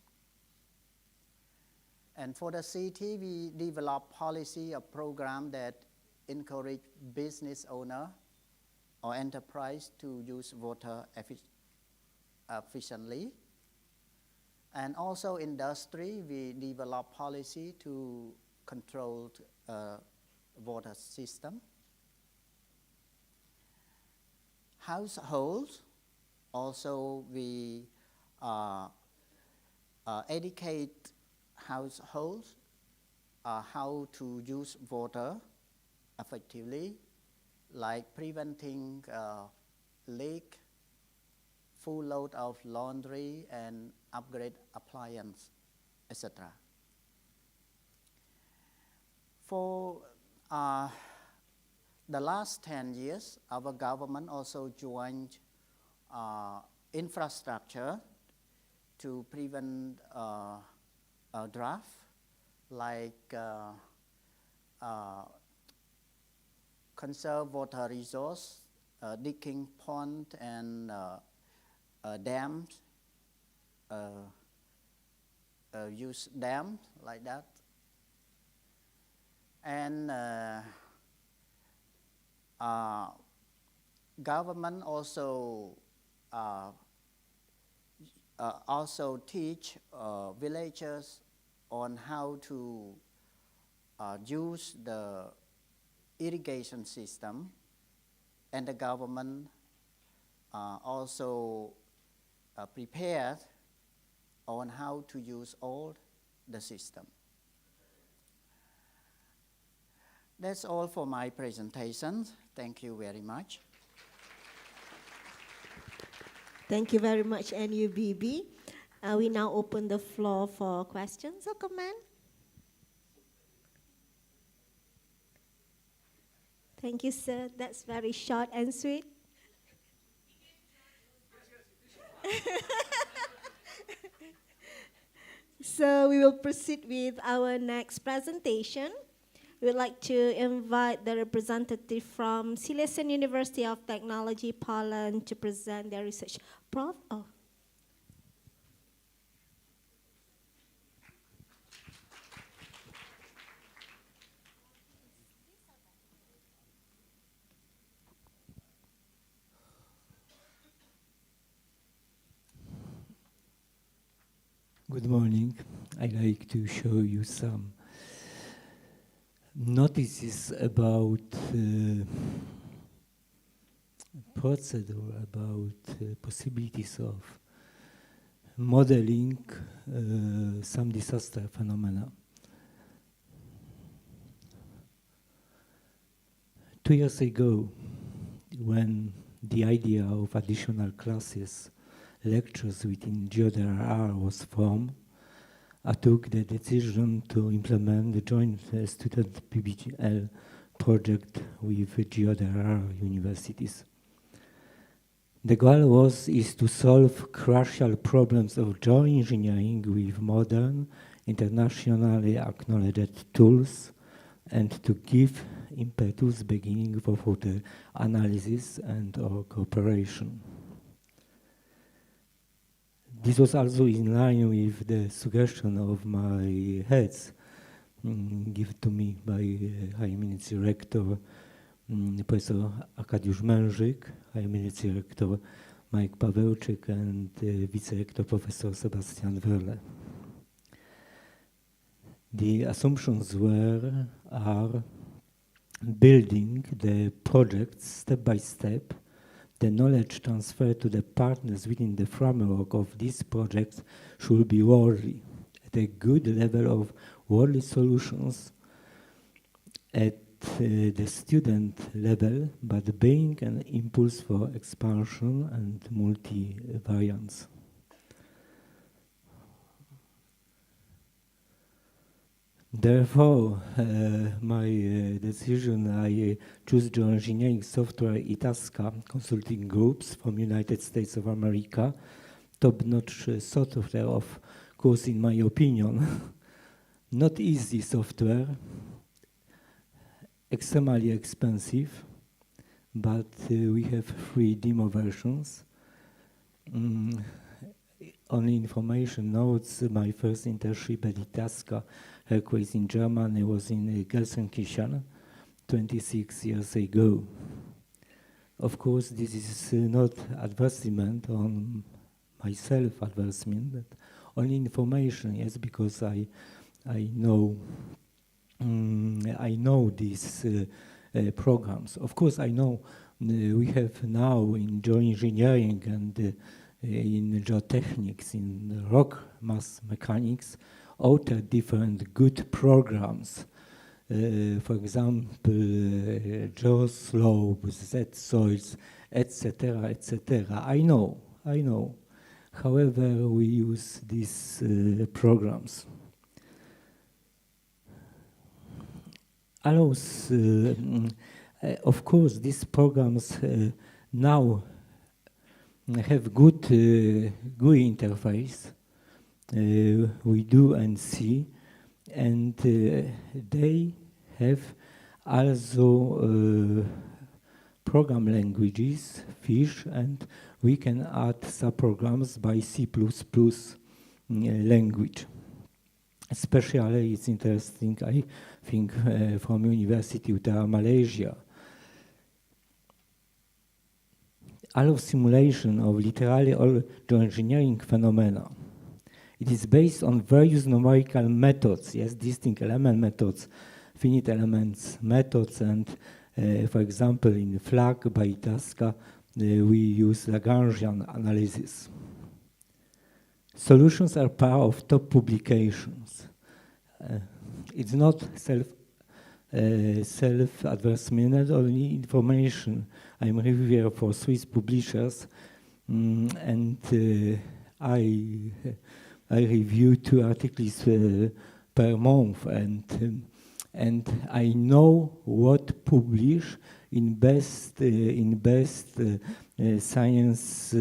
And for the city, we develop policy or program that encourage business owner or enterprise to use water efficiently. And also industry, we develop policy to control water system. Households, also we educate households how to use water effectively, like preventing leak, full load of laundry, and upgrade appliance, etc. For the last 10 years, our government also joined infrastructure to prevent drought, like conserve water resource, digging pond and dams, use dams like that. And government also teach villagers on how to use the irrigation system, and the government also prepared on how to use all the system. That's all for my presentation. Thank you very much. Thank you very much, NUBB. We now open the floor for questions or comment. Thank you, sir. That's very short and sweet. So we will proceed with our next presentation. We'd like to invite the representative from Silesian University of Technology, Poland, to present their research. Prof? Oh. Good morning. I'd like to show you some notices about procedure, about possibilities of modeling some disaster phenomena. 2 years ago, when the idea of additional classes lectures within GeoDRR was formed, I took the decision to implement the joint student PBGL project with GeoDRR universities. The goal is to solve crucial problems of geoengineering with modern, internationally acknowledged tools and to give impetus beginning for further analysis and or cooperation. This was also in line with the suggestion of my heads given to me by High Eminence Rector Professor Arkadiusz Mężyk, High Eminence Rector Mike Pawełczyk, and Vice-Rector Professor Sebastian Wörle. The assumptions are building the project step by step. The knowledge transfer to the partners within the framework of this project should be worthy, at a good level of worthy solutions at the student level, but being an impulse for expansion and multi-variance. Therefore, my decision, I choose geoengineering software Itasca consulting groups from United States of America, top-notch software, of course, in my opinion. Not easy software, extremely expensive, but we have 3 demo versions. Only information notes, my first internship at Itasca Hercules in Germany was in Gelsenkirchen 26 years ago. Of course, this is not advertisement on myself, advertisement, but only information, yes, because I know these programs. Of course, I know we have now in geoengineering and in geotechnics, in rock mass mechanics, alter different good programs. For example, geoslopes, Z-soils, etc., etc. I know. However, we use these programs. Allows, of course, these programs now have good GUI interface. We do and see, and they have also program languages, Fish, and we can add subprograms by C++ language. Especially it's interesting, I think, from University of Malaysia. Allow simulation of literally all geoengineering phenomena. It is based on various numerical methods, yes, distinct element methods, finite elements methods, and for example, in FLAG by Itasca, we use Lagrangian analysis. Solutions are part of top publications. It's not self-advertisement, only information. I'm a reviewer for Swiss publishers, and I review 2 articles per month, and I know what publish in best science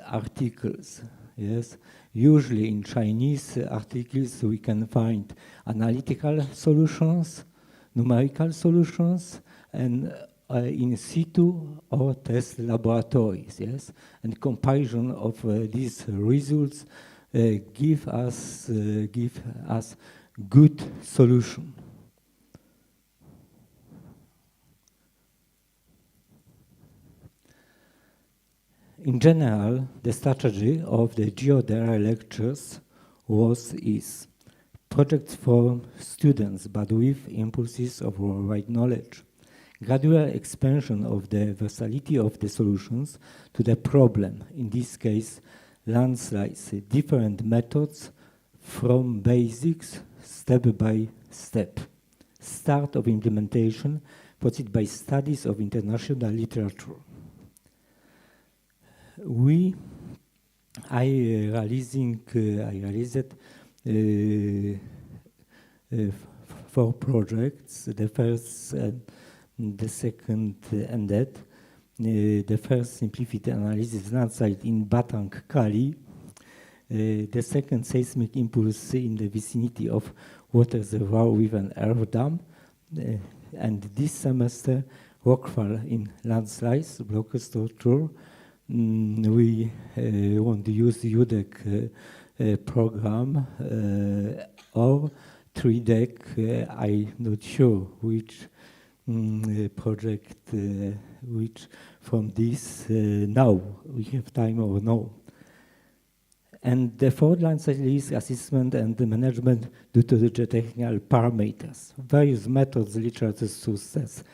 articles. yes. Usually in Chinese articles we can find analytical solutions, numerical solutions, and in situ or test laboratories, yes. And comparison of these results give us good solution. In general, the strategy of the GeoDRR lectures is projects for students, but with impulses of worldwide knowledge. Gradual expansion of the versatility of the solutions to the problem, in this case, landslides, different methods from basics, step by step. Start of implementation, proceed by studies of international literature. I realized 4 projects. The first, the second, and that. The first simplified analysis landslide in Batang Kali. The second, seismic impulse in the vicinity of water reservoir with an earth dam. And this semester, rockfall in landslides, block structure. We want to use the UDEC program or 3DEC. I'm not sure which project, which from this now we have time or no. And the fourth landslide risk assessment and the management due to the geotechnical parameters. Various methods, literature sources,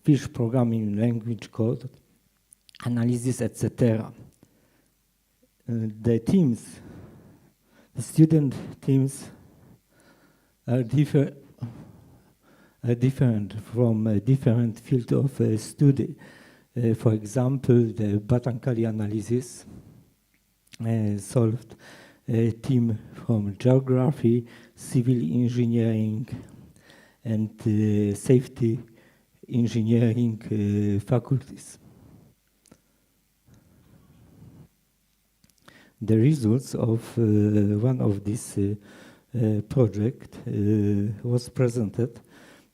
fish programming language code, analysis, etc. The teams, the student teams are different from a different field of study. For example, the Batang Kali analysis solved a team from geography, civil engineering, and safety engineering faculties. The results of one of this project was presented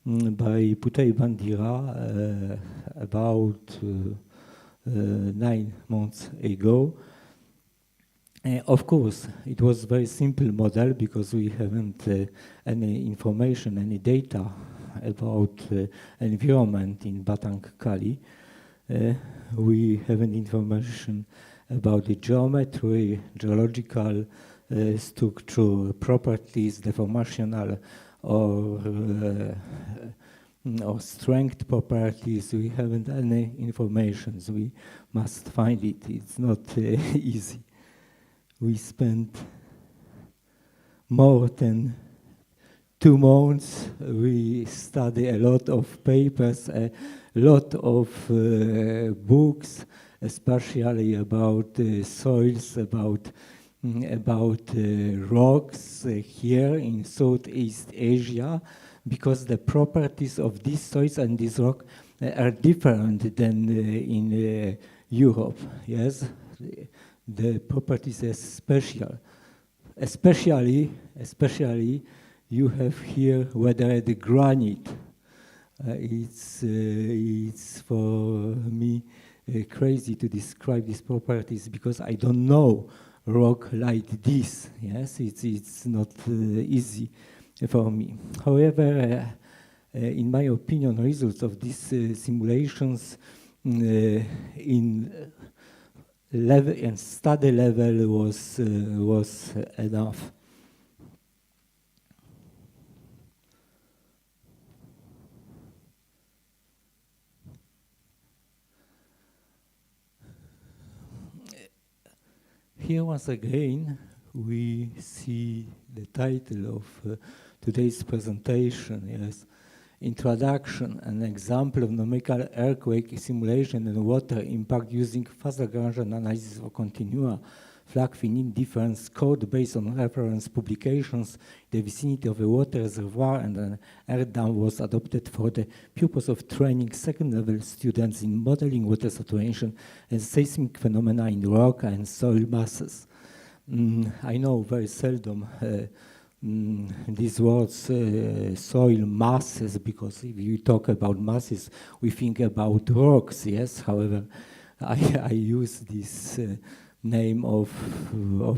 by Putri Bandira about 9 months ago. Of course, it was a very simple model because we haven't any information, any data about environment in Batang Kali. We haven't information about the geometry, geological structure, properties, deformational or strength properties. We haven't any information, so we must find it. It's not easy. We spent more than 2 months. We study a lot of papers, a lot of books, especially about soils, about rocks here in Southeast Asia, because the properties of these soils and this rock are different than in Europe. Yes, the properties are special. Especially, you have here whether the granite. It's for me crazy to describe these properties because I don't know rock like this. Yes, it's not easy for me. However, in my opinion, results of these simulations in level and study level was enough. Here once again we see the title of today's presentation, yes, Introduction, an example of numerical earthquake simulation and water impact using fast Lagrange analysis for continua, flag finite difference code based on reference publications. The vicinity of a water reservoir and an earth dam was adopted for the purpose of training second-level students in modeling water saturation and seismic phenomena in rock and soil masses. I know very seldom these words, soil masses, because if you talk about masses, we think about rocks, yes? However, I use this name of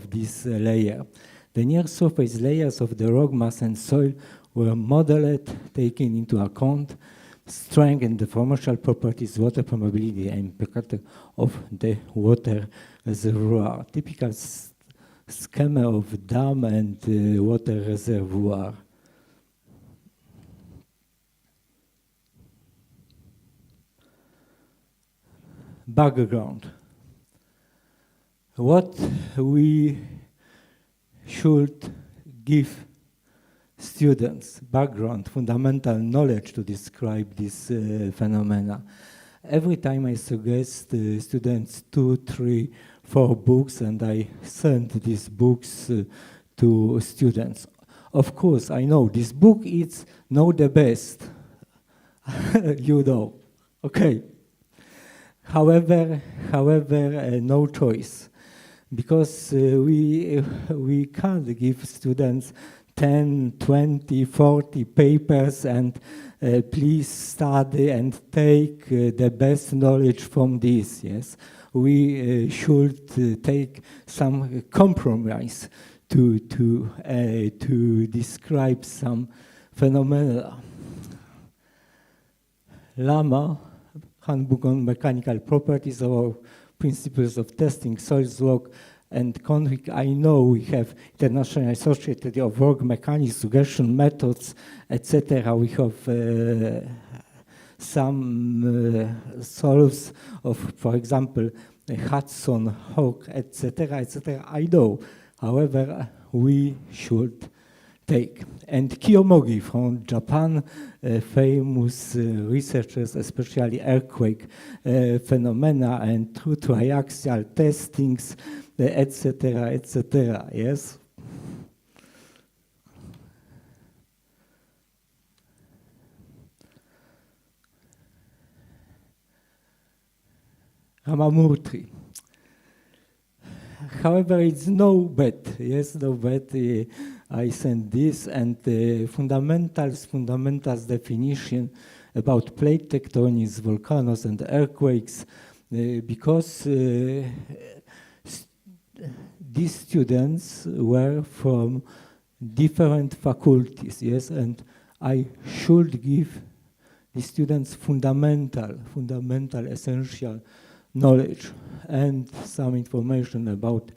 this layer. The near surface layers of the rock mass and soil were modeled, taking into account strength and deformational properties, water permeability, and character of the water reservoir. Typical schema of dam and water reservoir. Background. What we should give students background, fundamental knowledge to describe this phenomena. Every time I suggest students 2, 3, 4 books, and I send these books to students. Of course, I know this book is not the best, you know, okay. However, no choice, because we can't give students 10, 20, 40 papers and please study and take the best knowledge from this, yes. We should take some compromise to describe some phenomena. Lama, Handbook on Mechanical Properties or Principles of Testing Soils, Rock, and Concrete. I know we have International Associated of Work Mechanics, Suggestion Methods, etc. We have some soils of, for example, Hudson, Hawk, etc., etc. I know. However, we should take. And Kiyomogi from Japan, famous researchers, especially earthquake phenomena and true triaxial testings, etc., etc., yes? Ramamurthy. However, it's no bad, yes, no bad. I sent this, and fundamentals definition about plate tectonics, volcanoes, and earthquakes, because these students were from different faculties, yes, and I should give the students fundamental, essential knowledge and some information about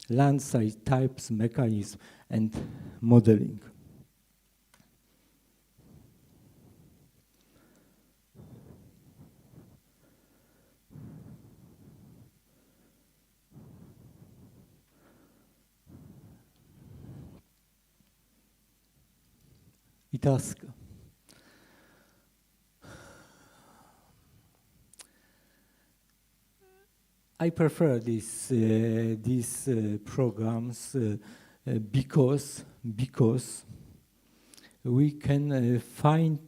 landslide types, mechanisms, and modeling. Itaska. I prefer these programs because we can find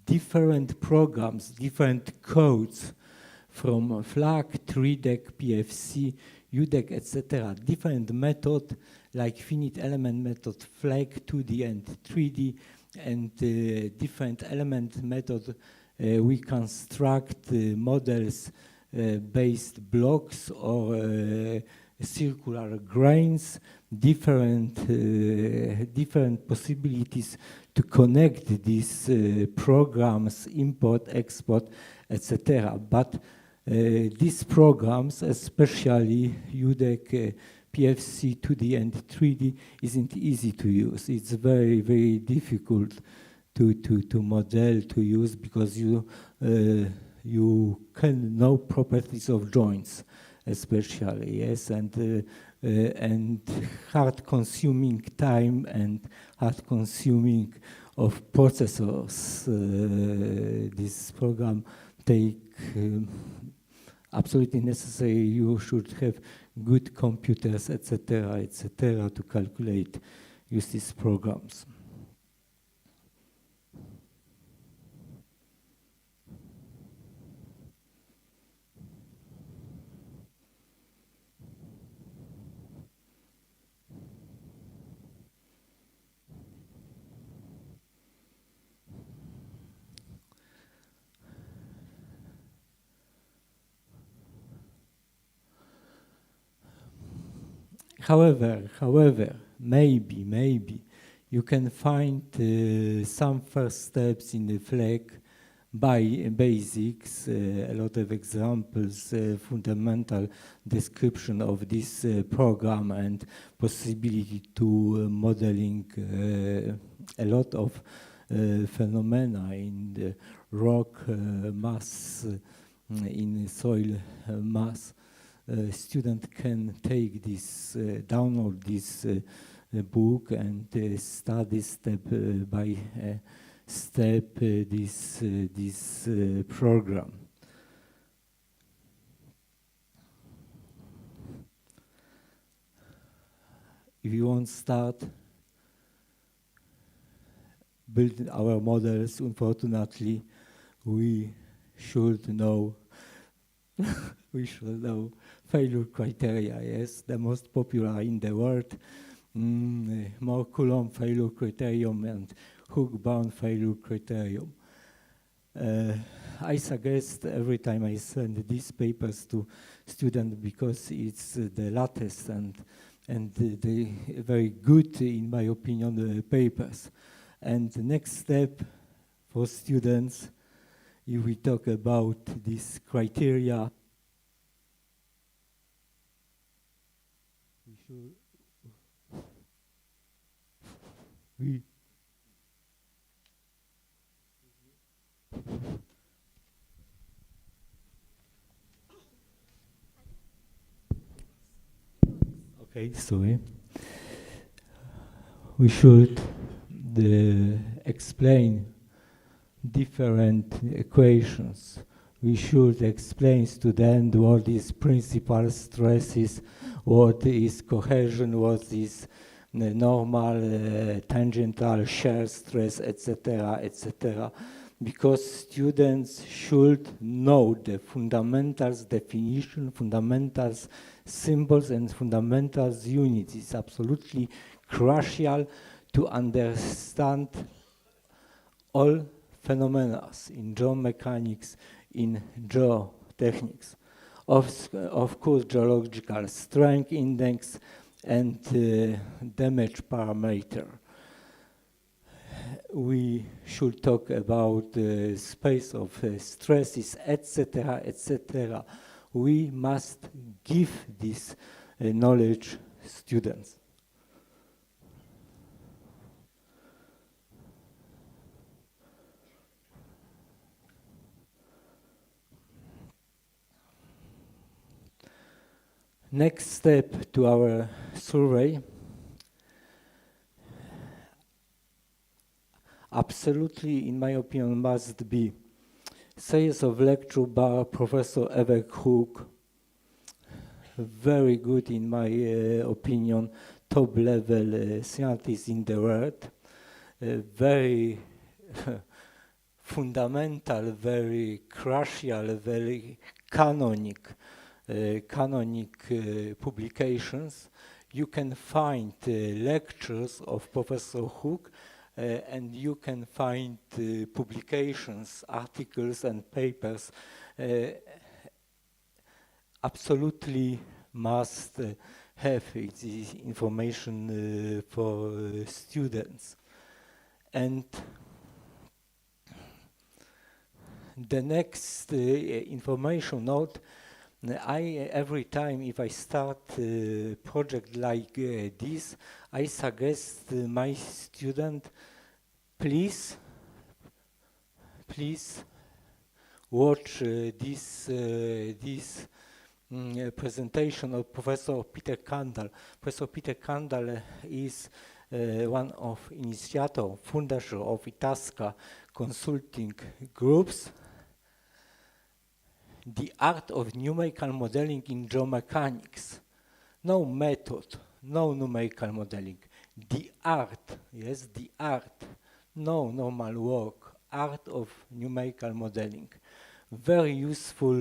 different programs, different codes from FLAC, 3DEC, PFC, UDEC, etc. Different method like finite element method, FLAC, 2D and 3D, and different element method. We construct models based blocks or circular grains, different possibilities to connect these programs, import, export, etc. But these programs, especially UDEC, PFC, 2D and 3D, isn't easy to use. It's very, very difficult to model, to use, because you can know properties of joints, especially, yes, and hard consuming time and hard consuming of processors. This program take absolutely necessary. You should have good computers, etc., to calculate, use these programs. However, maybe you can find some first steps in the flag by basics, a lot of examples, fundamental description of this program and possibility to modeling a lot of phenomena in the rock mass, in soil mass. Student can take this, download this book and study step by step this program. If you want to start building our models, unfortunately, we should know failure criteria, yes, the most popular in the world, Moore-Coulomb failure criterion and Hook-Brown failure criterion. I suggest every time I send these papers to students because it's the latest and the very good, in my opinion, papers. And the next step for students, if we talk about this criteria, okay, sorry. We should explain different equations. We should explain to them what is principal stresses, what is cohesion, what is normal, tangential, shear stress, etc., etc. Because students should know the fundamentals definition, fundamentals symbols, and fundamentals units. It's absolutely crucial to understand all phenomena in geomechanics, in geotechnics. Of course, geological strength index and damage parameter. We should talk about the space of stresses, etc., etc. We must give this knowledge students. Next step to our survey, absolutely, in my opinion, must be series of lecture by Professor Everett Hook, very good, in my opinion, top-level scientist in the world, very fundamental, very crucial, very canonic publications. You can find lectures of Professor Hook, and you can find publications, articles, and papers. Absolutely must have this information for students. And the next information note, every time if I start a project like this, I suggest my student, please watch this presentation of Professor Peter Kandal. Professor Peter Kandal is one of initiator, founder of Itasca consulting groups. The art of numerical modeling in geomechanics. No method, no numerical modeling. The art, yes, the art, no normal work, art of numerical modeling. Very useful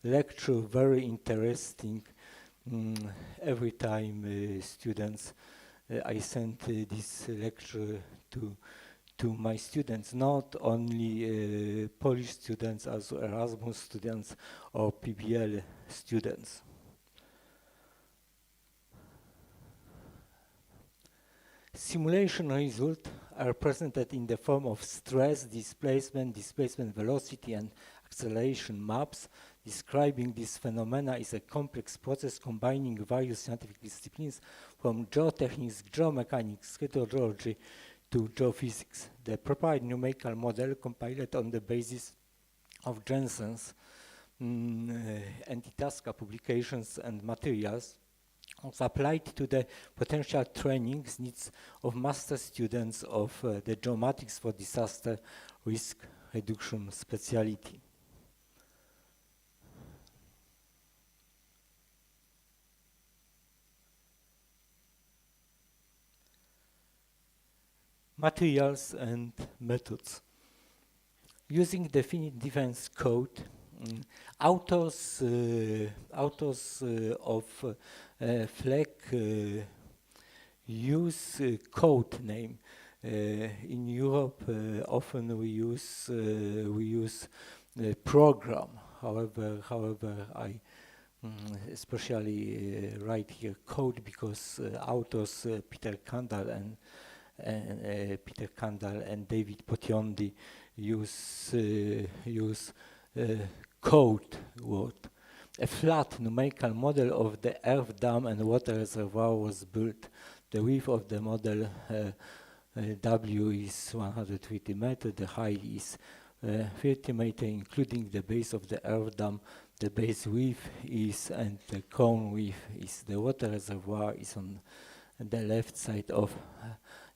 lecture, very interesting. Every time students, I send this lecture to my students, not only Polish students, also Erasmus students or PBL students. Simulation results are presented in the form of stress, displacement velocity, and acceleration maps. Describing this phenomena is a complex process combining various scientific disciplines from geotechnics, geomechanics, hydrology to geophysics. The prepared numerical model compiled on the basis of Jensen's and Itasca publications and materials was applied to the potential training needs of master students of the geomatics for disaster risk reduction specialty. Materials and methods. Using definite defense code, authors of FLEC use code name. In Europe, often we use program. However, I especially write here code because authors Peter Kandal and David Potiondi use code word. A flat numerical model of the earth dam and water reservoir was built. The width of the model W is 150 meters, the height is 30 meters, including the base of the earth dam. The base width is, and the cone width is, the water reservoir is on the left side of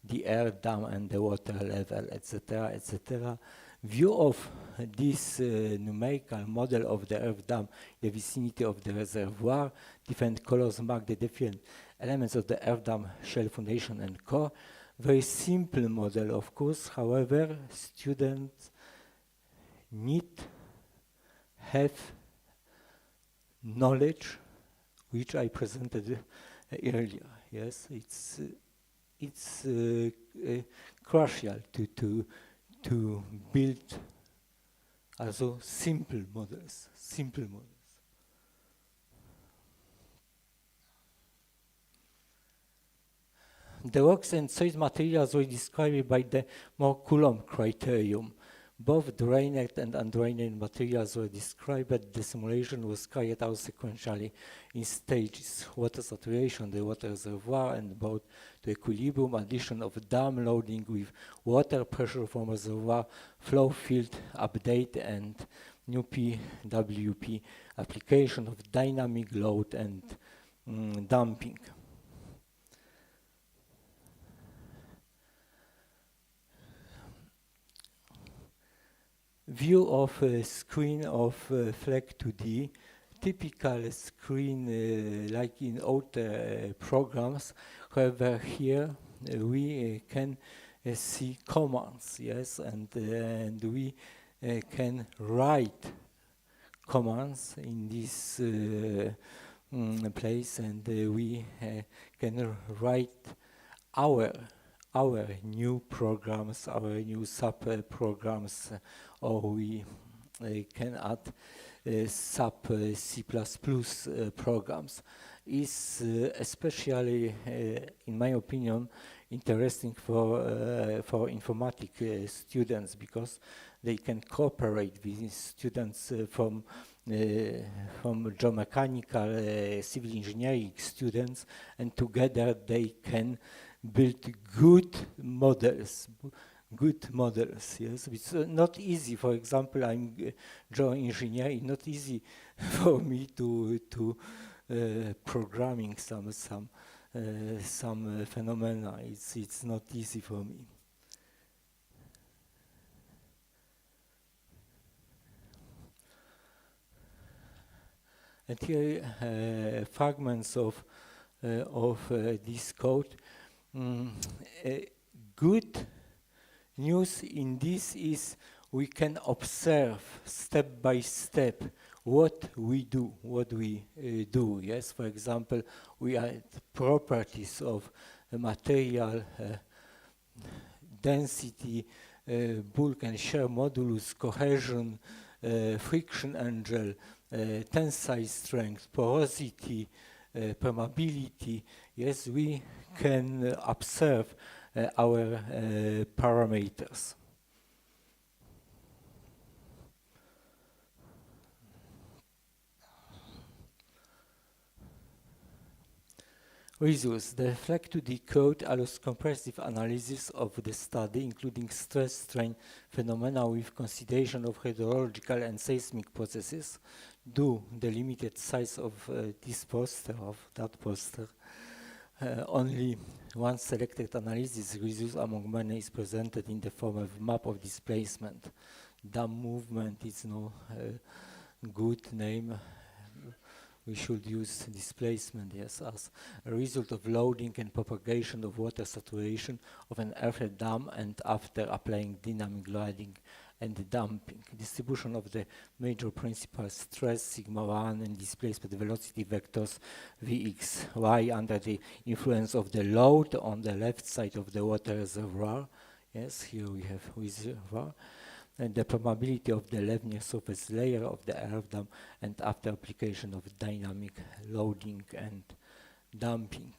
the earth dam and the water level, etc., etc. View of this numerical model of the earth dam, the vicinity of the reservoir, different colors mark the different elements of the earth dam shell, foundation, and core. Very simple model, of course. However, students need have knowledge, which I presented earlier. Yes, it's crucial to build also simple models. The rocks and soil materials were described by the Moore-Coulomb criterion. Both drained and undrained materials were described, but the simulation was carried out sequentially in stages. Water saturation, the water reservoir, and about the equilibrium, addition of dam loading with water pressure from reservoir, flow field update, and new PWP application of dynamic load and damping. View of a screen of FLEC 2D, typical screen like in older programs. However, here we can see commands, yes, and we can write commands in this place, and we can write our new programs, our new sub-programs, or we can add sub C++ programs. Is especially, in my opinion, interesting for informatics students, because they can cooperate with students from geomechanical, civil engineering students, and together they can build good models, yes. It's not easy. For example, I'm geoengineer. It's not easy for me to programming some phenomena. It's not easy for me. And here fragments of this code. Good news in this is we can observe step by step what we do. Yes, for example, we add properties of material, density, bulk and shear modulus, cohesion, friction angle, tensile strength, porosity, permeability, yes, we can observe our parameters. Results. The FLEG2D code allows comprehensive analysis of the study, including stress-strain phenomena with consideration of hydrological and seismic processes. Due the limited size of this poster, of that poster, only one selected analysis result among many is presented in the form of map of displacement. Dam movement is no good name. We should use displacement, yes, as a result of loading and propagation of water saturation of an earthen dam and after applying dynamic loading and damping. Distribution of the major principal stress, sigma 1, and displacement velocity vectors Vx, y under the influence of the load on the left side of the water reservoir. Yes, here we have reservoir. And the probability of the left near surface layer of the earth dam and after application of dynamic loading and damping.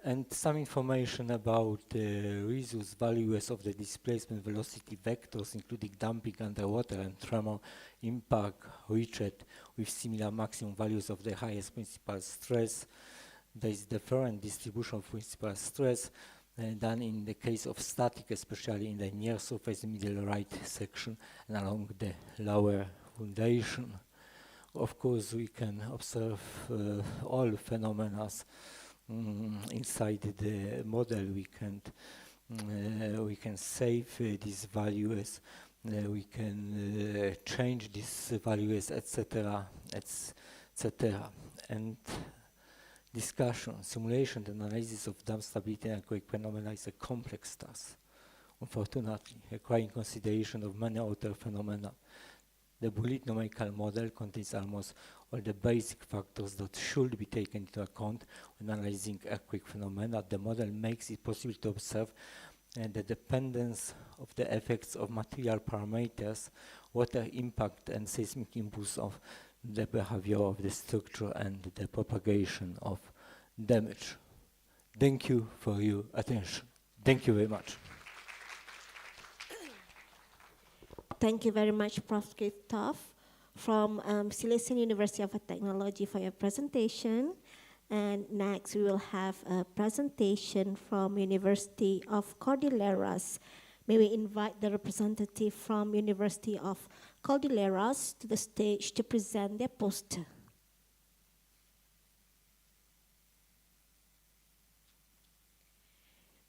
And some information about the results values of the displacement velocity vectors, including damping underwater and tremor impact reached with similar maximum values of the highest principal stress. There is different distribution of principal stress than in the case of static, especially in the near surface middle right section and along the lower foundation. Of course, we can observe all phenomena inside the model. We can save these values. We can change these values, etc., etc. And discussion, simulation, and analysis of dam stability and earthquake phenomena is a complex task, unfortunately, requiring consideration of many other phenomena. The bullet numerical model contains almost all the basic factors that should be taken into account when analyzing earthquake phenomena. The model makes it possible to observe the dependence of the effects of material parameters, water impact, and seismic impulse of the behavior of the structure and the propagation of damage. Thank you for your attention. Thank you very much. Thank you very much, Prof. Christoph from Silesian University of Technology for your presentation. And next we will have a presentation from University of Cordilleras. May we invite the representative from University of Cordilleras to the stage to present their poster.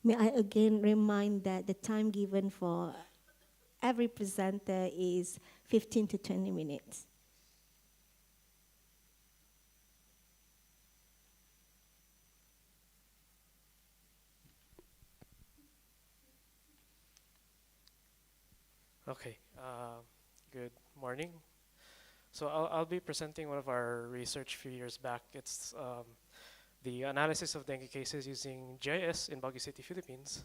May I again remind that the time given for every presenter is 15 to 20 minutes. Okay, good morning. So I'll be presenting one of our research a few years back. It's the analysis of dengue cases using GIS in Baguio City, Philippines.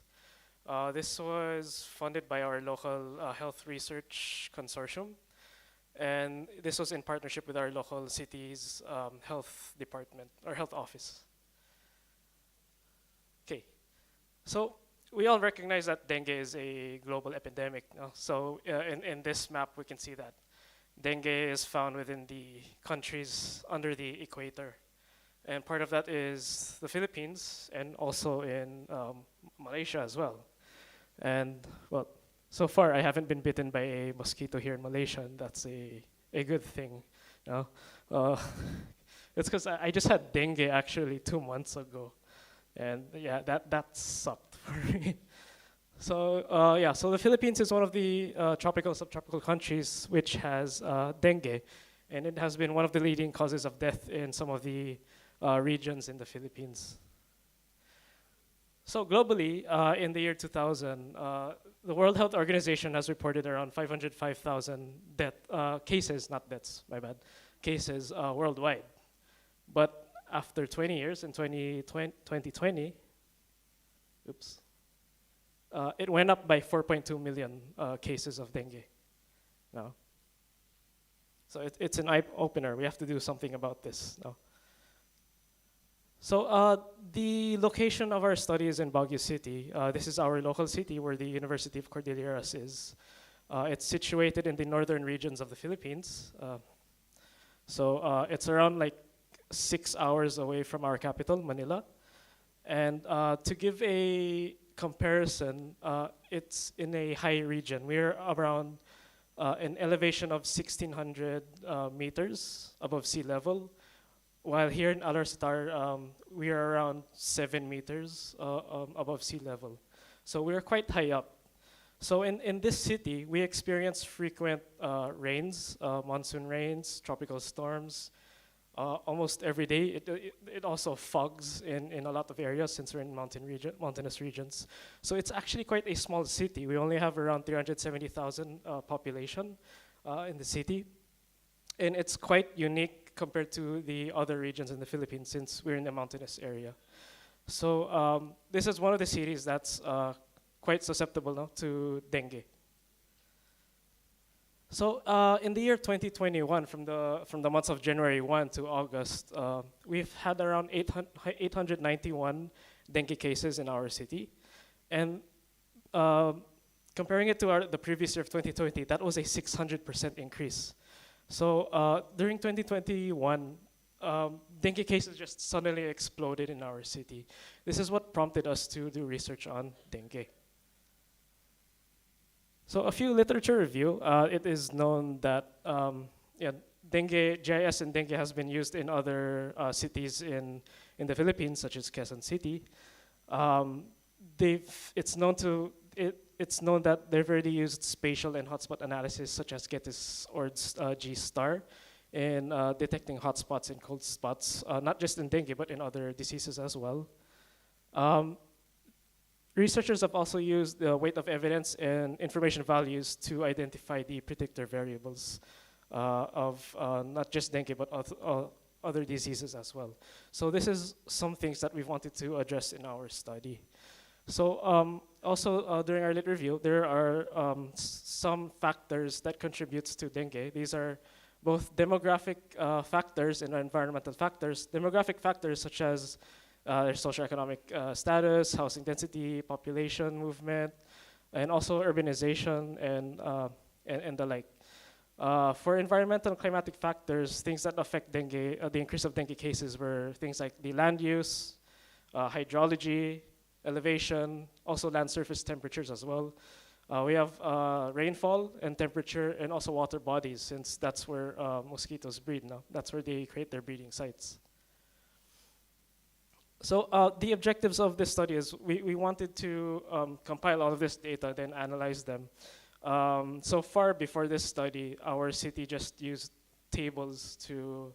This was funded by our local health research consortium. And this was in partnership with our local city's health department, or health office. Okay, so we all recognize that dengue is a global epidemic. No? So in this map, we can see that dengue is found within the countries under the equator. And part of that is the Philippines and also in Malaysia as well. And well, so far I haven't been bitten by a mosquito here in Malaysia, and that's a good thing. You know? It's because I just had dengue actually 2 months ago. And yeah, that sucked for me. So yeah, so the Philippines is one of the tropical, subtropical countries which has dengue, and it has been one of the leading causes of death in some of the regions in the Philippines. So globally, in the year 2000, the World Health Organization has reported around 505,000 cases, not deaths, my bad, cases worldwide. But after 20 years, in 2020, oops, it went up by 4.2 million cases of dengue. No. So it's an eye opener. We have to do something about this now. So the location of our study is in Baguio City. This is our local city where the University of Cordilleras is. It's situated in the northern regions of the Philippines. So it's around like 6 hours away from our capital, Manila. And to give a comparison, it's in a high region. We're around an elevation of 1,600 meters above sea level, while here in Alarstar, we are around 7 meters above sea level. So we're quite high up. So in this city, we experience frequent rains, monsoon rains, tropical storms, almost every day. It also fogs in a lot of areas since we're in mountainous regions. So it's actually quite a small city. We only have around 370,000 population in the city. And it's quite unique compared to the other regions in the Philippines since we're in a mountainous area. So this is one of the cities that's quite susceptible now to dengue. So in the year 2021, from the months of January 1 to August, we've had around 891 dengue cases in our city. And comparing it to the previous year of 2020, that was a 600% increase. So during 2021, dengue cases just suddenly exploded in our city. This is what prompted us to do research on dengue. So a few literature review. It is known that dengue, GIS and dengue has been used in other cities in the Philippines, such as Quezon City. It's known that they've already used spatial and hotspot analysis, such as GeoDRR or GeoStar, in detecting hotspots and cold spots, not just in dengue, but in other diseases as well. Researchers have also used the weight of evidence and information values to identify the predictor variables of not just dengue, but other diseases as well. So this is some things that we've wanted to address in our study. So also during our lit review, there are some factors that contributes to dengue. These are both demographic factors and environmental factors. Demographic factors such as their socioeconomic status, housing density, population movement, and also urbanization and the like. For environmental and climatic factors, things that affect dengue, the increase of dengue cases were things like the land use, hydrology, elevation, also land surface temperatures as well. We have rainfall and temperature and also water bodies, since that's where mosquitoes breed now. That's where they create their breeding sites. So the objectives of this study is we wanted to compile all of this data, then analyze them. So far before this study, our city just used tables to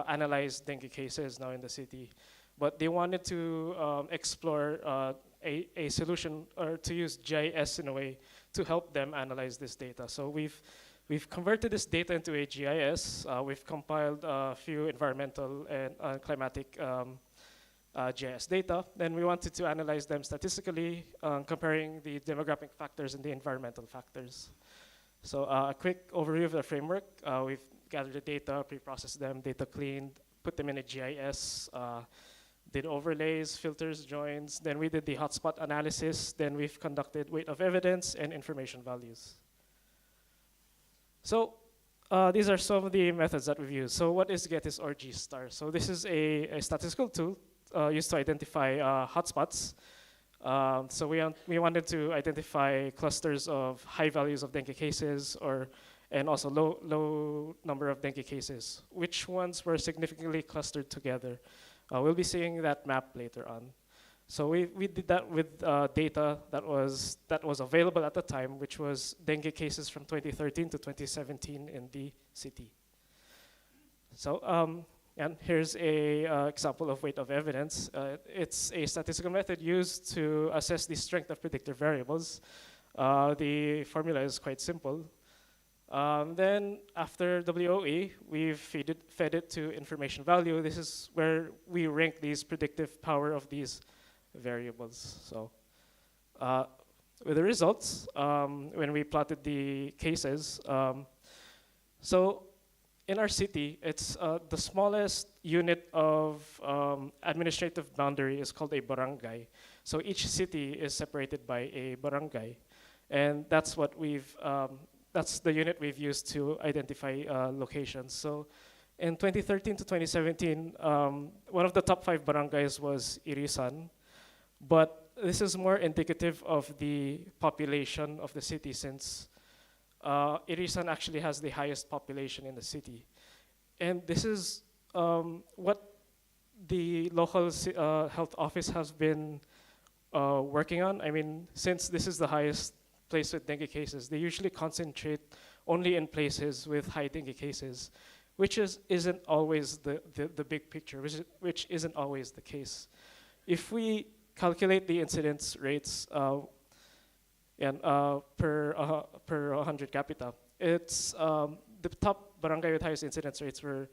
analyze dengue cases now in the city. But they wanted to explore a solution, or to use GIS in a way to help them analyze this data. So we've converted this data into a GIS. We've compiled a few environmental and climatic GIS data. Then we wanted to analyze them statistically, comparing the demographic factors and the environmental factors. So a quick overview of the framework. We've gathered the data, pre-processed them, data cleaned, put them in a GIS, did overlays, filters, joins. Then we did the hotspot analysis. Then we've conducted weight of evidence and information values. So these are some of the methods that we've used. So what is GeoDRR or GeoStar? So this is a statistical tool used to identify hotspots. So we wanted to identify clusters of high values of dengue cases, and also low number of dengue cases. Which ones were significantly clustered together? We'll be seeing that map later on. So we did that with data that was available at the time, which was dengue cases from 2013 to 2017 in the city. So and here's a example of weight of evidence. It's a statistical method used to assess the strength of predictor variables. The formula is quite simple. Then after WOE, we've fed it to information value. This is where we rank these predictive power of these variables. So with the results, when we plotted the cases, so in our city, it's the smallest unit of administrative boundary is called a barangay. So each city is separated by a barangay, and that's what that's the unit we've used to identify locations. So in 2013 to 2017, one of the top 5 barangays was Irisan, but this is more indicative of the population of the city, since Irisan actually has the highest population in the city. And this is what the local health office has been working on. I mean, since this is the highest place with dengue cases, they usually concentrate only in places with high dengue cases, which isn't always the big picture, which isn't always the case. If we calculate the incidence rates per 100 capita, it's the top barangay with highest incidence rates were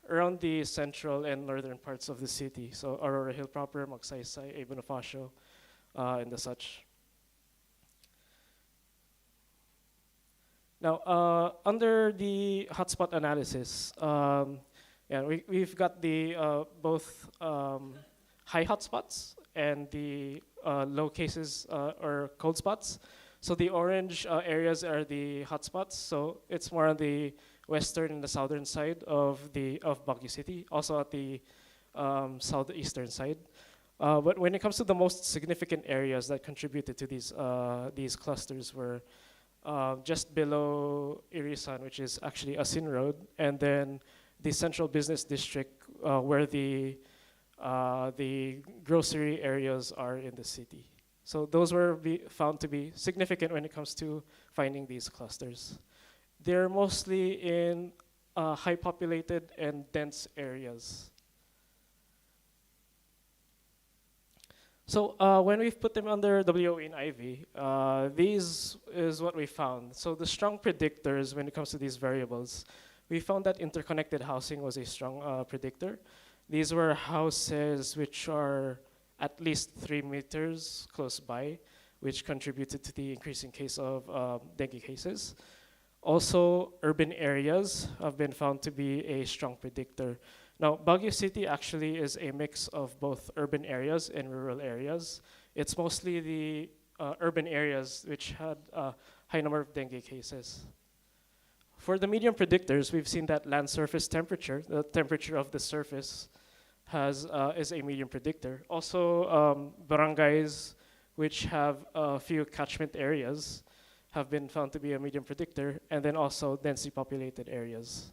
around the central and northern parts of the city. So Aurora Hill proper, Magsaysay, A. Bonifacio, and the such. Now, under the hotspot analysis, we've got the both high hotspots and the low cases or cold spots. So the orange areas are the hotspots. So it's more on the western and the southern side of Baguio City, also at the southeastern side. But when it comes to the most significant areas that contributed to these clusters were just below Irisan, which is actually Asin Road, and then the central business district where the grocery areas are in the city. So those were found to be significant when it comes to finding these clusters. They're mostly in high populated and dense areas. So when we've put them under WOE and IV, these is what we found. So the strong predictors when it comes to these variables, we found that interconnected housing was a strong predictor. These were houses which are at least 3 meters close by, which contributed to the increasing case of dengue cases. Also, urban areas have been found to be a strong predictor. Now, Baguio City actually is a mix of both urban areas and rural areas. It's mostly the urban areas which had a high number of dengue cases. For the medium predictors, we've seen that land surface temperature, the temperature of the surface, is a medium predictor. Also, barangays which have a few catchment areas have been found to be a medium predictor, and then also densely populated areas.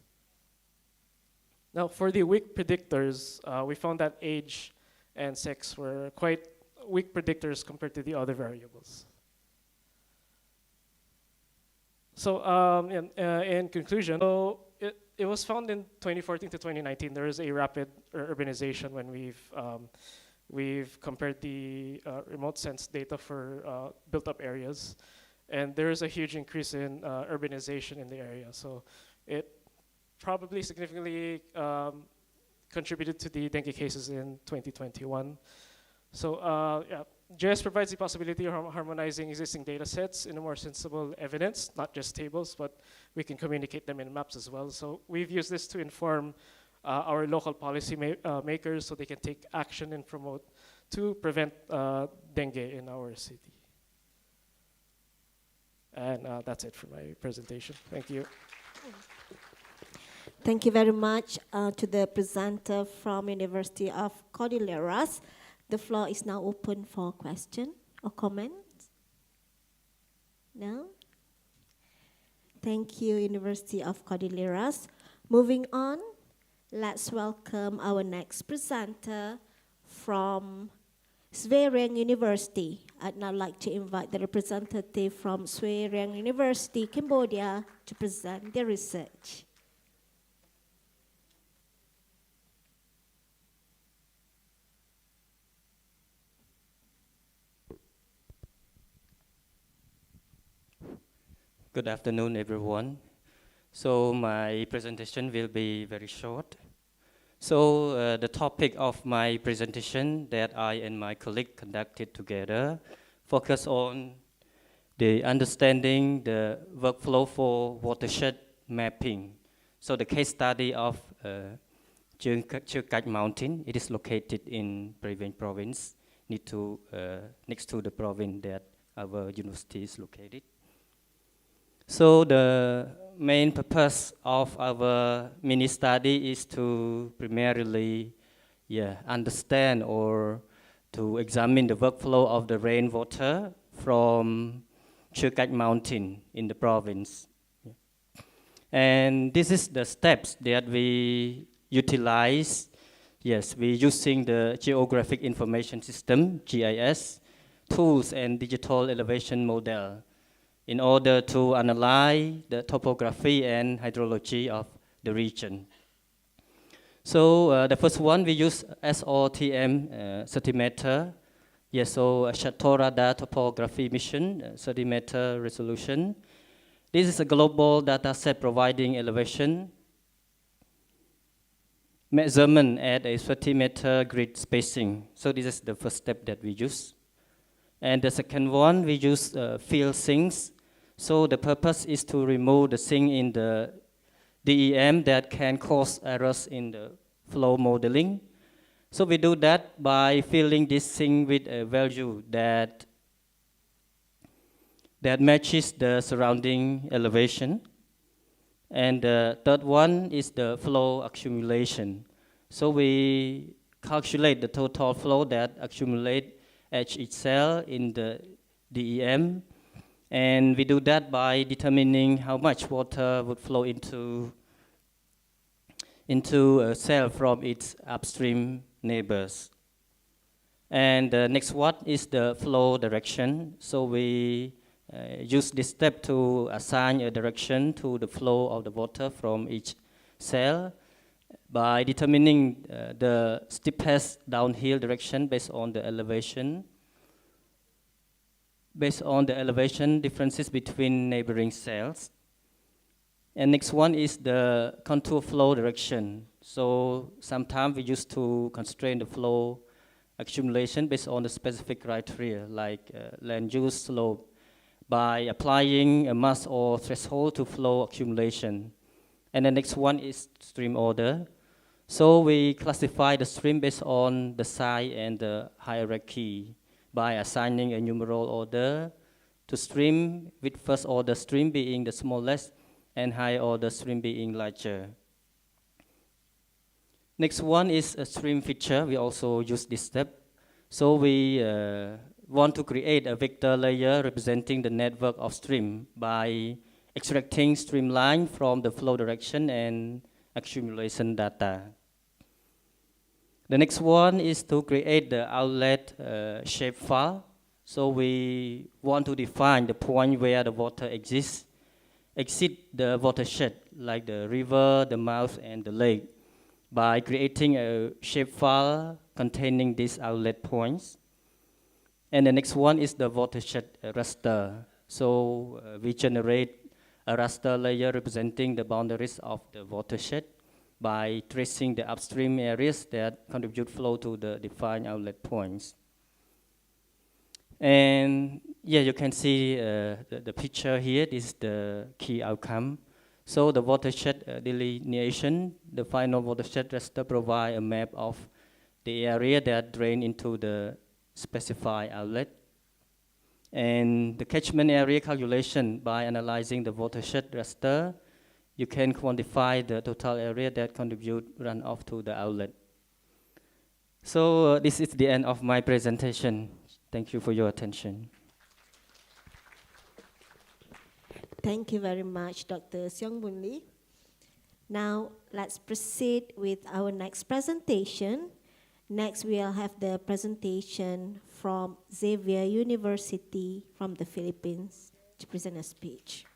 Now, for the weak predictors, we found that age and sex were quite weak predictors compared to the other variables. So in conclusion, so it was found in 2014 to 2019, there is a rapid urbanization when we've compared the remote sense data for built-up areas. And there is a huge increase in urbanization in the area. So it probably significantly contributed to the dengue cases in 2021. So GIS provides the possibility of harmonizing existing data sets in a more sensible evidence, not just tables, but we can communicate them in maps as well. So we've used this to inform our local policy makers so they can take action and promote to prevent dengue in our city. And that's it for my presentation. Thank you. Thank you very much to the presenter from University of Cordilleras. The floor is now open for question or comments. No? Thank you, University of Cordilleras. Moving on, let's welcome our next presenter from Sveriges University. I'd now like to invite the representative from Sveriges University, Cambodia, to present their research. Good afternoon, everyone. So my presentation will be very short. So the topic of my presentation that I and my colleague conducted together focus on the understanding the workflow for watershed mapping. So the case study of Chirkat Mountain, it is located in Preven province, next to the province that our university is located. So the main purpose of our mini study is to primarily understand or to examine the workflow of the rainwater from Chirkat Mountain in the province. And this is the steps that we utilize. Yes, we're using the Geographic Information System, GIS, tools and digital elevation model in order to analyze the topography and hydrology of the region. So the first one, we use SOTM 30 meter. Yes, so a Chateau Radar topography mission, 30 meter resolution. This is a global data set providing elevation measurement at a 30 meter grid spacing. So this is the first step that we use. And the second one, we use field sinks. So the purpose is to remove the sink in the DEM that can cause errors in the flow modeling. So we do that by filling this sink with a value that matches the surrounding elevation. And the third one is the flow accumulation. So we calculate the total flow that accumulate at each cell in the DEM. And we do that by determining how much water would flow into a cell from its upstream neighbors. And the next one is the flow direction. So we use this step to assign a direction to the flow of the water from each cell by determining the steepest downhill direction based on the elevation differences between neighboring cells. And next one is the contour flow direction. So sometimes we used to constrain the flow accumulation based on the specific criteria like land use slope by applying a mass or threshold to flow accumulation. And the next one is stream order. So we classify the stream based on the size and the hierarchy by assigning a numeral order to stream, with first order stream being the smallest and high order stream being larger. Next one is a stream feature. We also use this step. So we want to create a vector layer representing the network of stream by extracting streamline from the flow direction and accumulation data. The next one is to create the outlet shapefile. So we want to define the point where the water exit the watershed, like the river, the mouth, and the lake, by creating a shapefile containing these outlet points. And the next one is the watershed raster. So we generate a raster layer representing the boundaries of the watershed by tracing the upstream areas that contribute flow to the defined outlet points. And yeah, you can see the picture here. This is the key outcome. So the watershed delineation, the final watershed raster provide a map of the area that drain into the specified outlet. And the catchment area calculation, by analyzing the watershed raster, you can quantify the total area that contribute runoff to the outlet. So this is the end of my presentation. Thank you for your attention. Thank you very much, Dr. Seong Boon Lee. Now, let's proceed with our next presentation. Next, we'll have the presentation from Xavier University from the Philippines to present a speech.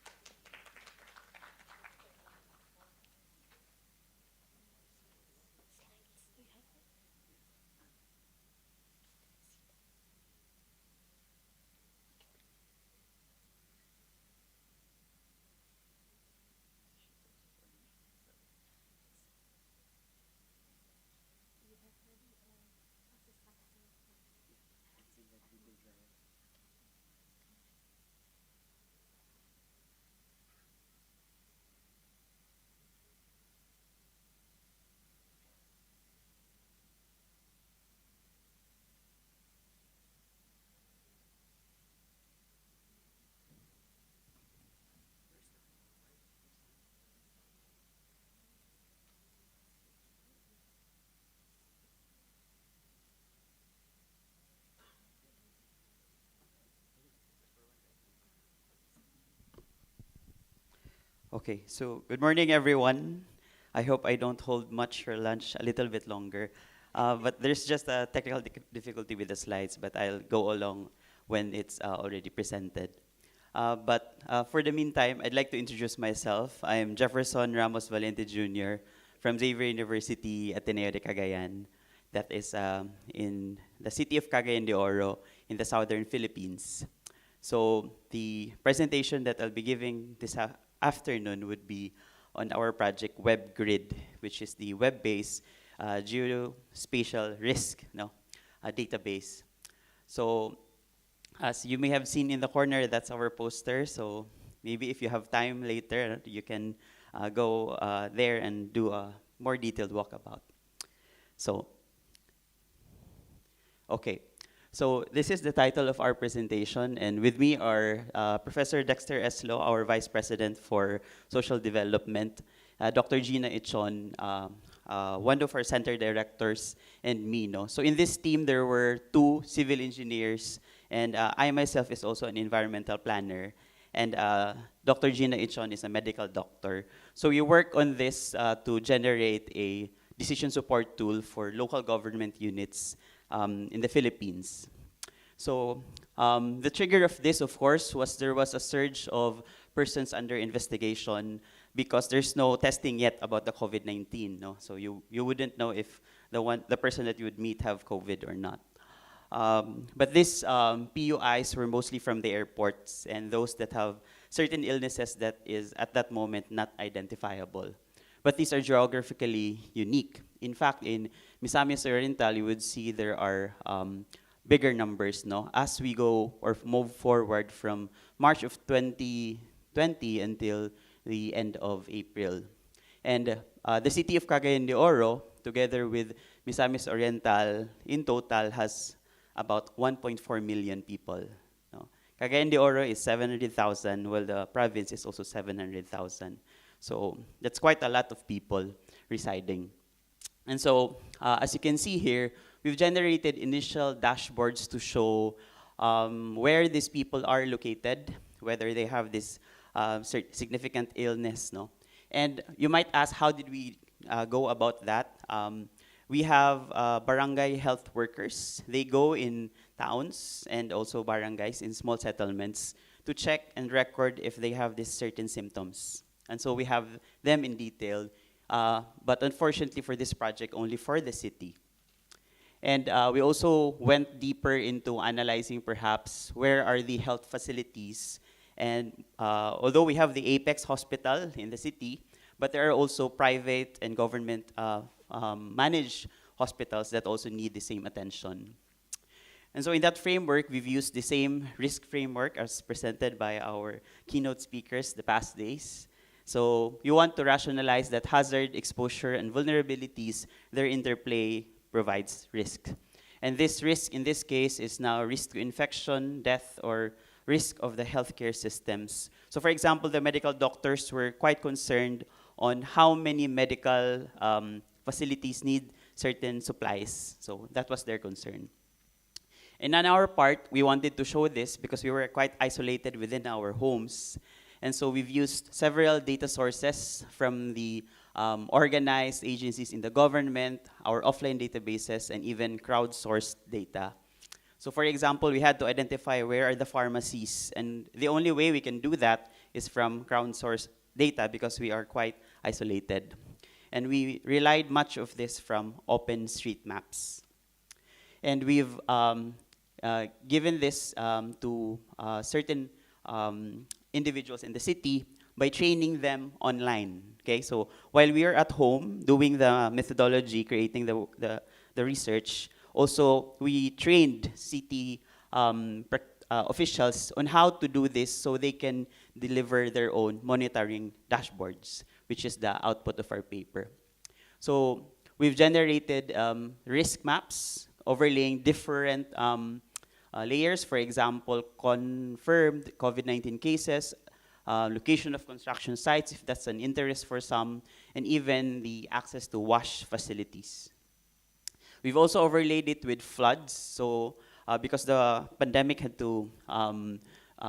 Okay, so good morning, everyone. I hope I don't hold much your lunch a little bit longer. But there's just a technical difficulty with the slides, but I'll go along when it's already presented. But for the meantime, I'd like to introduce myself. I am Jefferson Ramos Valente Jr. from Xavier University, Ateneo de Cagayan. That is in the city of Cagayan de Oro in the southern Philippines. So the presentation that I'll be giving this afternoon would be on our project WebGrid, which is the web-based geospatial risk database. So as you may have seen in the corner, that's our poster. So maybe if you have time later, you can go there and do a more detailed walkabout. So, okay. So this is the title of our presentation, and with me are Professor Dexter Eslo, our Vice President for Social Development, Dr. Gina Ichon, one of our center directors, and me. So in this team, there were 2 civil engineers, and I myself is also an environmental planner, and Dr. Gina Ichon is a medical doctor. So we work on this to generate a decision support tool for local government units in the Philippines. So the trigger of this, of course, was there was a surge of persons under investigation because there's no testing yet about the COVID-19. So you wouldn't know if the person that you would meet have COVID or not. But these PUIs were mostly from the airports and those that have certain illnesses that is at that moment not identifiable. But these are geographically unique. In fact, in Misamis Oriental, you would see there are bigger numbers, as we go or move forward from March of 2020 until the end of April. And the city of Cagayan de Oro, together with Misamis Oriental, in total has about 1.4 million people. Cagayan de Oro is 700,000, while the province is also 700,000. So that's quite a lot of people residing. And so, as you can see here, we've generated initial dashboards to show where these people are located, whether they have this significant illness. And you might ask, how did we go about that? We have barangay health workers. They go in towns and also barangays in small settlements to check and record if they have these certain symptoms. And so we have them in detail, but unfortunately for this project, only for the city. And we also went deeper into analyzing perhaps where are the health facilities. And although we have the Apex Hospital in the city, but there are also private and government managed hospitals that also need the same attention. And so in that framework, we've used the same risk framework as presented by our keynote speakers the past days. So you want to rationalize that hazard, exposure, and vulnerabilities, their interplay provides risk. And this risk in this case is now risk to infection, death, or risk of the healthcare systems. So for example, the medical doctors were quite concerned on how many medical facilities need certain supplies. So that was their concern. And on our part, we wanted to show this because we were quite isolated within our homes. And so we've used several data sources from the organized agencies in the government, our offline databases, and even crowdsourced data. So for example, we had to identify where are the pharmacies. And the only way we can do that is from crowdsourced data because we are quite isolated. And we relied much of this from OpenStreetMaps. And we've given this to certain individuals in the city by training them online. Okay, so while we are at home doing the methodology, creating the research, also we trained city officials on how to do this so they can deliver their own monitoring dashboards, which is the output of our paper. So we've generated risk maps overlaying different layers, for example, confirmed COVID-19 cases, location of construction sites, if that's an interest for some, and even the access to wash facilities. We've also overlaid it with floods, so because the pandemic had to,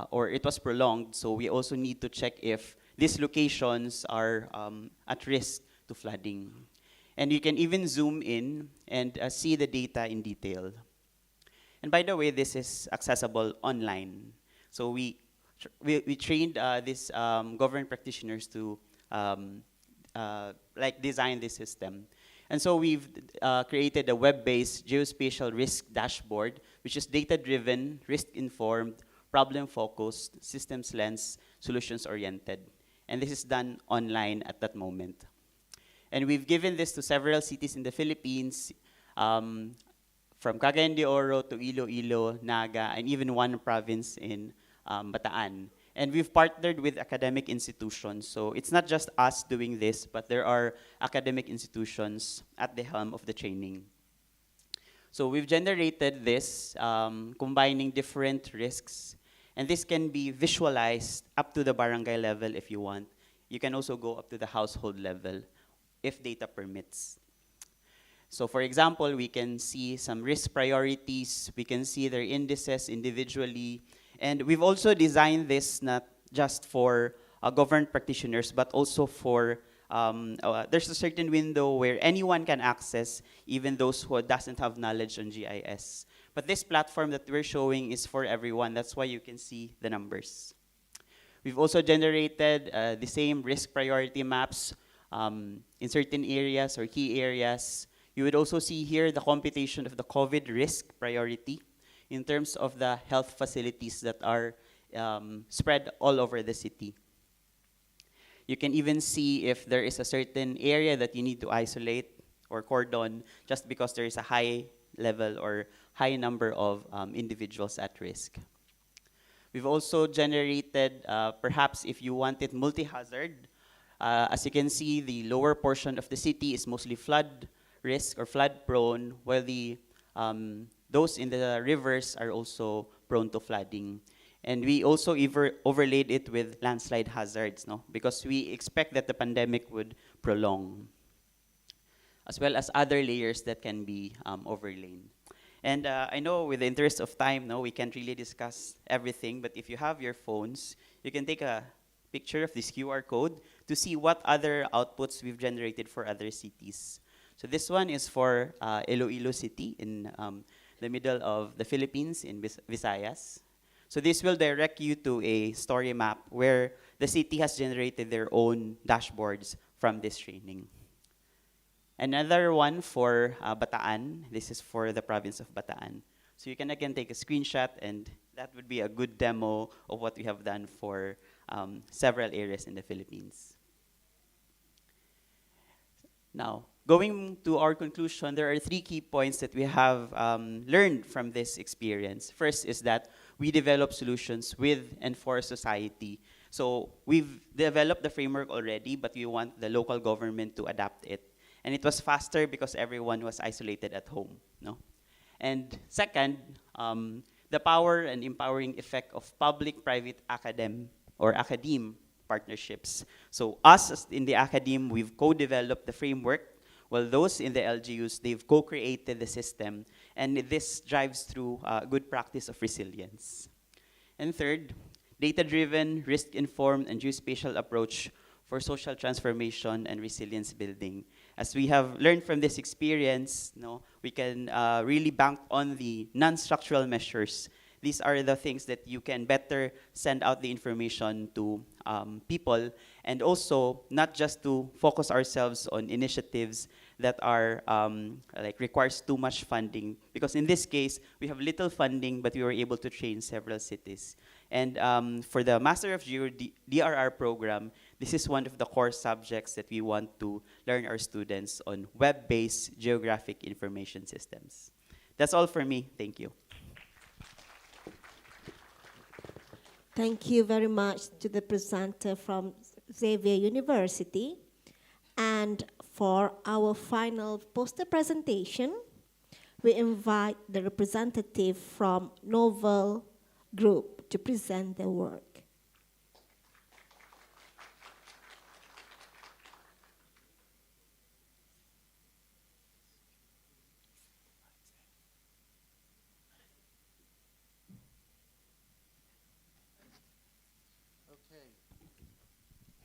or it was prolonged, so we also need to check if these locations are at risk to flooding. And you can even zoom in and see the data in detail. And by the way, this is accessible online. So we trained these government practitioners to like design this system. And so we've created a web-based geospatial risk dashboard, which is data-driven, risk-informed, problem-focused, systems lens, solutions-oriented. And this is done online at that moment. And we've given this to several cities in the Philippines, from Cagayan de Oro to Iloilo, Naga, and even one province in Bataan. And we've partnered with academic institutions. So it's not just us doing this, but there are academic institutions at the helm of the training. So we've generated this, combining different risks. And this can be visualized up to the barangay level if you want. You can also go up to the household level if data permits. So for example, we can see some risk priorities. We can see their indices individually. And we've also designed this not just for government practitioners, but also for, there's a certain window where anyone can access, even those who doesn't have knowledge on GIS. But this platform that we're showing is for everyone. That's why you can see the numbers. We've also generated the same risk priority maps in certain areas or key areas. You would also see here the computation of the COVID risk priority in terms of the health facilities that are spread all over the city. You can even see if there is a certain area that you need to isolate or cordon just because there is a high level or high number of individuals at risk. We've also generated, perhaps if you want it multi-hazard, as you can see, the lower portion of the city is mostly flood risk or flood prone, while the those in the rivers are also prone to flooding. And we also overlaid it with landslide hazards, no? Because we expect that the pandemic would prolong, as well as other layers that can be overlaid. And I know with the interest of time, no, we can't really discuss everything, but if you have your phones, you can take a picture of this QR code to see what other outputs we've generated for other cities. So this one is for Iloilo City in the middle of the Philippines in Visayas. So this will direct you to a story map where the city has generated their own dashboards from this training. Another one for Bataan. This is for the province of Bataan. So you can again take a screenshot, and that would be a good demo of what we have done for several areas in the Philippines. Now, going to our conclusion, there are 3 key points that we have learned from this experience. First is that we develop solutions with and for society. So we've developed the framework already, but we want the local government to adapt it. And it was faster because everyone was isolated at home, no? And second, the power and empowering effect of public-private academe partnerships. So us in the academe, we've co-developed the framework, while those in the LGUs, they've co-created the system, and this drives through good practice of resilience. And third, data-driven, risk-informed, and geospatial approach for social transformation and resilience building. As we have learned from this experience, no, we can really bank on the non-structural measures. These are the things that you can better send out the information to people, and also not just to focus ourselves on initiatives that are like requires too much funding, because in this case we have little funding, but we were able to train several cities. And for the Master of GeoDRR program, this is one of the core subjects that we want to learn our students on web-based geographic information systems. That's all for me. Thank you. Thank you very much to the presenter from Xavier University. And for our final poster presentation, we invite the representative from Novel Group to present their work.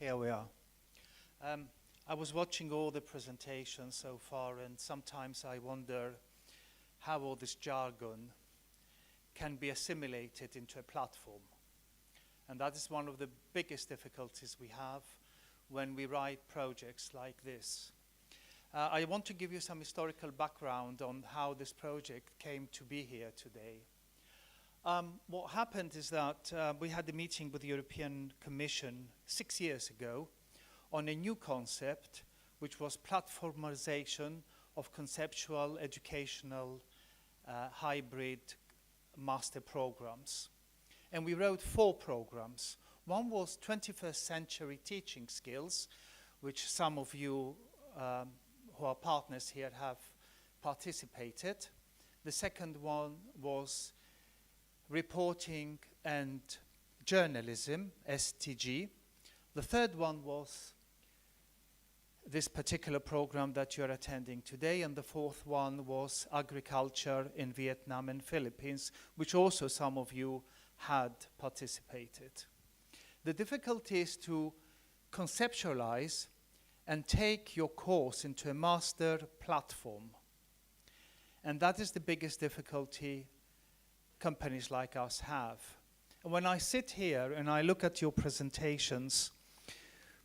Here we are. I was watching all the presentations so far, and sometimes I wonder how all this jargon can be assimilated into a platform. And that is one of the biggest difficulties we have when we write projects like this. I want to give you some historical background on how this project came to be here today. What happened is that we had a meeting with the European Commission 6 years ago on a new concept, which was platformization of conceptual educational hybrid master programs. And we wrote 4 programs. One was 21st century teaching skills, which some of you who are partners here have participated. The second one was reporting and journalism, STG. The third one was this particular program that you're attending today, and the fourth one was agriculture in Vietnam and Philippines, which also some of you had participated. The difficulty is to conceptualize and take your course into a master platform. And that is the biggest difficulty companies like us have. And when I sit here and I look at your presentations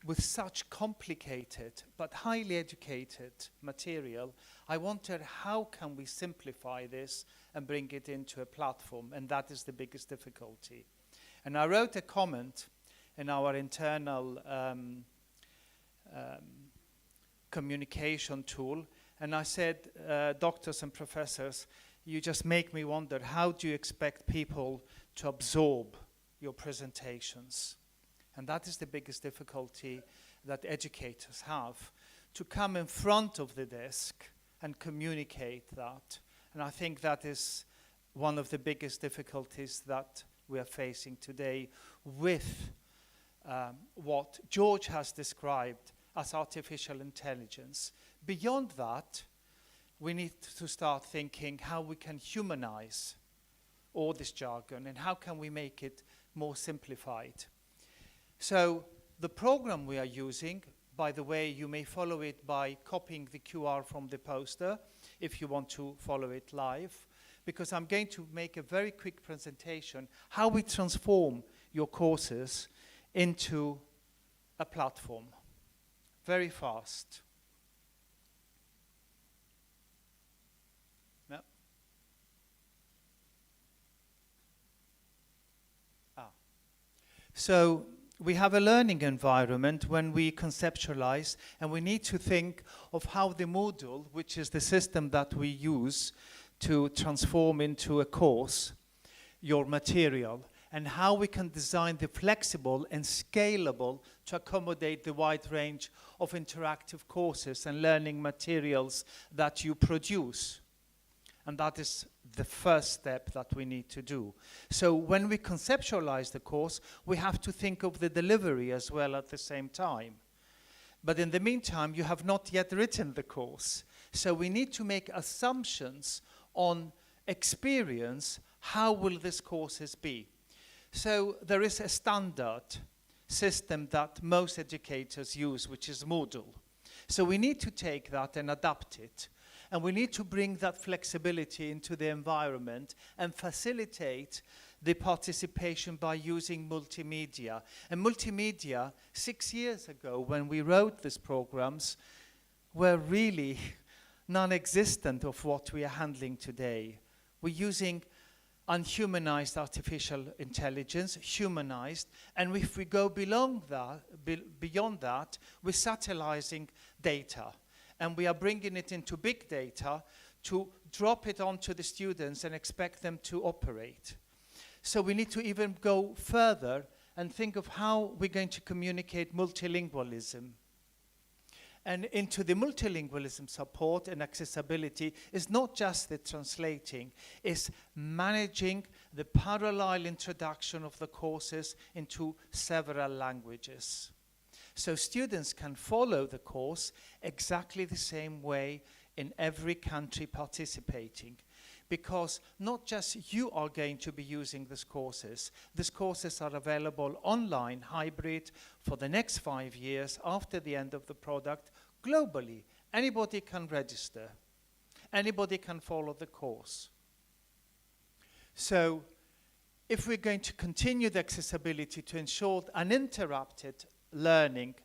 with such complicated but highly educated material, I wonder how can we simplify this and bring it into a platform, and that is the biggest difficulty. And I wrote a comment in our internal communication tool, and I said, doctors and professors, you just make me wonder, how do you expect people to absorb your presentations? And that is the biggest difficulty that educators have, to come in front of the desk and communicate that. And I think that is one of the biggest difficulties that we are facing today with what George has described as artificial intelligence. Beyond that, we need to start thinking how we can humanize all this jargon and how can we make it more simplified. So the program we are using, by the way, you may follow it by copying the QR from the poster if you want to follow it live, because I'm going to make a very quick presentation how we transform your courses into a platform. Very fast. No. So we have a learning environment when we conceptualize, and we need to think of how the Moodle, which is the system that we use to transform into a course, your material, and how we can design the flexible and scalable to accommodate the wide range of interactive courses and learning materials that you produce. And that is the first step that we need to do. So when we conceptualize the course, we have to think of the delivery as well at the same time. But in the meantime, you have not yet written the course. So we need to make assumptions on experience. How will this courses be? So there is a standard system that most educators use, which is Moodle. So we need to take that and adapt it. And we need to bring that flexibility into the environment and facilitate the participation by using multimedia. And multimedia, 6 years ago, when we wrote these programs, were really non-existent of what we are handling today. We're using unhumanized artificial intelligence, humanized, and if we go beyond that, we're satellising data. And we are bringing it into big data to drop it onto the students and expect them to operate. So we need to even go further and think of how we're going to communicate multilingualism. And into the multilingualism support and accessibility is not just the translating, it's managing the parallel introduction of the courses into several languages. So students can follow the course exactly the same way in every country participating. because not just you are going to be using these courses. These courses are available online, hybrid, for the next 5 years after the end of the product, globally. Anybody can register. Anybody can follow the course. So if we're going to continue the accessibility to ensure uninterrupted learning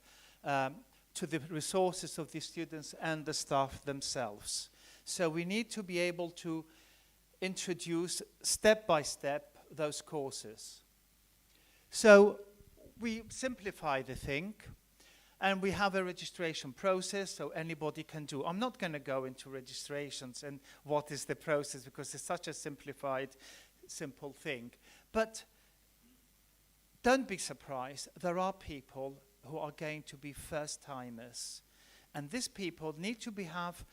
to the resources of the students and the staff themselves. So we need to be able to introduce step by step those courses. So we simplify the thing, and we have a registration process so anybody can do. I'm not going to go into registrations and what is the process because it's such a simplified, simple thing. But don't be surprised, there are people who are going to be first-timers. And these people need to have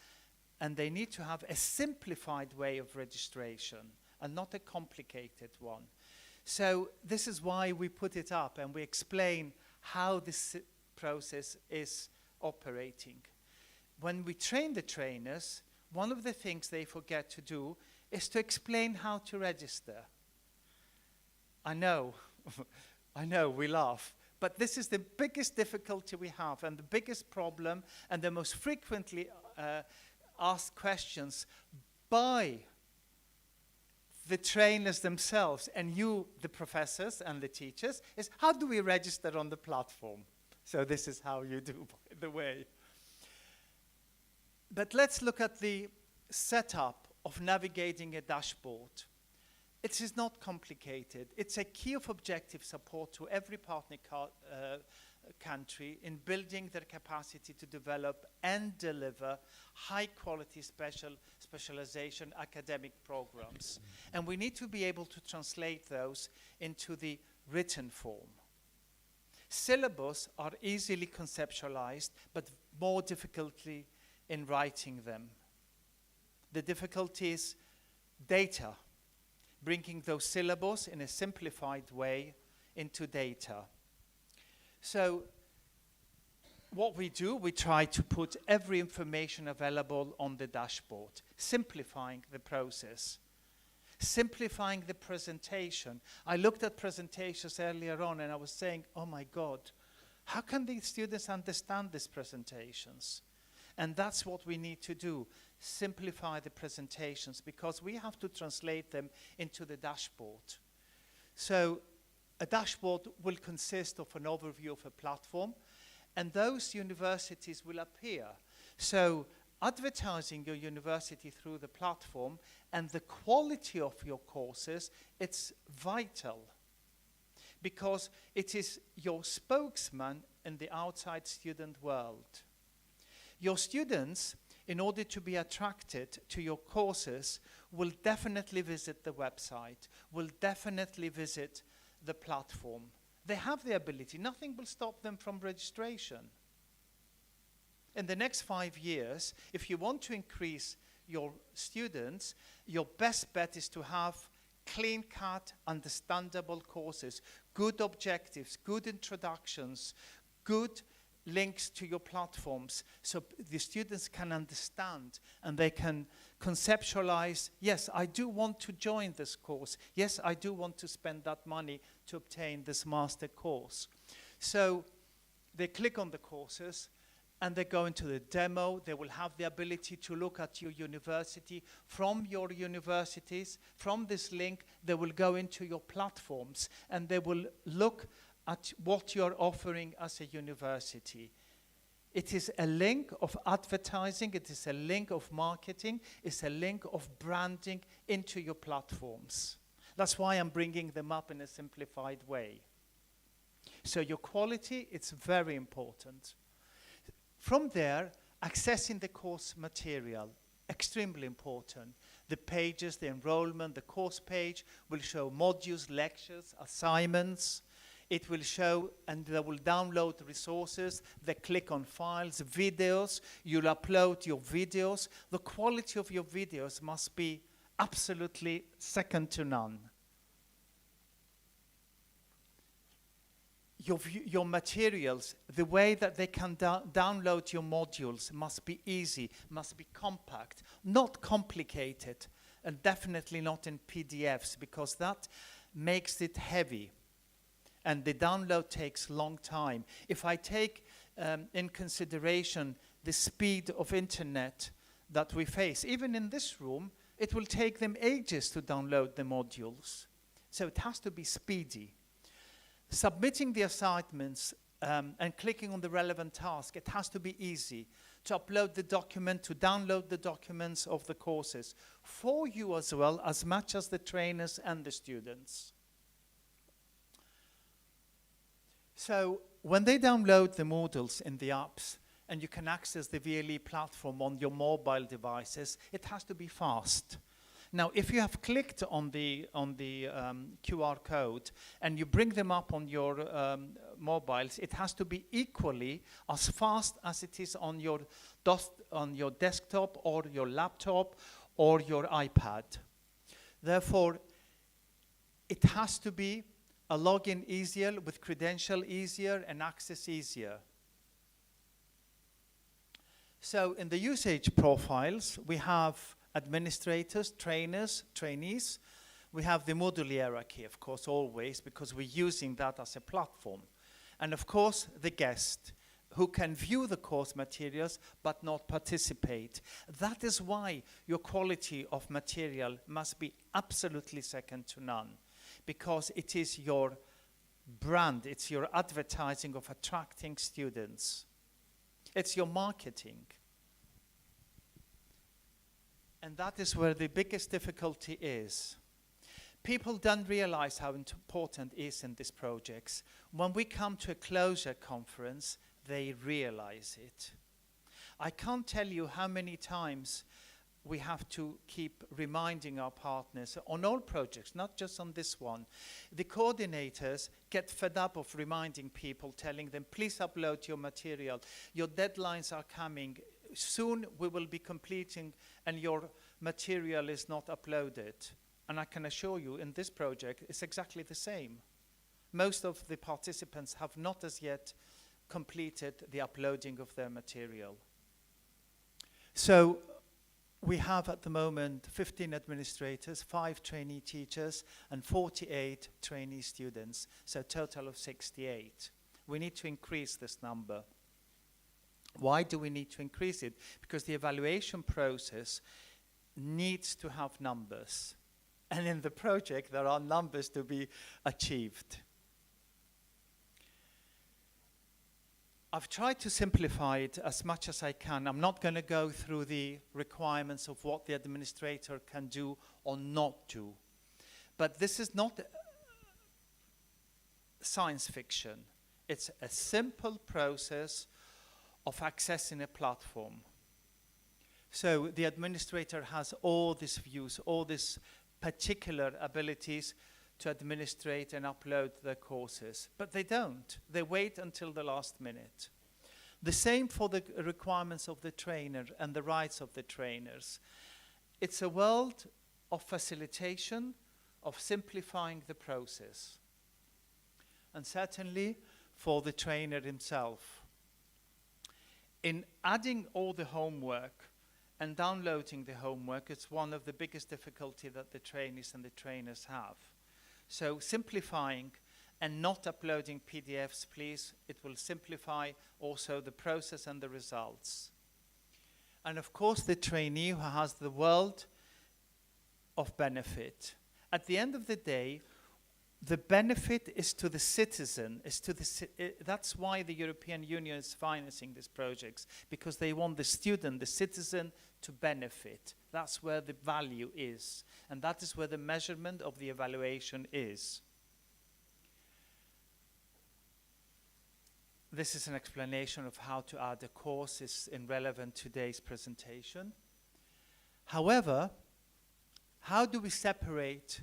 a simplified way of registration and not a complicated one. So this is why we put it up and we explain how this process is operating. When we train the trainers, one of the things they forget to do is to explain how to register. I know, I know, we laugh. But this is the biggest difficulty we have and the biggest problem and the most frequently asked questions by the trainers themselves and you, the professors and the teachers, is how do we register on the platform? So this is how you do, by the way. But let's look at the setup of navigating a dashboard. It is not complicated. It's a key of objective support to every partner country in building their capacity to develop and deliver high-quality specialization academic programs. And we need to be able to translate those into the written form. Syllabus are easily conceptualized, but more difficultly in writing them. The difficulty is data, bringing those syllabus in a simplified way into data. So what we do, we try to put every information available on the dashboard, simplifying the process, simplifying the presentation. I looked at presentations earlier on and I was saying, oh my God, how can the students understand these presentations? And that's what we need to do, simplify the presentations, because we have to translate them into the dashboard. So a dashboard will consist of an overview of a platform, and those universities will appear. So advertising your university through the platform and the quality of your courses, it's vital, because it is your spokesman in the outside student world. Your students, in order to be attracted to your courses, will definitely visit the website, will definitely visit the platform. They have the ability. Nothing will stop them from registration. In the next 5 years, if you want to increase your students, your best bet is to have clean-cut, understandable courses, good objectives, good introductions, good links to your platforms, so the students can understand and they can conceptualize, yes, I do want to join this course. Yes, I do want to spend that money to obtain this master course. So they click on the courses and they go into the demo. They will have the ability to look at your university. From your universities, from this link, they will go into your platforms and they will look at what you're offering as a university. It is a link of advertising, it is a link of marketing, it's a link of branding into your platforms. That's why I'm bringing them up in a simplified way. So your quality, it's very important. From there, accessing the course material, extremely important. The pages, the enrollment, the course page will show modules, lectures, assignments. It will show, and they will download resources. They click on files, videos. You'll upload your videos. The quality of your videos must be absolutely second to none. Your materials, the way that they can download your modules must be easy, must be compact, not complicated and definitely not in PDFs, because that makes it heavy and the download takes long time. If I take in consideration the speed of internet that we face, even in this room, it will take them ages to download the modules. So it has to be speedy. Submitting the assignments and clicking on the relevant task, it has to be easy to upload the document, to download the documents of the courses for you as well, as much as the trainers and the students. So when they download the modules in the apps and you can access the VLE platform on your mobile devices, it has to be fast. Now, if you have clicked on the QR code and you bring them up on your mobiles, it has to be equally as fast as it is on your desktop or your laptop or your iPad. Therefore, it has to be a login easier, with credential easier, and access easier. So in the usage profiles, we have administrators, trainers, trainees. We have the module hierarchy, of course, always, because we're using that as a platform. And of course, the guest, who can view the course materials but not participate. That is why your quality of material must be absolutely second to none, because it is your brand, it's your advertising of attracting students. It's your marketing. And that is where the biggest difficulty is. People don't realize how important it is in these projects. When we come to a closure conference, they realize it. I can't tell you how many times we have to keep reminding our partners on all projects, not just on this one. The coordinators get fed up of reminding people, telling them, please upload your material. Your deadlines are coming. Soon we will be completing and your material is not uploaded. And I can assure you in this project it's exactly the same. Most of the participants have not as yet completed the uploading of their material. So we have at the moment 15 administrators, 5 trainee teachers, and 48 trainee students, so a total of 68. We need to increase this number. Why do we need to increase it? Because the evaluation process needs to have numbers. And in the project, there are numbers to be achieved. I've tried to simplify it as much as I can. I'm not going to go through the requirements of what the administrator can do or not do. But this is not science fiction. It's a simple process of accessing a platform. So the administrator has all these views, all these particular abilities to administrate and upload their courses. But they don't. They wait until the last minute. The same for the requirements of the trainer and the rights of the trainers. It's a world of facilitation, of simplifying the process. And certainly for the trainer himself. In adding all the homework and downloading the homework, it's one of the biggest difficulties that the trainees and the trainers have. So simplifying and not uploading PDFs, please. It will simplify also the process and the results. And of course, the trainee who has the world of benefit. At the end of the day, the benefit is to the citizen. That's why the European Union is financing these projects, because they want the student, the citizen, to benefit. That's where the value is. And that is where the measurement of the evaluation is. This is an explanation of how to add a course. It's irrelevant to today's presentation. However, how do we separate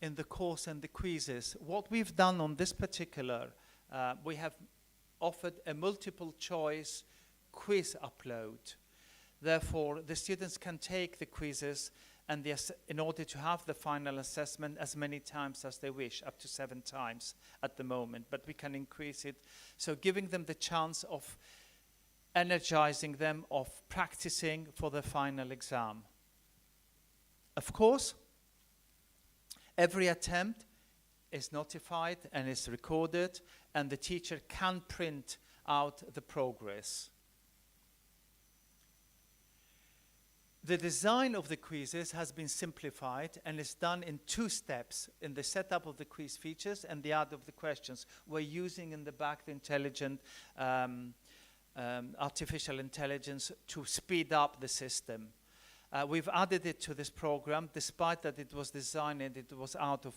in the course and the quizzes? What we've done on this particular, we have offered a multiple choice quiz upload. Therefore, the students can take the quizzes and in order to have the final assessment as many times as they wish, up to 7 times at the moment, but we can increase it. So giving them the chance of energizing them, of practicing for the final exam. Of course, every attempt is notified and is recorded, and the teacher can print out the progress. The design of the quizzes has been simplified and is done in 2 steps, in the setup of the quiz features and the add of the questions. We're using in the back the intelligent artificial intelligence to speed up the system. We've added it to this program, despite that it was designed and it was out of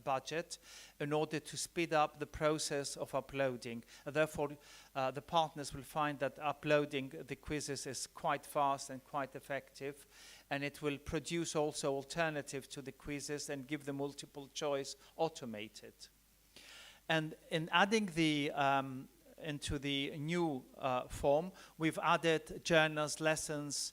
budget, in order to speed up the process of uploading. Therefore, the partners will find that uploading the quizzes is quite fast and quite effective, and it will produce also alternatives to the quizzes and give the multiple choice automated. And in adding the into the new form, we've added journals, lessons,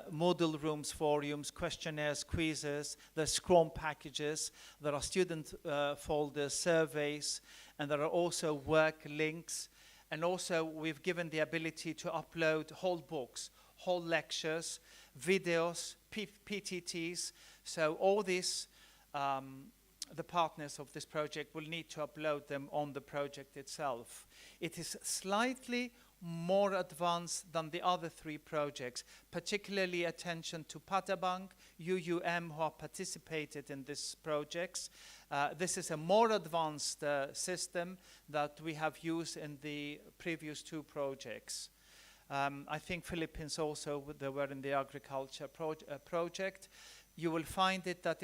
model rooms, forums, questionnaires, quizzes, the Scrum packages, there are student folders, surveys, and there are also work links. And also we've given the ability to upload whole books, whole lectures, videos, PTTs. So all this, the partners of this project will need to upload them on the project itself. It is slightly more advanced than the other 3 projects, particularly attention to Patabank, UUM, who have participated in these projects. This is a more advanced system that we have used in the previous 2 projects. I think Philippines also, they were in the agriculture project. You will find it that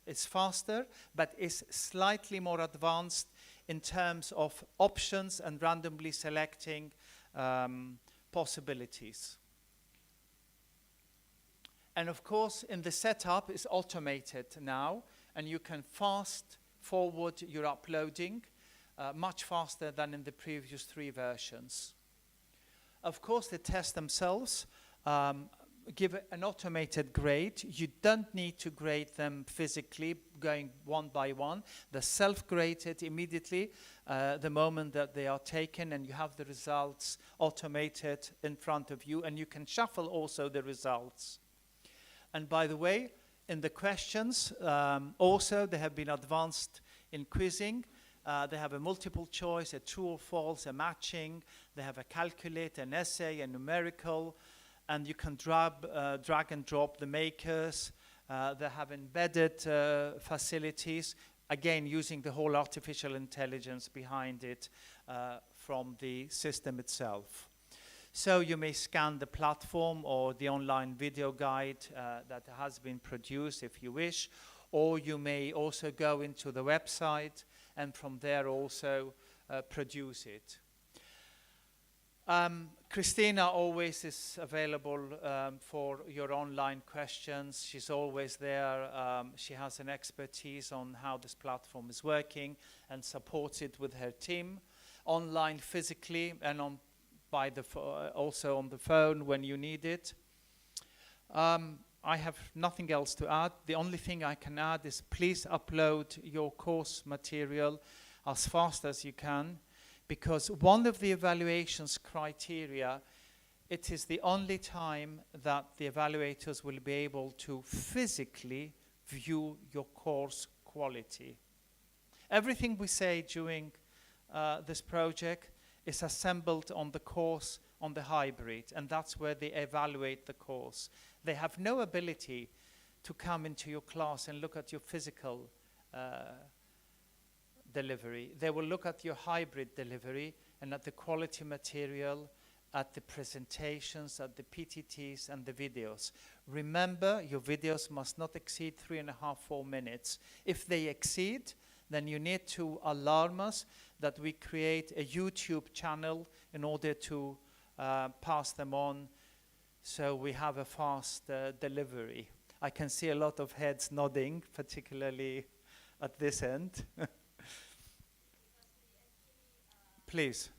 it's faster, but is slightly more advanced in terms of options and randomly selecting possibilities. And of course, in the setup is automated now, and you can fast forward your uploading much faster than in the previous 3 versions. Of course, the tests themselves give an automated grade. You don't need to grade them physically, going one by one. They're self-graded immediately the moment that they are taken, and you have the results automated in front of you, and you can shuffle also the results. And by the way, in the questions, also they have been advanced in quizzing. They have a multiple choice, a true or false, a matching. They have a calculate, an essay, a numerical, and you can drag and drop the makers. They have embedded facilities, again using the whole artificial intelligence behind it from the system itself. So you may scan the platform or the online video guide that has been produced if you wish, or you may also go into the website and from there also produce it. Christina always is available for your online questions. She's always there. She has an expertise on how this platform is working and supports it with her team, online physically and also on the phone when you need it. I have nothing else to add. The only thing I can add is please upload your course material as fast as you can, because one of the evaluations criteria, it is the only time that the evaluators will be able to physically view your course quality. Everything we say during this project is assembled on the course, on the hybrid, and that's where they evaluate the course. They have no ability to come into your class and look at your physical delivery. They will look at your hybrid delivery and at the quality material, at the presentations, at the PTTs and the videos. Remember, your videos must not exceed 3.5, 4 minutes. If they exceed, then you need to alarm us that we create a YouTube channel in order to pass them on, so we have a fast delivery. I can see a lot of heads nodding, particularly at this end. Please.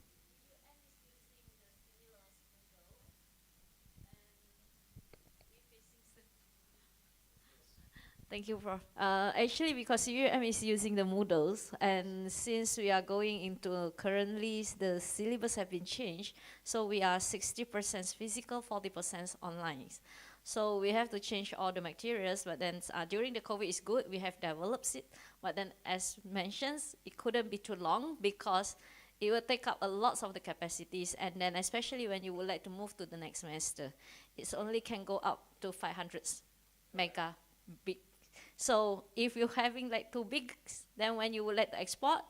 Thank you, Prof. Actually, because UM is using the Moodles, and since we are going into currently the syllabus have been changed, so we are 60% physical, 40% online. So we have to change all the materials, but then during the COVID is good, we have developed it, but then as mentioned, it couldn't be too long because it will take up a lot of the capacities, and then especially when you would like to move to the next semester, it only can go up to 500 mega big. So if you're having like too big, then when you would like to export,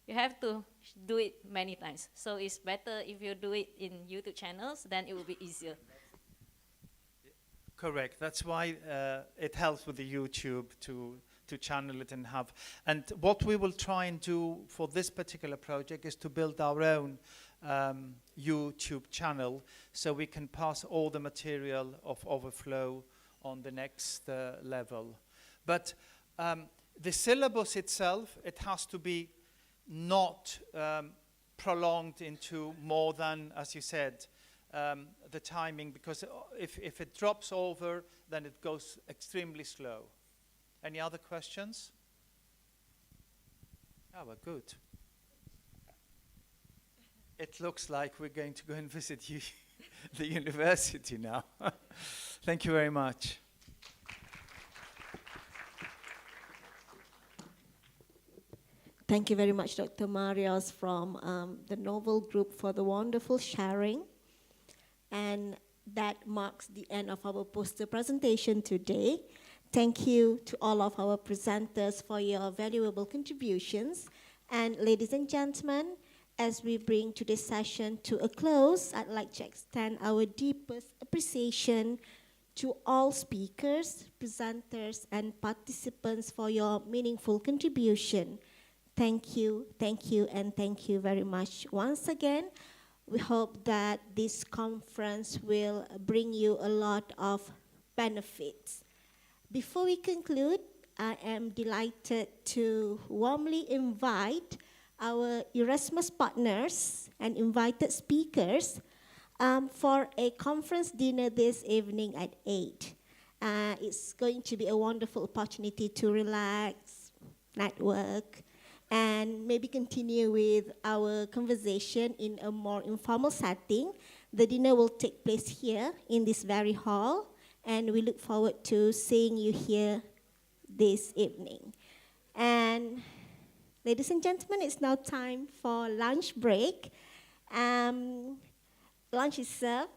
you have to do it many times. So it's better if you do it in YouTube channels, then it will be easier. Correct. That's why it helps with the YouTube to channel it and have. And what we will try and do for this particular project is to build our own YouTube channel so we can pass all the material of overflow on the next level. But the syllabus itself, it has to be not prolonged into more than, as you said, the timing, because if it drops over, then it goes extremely slow. Any other questions? Oh, well, good. It looks like we're going to go and visit the university now. Thank you very much. Thank you very much, Dr. Marios from the Novel Group for the wonderful sharing. And that marks the end of our poster presentation today. Thank you to all of our presenters for your valuable contributions. And ladies and gentlemen, as we bring today's session to a close, I'd like to extend our deepest appreciation to all speakers, presenters, and participants for your meaningful contribution. Thank you, and thank you very much once again. We hope that this conference will bring you a lot of benefits. Before we conclude, I am delighted to warmly invite our Erasmus partners and invited speakers for a conference dinner this evening at 8. It's going to be a wonderful opportunity to relax, network, and maybe continue with our conversation in a more informal setting. The dinner will take place here in this very hall, and we look forward to seeing you here this evening. And ladies and gentlemen, it's now time for lunch break. Lunch is served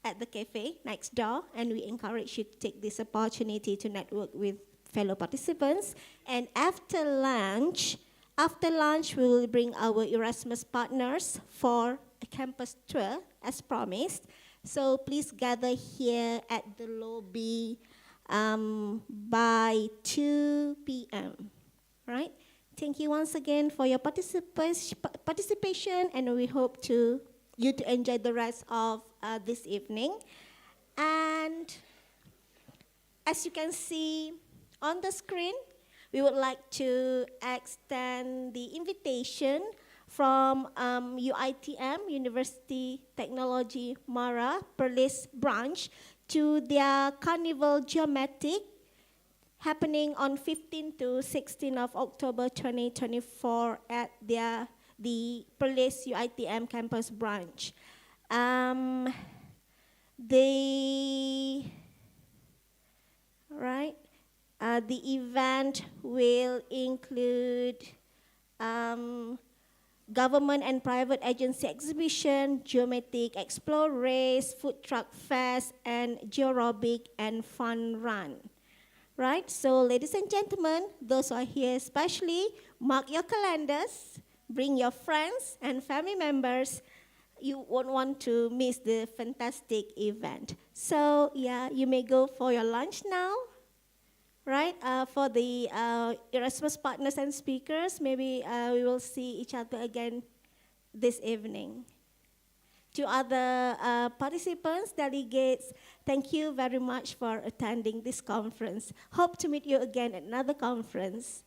at the cafe next door, and we encourage you to take this opportunity to network with fellow participants. And after lunch, we will bring our Erasmus partners for a campus tour, as promised. So please gather here at the lobby by 2 p.m. Right? Thank you once again for your participation, and we hope you to enjoy the rest of this evening. And as you can see on the screen, we would like to extend the invitation from UITM, University Technology Mara, Perlis branch, to their Carnival Geomatic happening on 15 to 16 of October 2024 at the Perlis UITM campus branch. The event will include government and private agency exhibition, geometric explore race, food truck fest, and georobic and fun run. Right, so ladies and gentlemen, those who are here especially, mark your calendars, bring your friends and family members. You won't want to miss the fantastic event. So yeah, you may go for your lunch now. Right, for the Erasmus partners and speakers, maybe we will see each other again this evening. To other participants, delegates, thank you very much for attending this conference. Hope to meet you again at another conference.